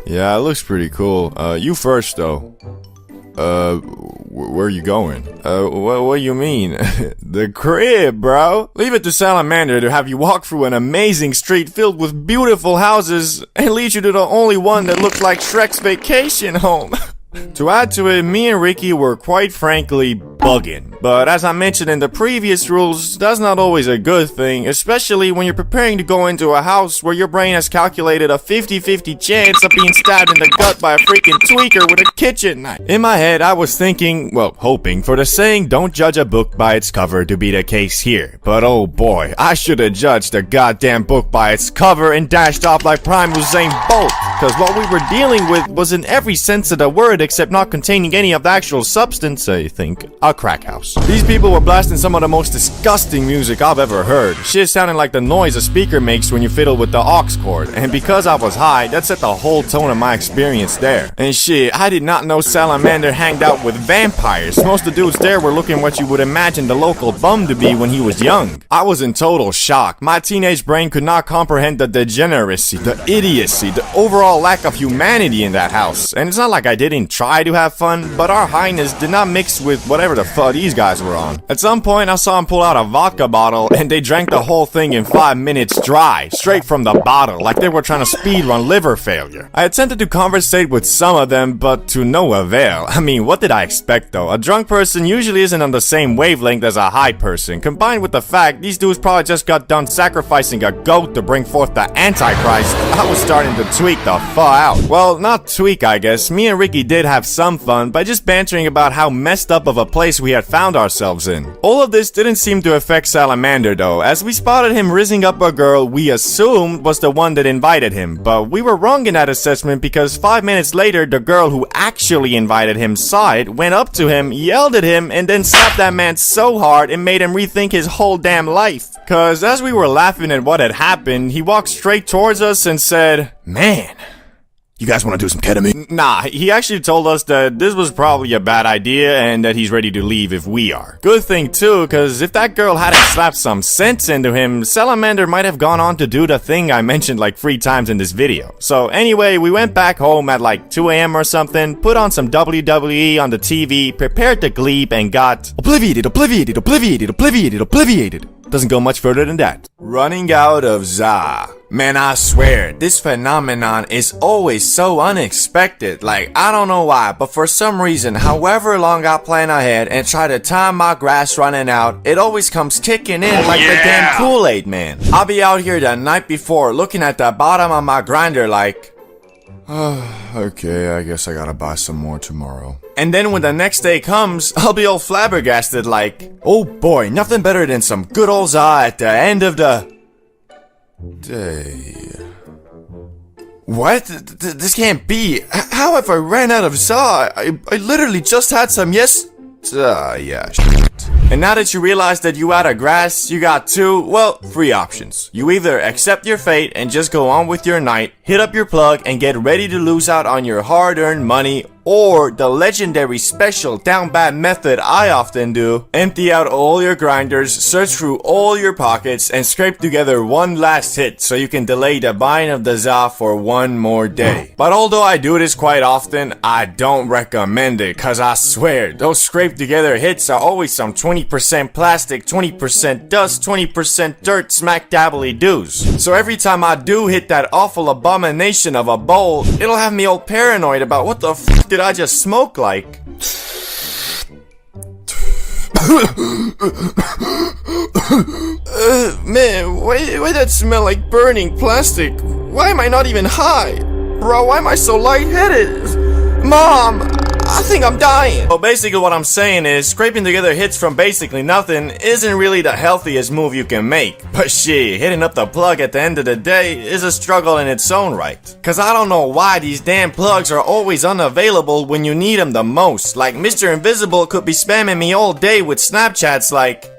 B: Yeah, it looks pretty cool. You first though. Where are you going? What do you mean? The crib, bro. Leave it to Salamander to have you walk through an amazing street filled with beautiful houses and lead you to the only one that looks like Shrek's vacation home. To add to it, me and Ricky were quite frankly bugging. But as I mentioned in the previous rules, that's not always a good thing, especially when you're preparing to go into a house where your brain has calculated a 50-50 chance of being stabbed in the gut by a freaking tweaker with a kitchen knife. In my head, I was thinking, well, hoping for the saying, don't judge a book by its cover to be the case here. But oh boy, I should have judged the goddamn book by its cover and dashed off like Prime Usain Bolt. Cause what we were dealing with was in every sense of the word except not containing any of the actual substance, I think, a crack house. These people were blasting some of the most disgusting music I've ever heard. Shit sounding like the noise a speaker makes when you fiddle with the aux cord. And because I was high, that set the whole tone of my experience there. And shit, I did not know Salamander hanged out with vampires. Most of the dudes there were looking what you would imagine the local bum to be when he was young. I was in total shock. My teenage brain could not comprehend the degeneracy, the idiocy, the overall lack of humanity in that house. And it's not like I didn't try to have fun, but our highness did not mix with whatever the fuck these guys were on. At some point, I saw him pull out a vodka bottle, and they drank the whole thing in 5 minutes dry, straight from the bottle, like they were trying to speedrun liver failure. I attempted to conversate with some of them, but to no avail. I mean, what did I expect though? A drunk person usually isn't on the same wavelength as a high person, combined with the fact these dudes probably just got done sacrificing a goat to bring forth the Antichrist. I was starting to tweak the fuck out. Well, not tweak, I guess. Me and Ricky did have some fun by just bantering about how messed up of a place we had found ourselves in. All of this didn't seem to affect Salamander though, as we spotted him rizzing up a girl we assumed was the one that invited him, but we were wrong in that assessment because 5 minutes later the girl who actually invited him saw it, went up to him, yelled at him, and then slapped that man so hard it made him rethink his whole damn life. Cause as we were laughing at what had happened, he walked straight towards us and said, "Man, you guys want to do some ketamine?" Nah, he actually told us that this was probably a bad idea and that he's ready to leave if we are. Good thing too, cause if that girl hadn't slapped some sense into him, Salamander might have gone on to do the thing I mentioned like 3 times in this video. So anyway, we went back home at like 2 AM or something, put on some WWE on the TV, prepared to gleep, and got obliviated. Doesn't go much further than that. Running out of za. Man, I swear, this phenomenon is always so unexpected. Like, I don't know why, but for some reason, however long I plan ahead and try to time my grass running out, it always comes kicking in like the damn Kool-Aid man. I'll be out here the night before looking at the bottom of my grinder like, okay, I guess I gotta buy some more tomorrow. And then when the next day comes, I'll be all flabbergasted like, oh boy, nothing better than some good old za at the end of the day. What? This can't be. How have I ran out of za? I literally just had some yeah, shit. And now that you realize that you out of grass, you got three options. You either accept your fate and just go on with your night, hit up your plug and get ready to lose out on your hard-earned money, or the legendary special down bad method I often do, empty out all your grinders, search through all your pockets, and scrape together one last hit so you can delay the buying of the za for one more day. But although I do this quite often, I don't recommend it, cause I swear, those scrape together hits are always some 20% plastic, 20% dust, 20% dirt smack dabbly doos. So every time I do hit that awful abomination of a bowl, it'll have me all paranoid about what the f did I just smoke like? Man, why that smell like burning plastic? Why am I not even high? Bro, why am I so lightheaded? Mom, I think I'm dying. Well, basically what I'm saying is, scraping together hits from basically nothing isn't really the healthiest move you can make. But shit, hitting up the plug at the end of the day is a struggle in its own right. Cause I don't know why these damn plugs are always unavailable when you need them the most. Like Mr. Invisible could be spamming me all day with Snapchats like...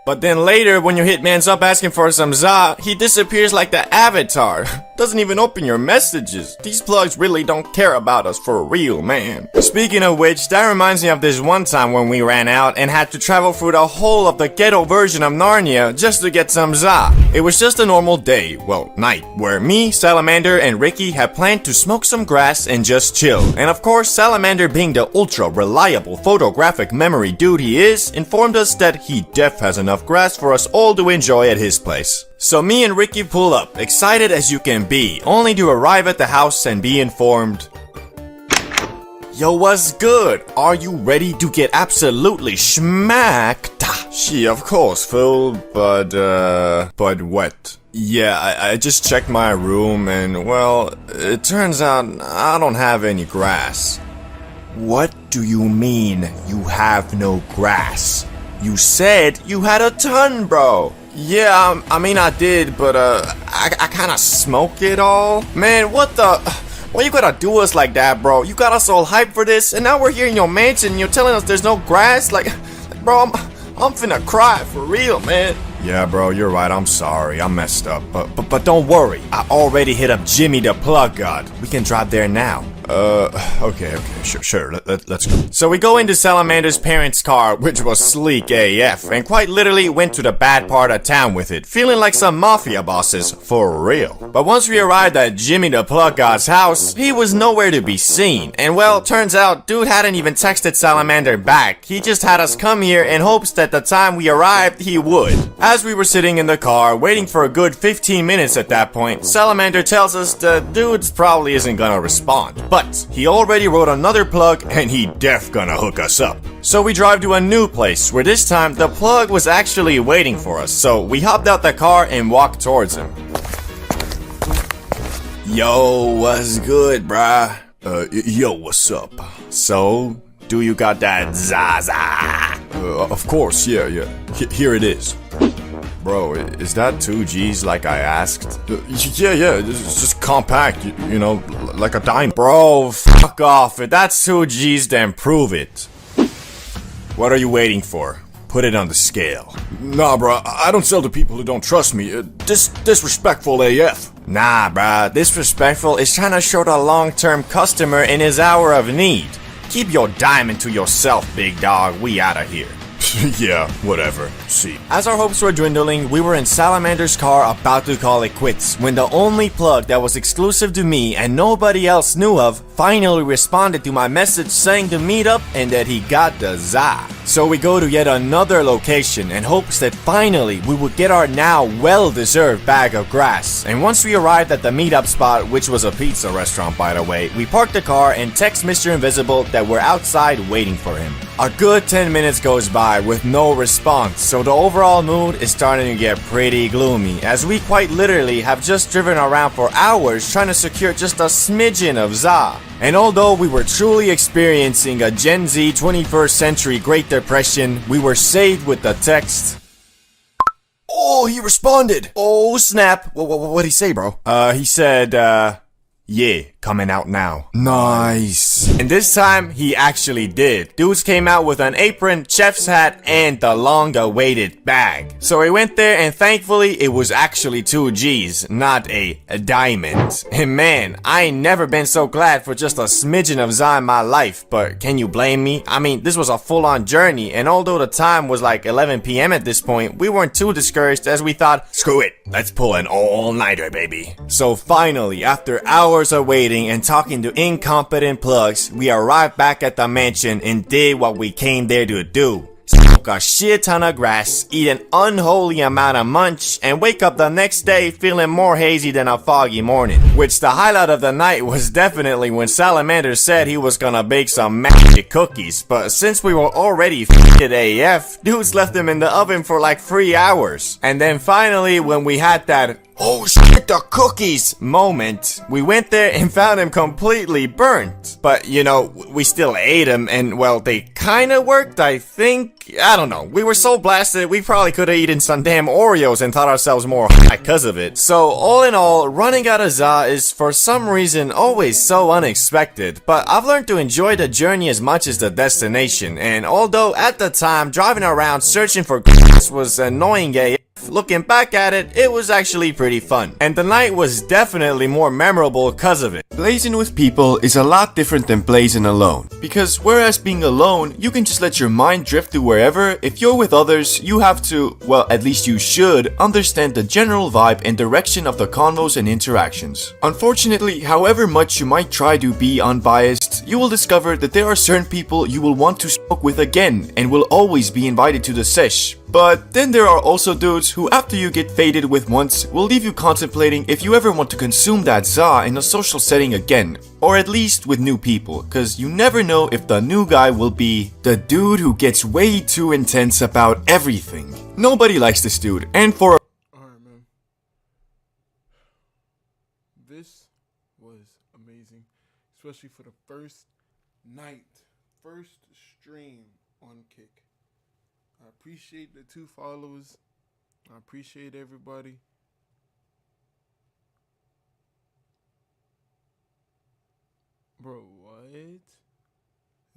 B: But then later, when your hitman's up asking for some za, he disappears like the Avatar. Doesn't even open your messages. These plugs really don't care about us for real, man. Speaking of which, that reminds me of this one time when we ran out and had to travel through the whole of the ghetto version of Narnia just to get some za. It was just a normal day, well, night, where me, Salamander, and Ricky had planned to smoke some grass and just chill. And of course, Salamander, being the ultra-reliable photographic memory dude he is, informed us that he def has enough grass for us all to enjoy at his place. So me and Ricky pull up, excited as you can be, only to arrive at the house and be informed, yo, what's good? Are you ready to get absolutely schmacked? She, of course, Phil, but what? Yeah, I just checked my room and, well, it turns out I don't have any grass. What do you mean you have no grass? You said you had a ton, bro. Yeah, I mean I did, but I kinda smoked it all. Man, what the... Why you gotta do us like that, bro? You got us all hyped for this, and now we're here in your mansion and you're telling us there's no grass? Like bro, I'm finna cry, for real, man. Yeah, bro, you're right, I'm sorry, I messed up. But don't worry, I already hit up Jimmy the Plug God. We can drive there now. Okay, sure, let's go. So we go into Salamander's parents' car, which was sleek AF, and quite literally went to the bad part of town with it, feeling like some mafia bosses, for real. But once we arrived at Jimmy the Plug God's house, he was nowhere to be seen, and well, turns out, dude hadn't even texted Salamander back. He just had us come here in hopes that the time we arrived, he would. As we were sitting in the car, waiting for a good 15 minutes at that point, Salamander tells us the dude's probably isn't gonna respond, but he already wrote another plug and he def gonna hook us up. So we drive to a new place where this time the plug was actually waiting for us, so we hopped out the car and walked towards him. Yo, what's good, bruh? Yo, what's up? So, do you got that Zaza? Of course, yeah. Here it is. Bro, is that 2 G's like I asked? Yeah, it's just compact, you know, like a dime. Bro, fuck off. If that's 2 G's, then prove it. What are you waiting for? Put it on the scale. Nah, bro, I don't sell to people who don't trust me. Disrespectful AF. Nah, bruh, disrespectful is trying to show the long-term customer in his hour of need. Keep your diamond to yourself, big dog. We outta here. Yeah, whatever. See. As our hopes were dwindling, we were in Salamander's car about to call it quits when the only plug that was exclusive to me and nobody else knew of finally responded to my message saying to meet up and that he got the za. So we go to yet another location in hopes that finally we would get our now well-deserved bag of grass. And once we arrived at the meetup spot, which was a pizza restaurant by the way, we parked the car and text Mr. Invisible that we're outside waiting for him. A good 10 minutes goes by with no response, so the overall mood is starting to get pretty gloomy, as we quite literally have just driven around for hours trying to secure just a smidgen of ZA. And although we were truly experiencing a Gen Z 21st century Great Depression, we were saved with the text, "Oh, he responded! Oh snap! What'd he say, bro?" He said, "Yeah, coming out now." Nice. And this time, he actually did. Dudes came out with an apron, chef's hat, and the long-awaited bag. So we went there, and thankfully, it was actually 2 G's, not a diamond. And man, I ain't never been so glad for just a smidgen of ZA in my life, but can you blame me? I mean, this was a full-on journey, and although the time was like 11 PM at this point, we weren't too discouraged as we thought, screw it, let's pull an all-nighter, baby. So finally, after hours of waiting and talking to incompetent plugs, we arrived back at the mansion and did what we came there to do. Smoke a shit ton of grass, eat an unholy amount of munch, and wake up the next day feeling more hazy than a foggy morning. Which the highlight of the night was definitely when Salamander said he was gonna bake some magic cookies, but since we were already f***ed AF, dudes left them in the oven for like 3 hours. And then finally, when we had that "oh shit, the cookies" moment, we went there and found them completely burnt. But you know, we still ate them, and well, they kinda worked, I think. I don't know. We were so blasted, we probably could have eaten some damn Oreos and thought ourselves more high because of it. So all in all, running out of ZA is for some reason always so unexpected, but I've learned to enjoy the journey as much as the destination, and although at the time driving around searching for gas was annoying AF, looking back at it, it was actually pretty fun. And the night was definitely more memorable because of it. Blazing with people is a lot different than blazing alone. Because whereas being alone, you can just let your mind drift to wherever, if you're with others, you have to, well, at least you should, understand the general vibe and direction of the convos and interactions. Unfortunately, however much you might try to be unbiased, you will discover that there are certain people you will want to smoke with again and will always be invited to the sesh. But then there are also dudes who, after you get faded with once, will leave you contemplating if you ever want to consume that ZA in a social setting again. Or at least with new people, cause you never know if the new guy will be the dude who gets way too intense about everything. Nobody likes this dude, and for
A: Alright, man. This was amazing. Especially for the first night. First stream on Kick. I appreciate the 2 followers. I appreciate everybody. Bro, what?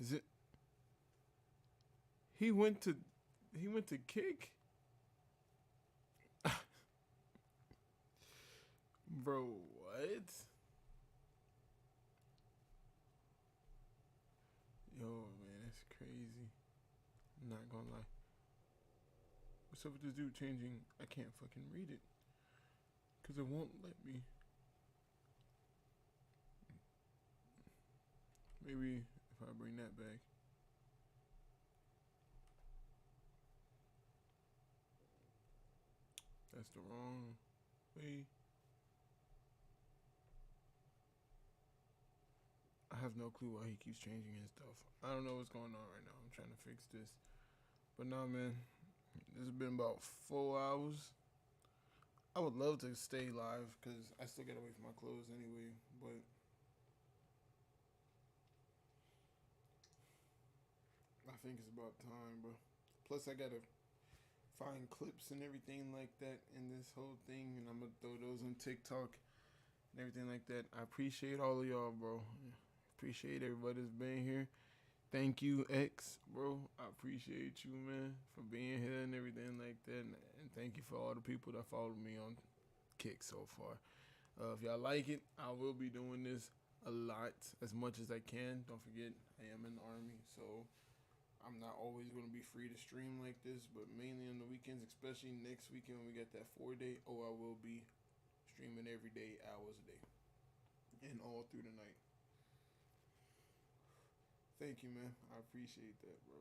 A: Is it? He went to Kick? Bro, what? Yo, man, that's crazy. I'm not gonna lie. What's up with this dude changing? I can't fucking read it. Because it won't let me. Maybe if I bring that back. That's the wrong way. I have no clue why he keeps changing his stuff. I don't know what's going on right now. I'm trying to fix this. But nah, man. This has been about 4 hours. I would love to stay live because I still gotta wait for my clothes anyway. But I think it's about time, bro. Plus, I gotta find clips and everything like that in this whole thing, and I'm gonna throw those on TikTok and everything like that. I appreciate all of y'all, bro. Appreciate everybody that's been here. Thank you, X, bro. I appreciate you, man, for being here and everything like that. And thank you for all the people that followed me on Kick so far. If y'all like it, I will be doing this a lot, as much as I can. Don't forget, I am in the Army, so I'm not always going to be free to stream like this, but mainly on the weekends, especially next weekend when we get that 4-day. I will be streaming every day, hours a day, and all through the night. Thank you, man. I appreciate that, bro.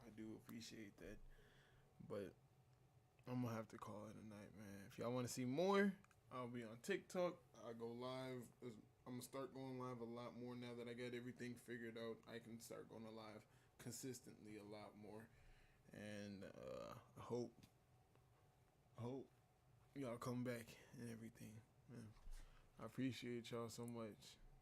A: I do appreciate that. But I'm going to have to call it a night, man. If y'all want to see more, I'll be on TikTok. I'll go live. I'm going to start going live a lot more now that I got everything figured out. I can start going live consistently a lot more, and I hope y'all come back and everything. Man, I appreciate y'all so much.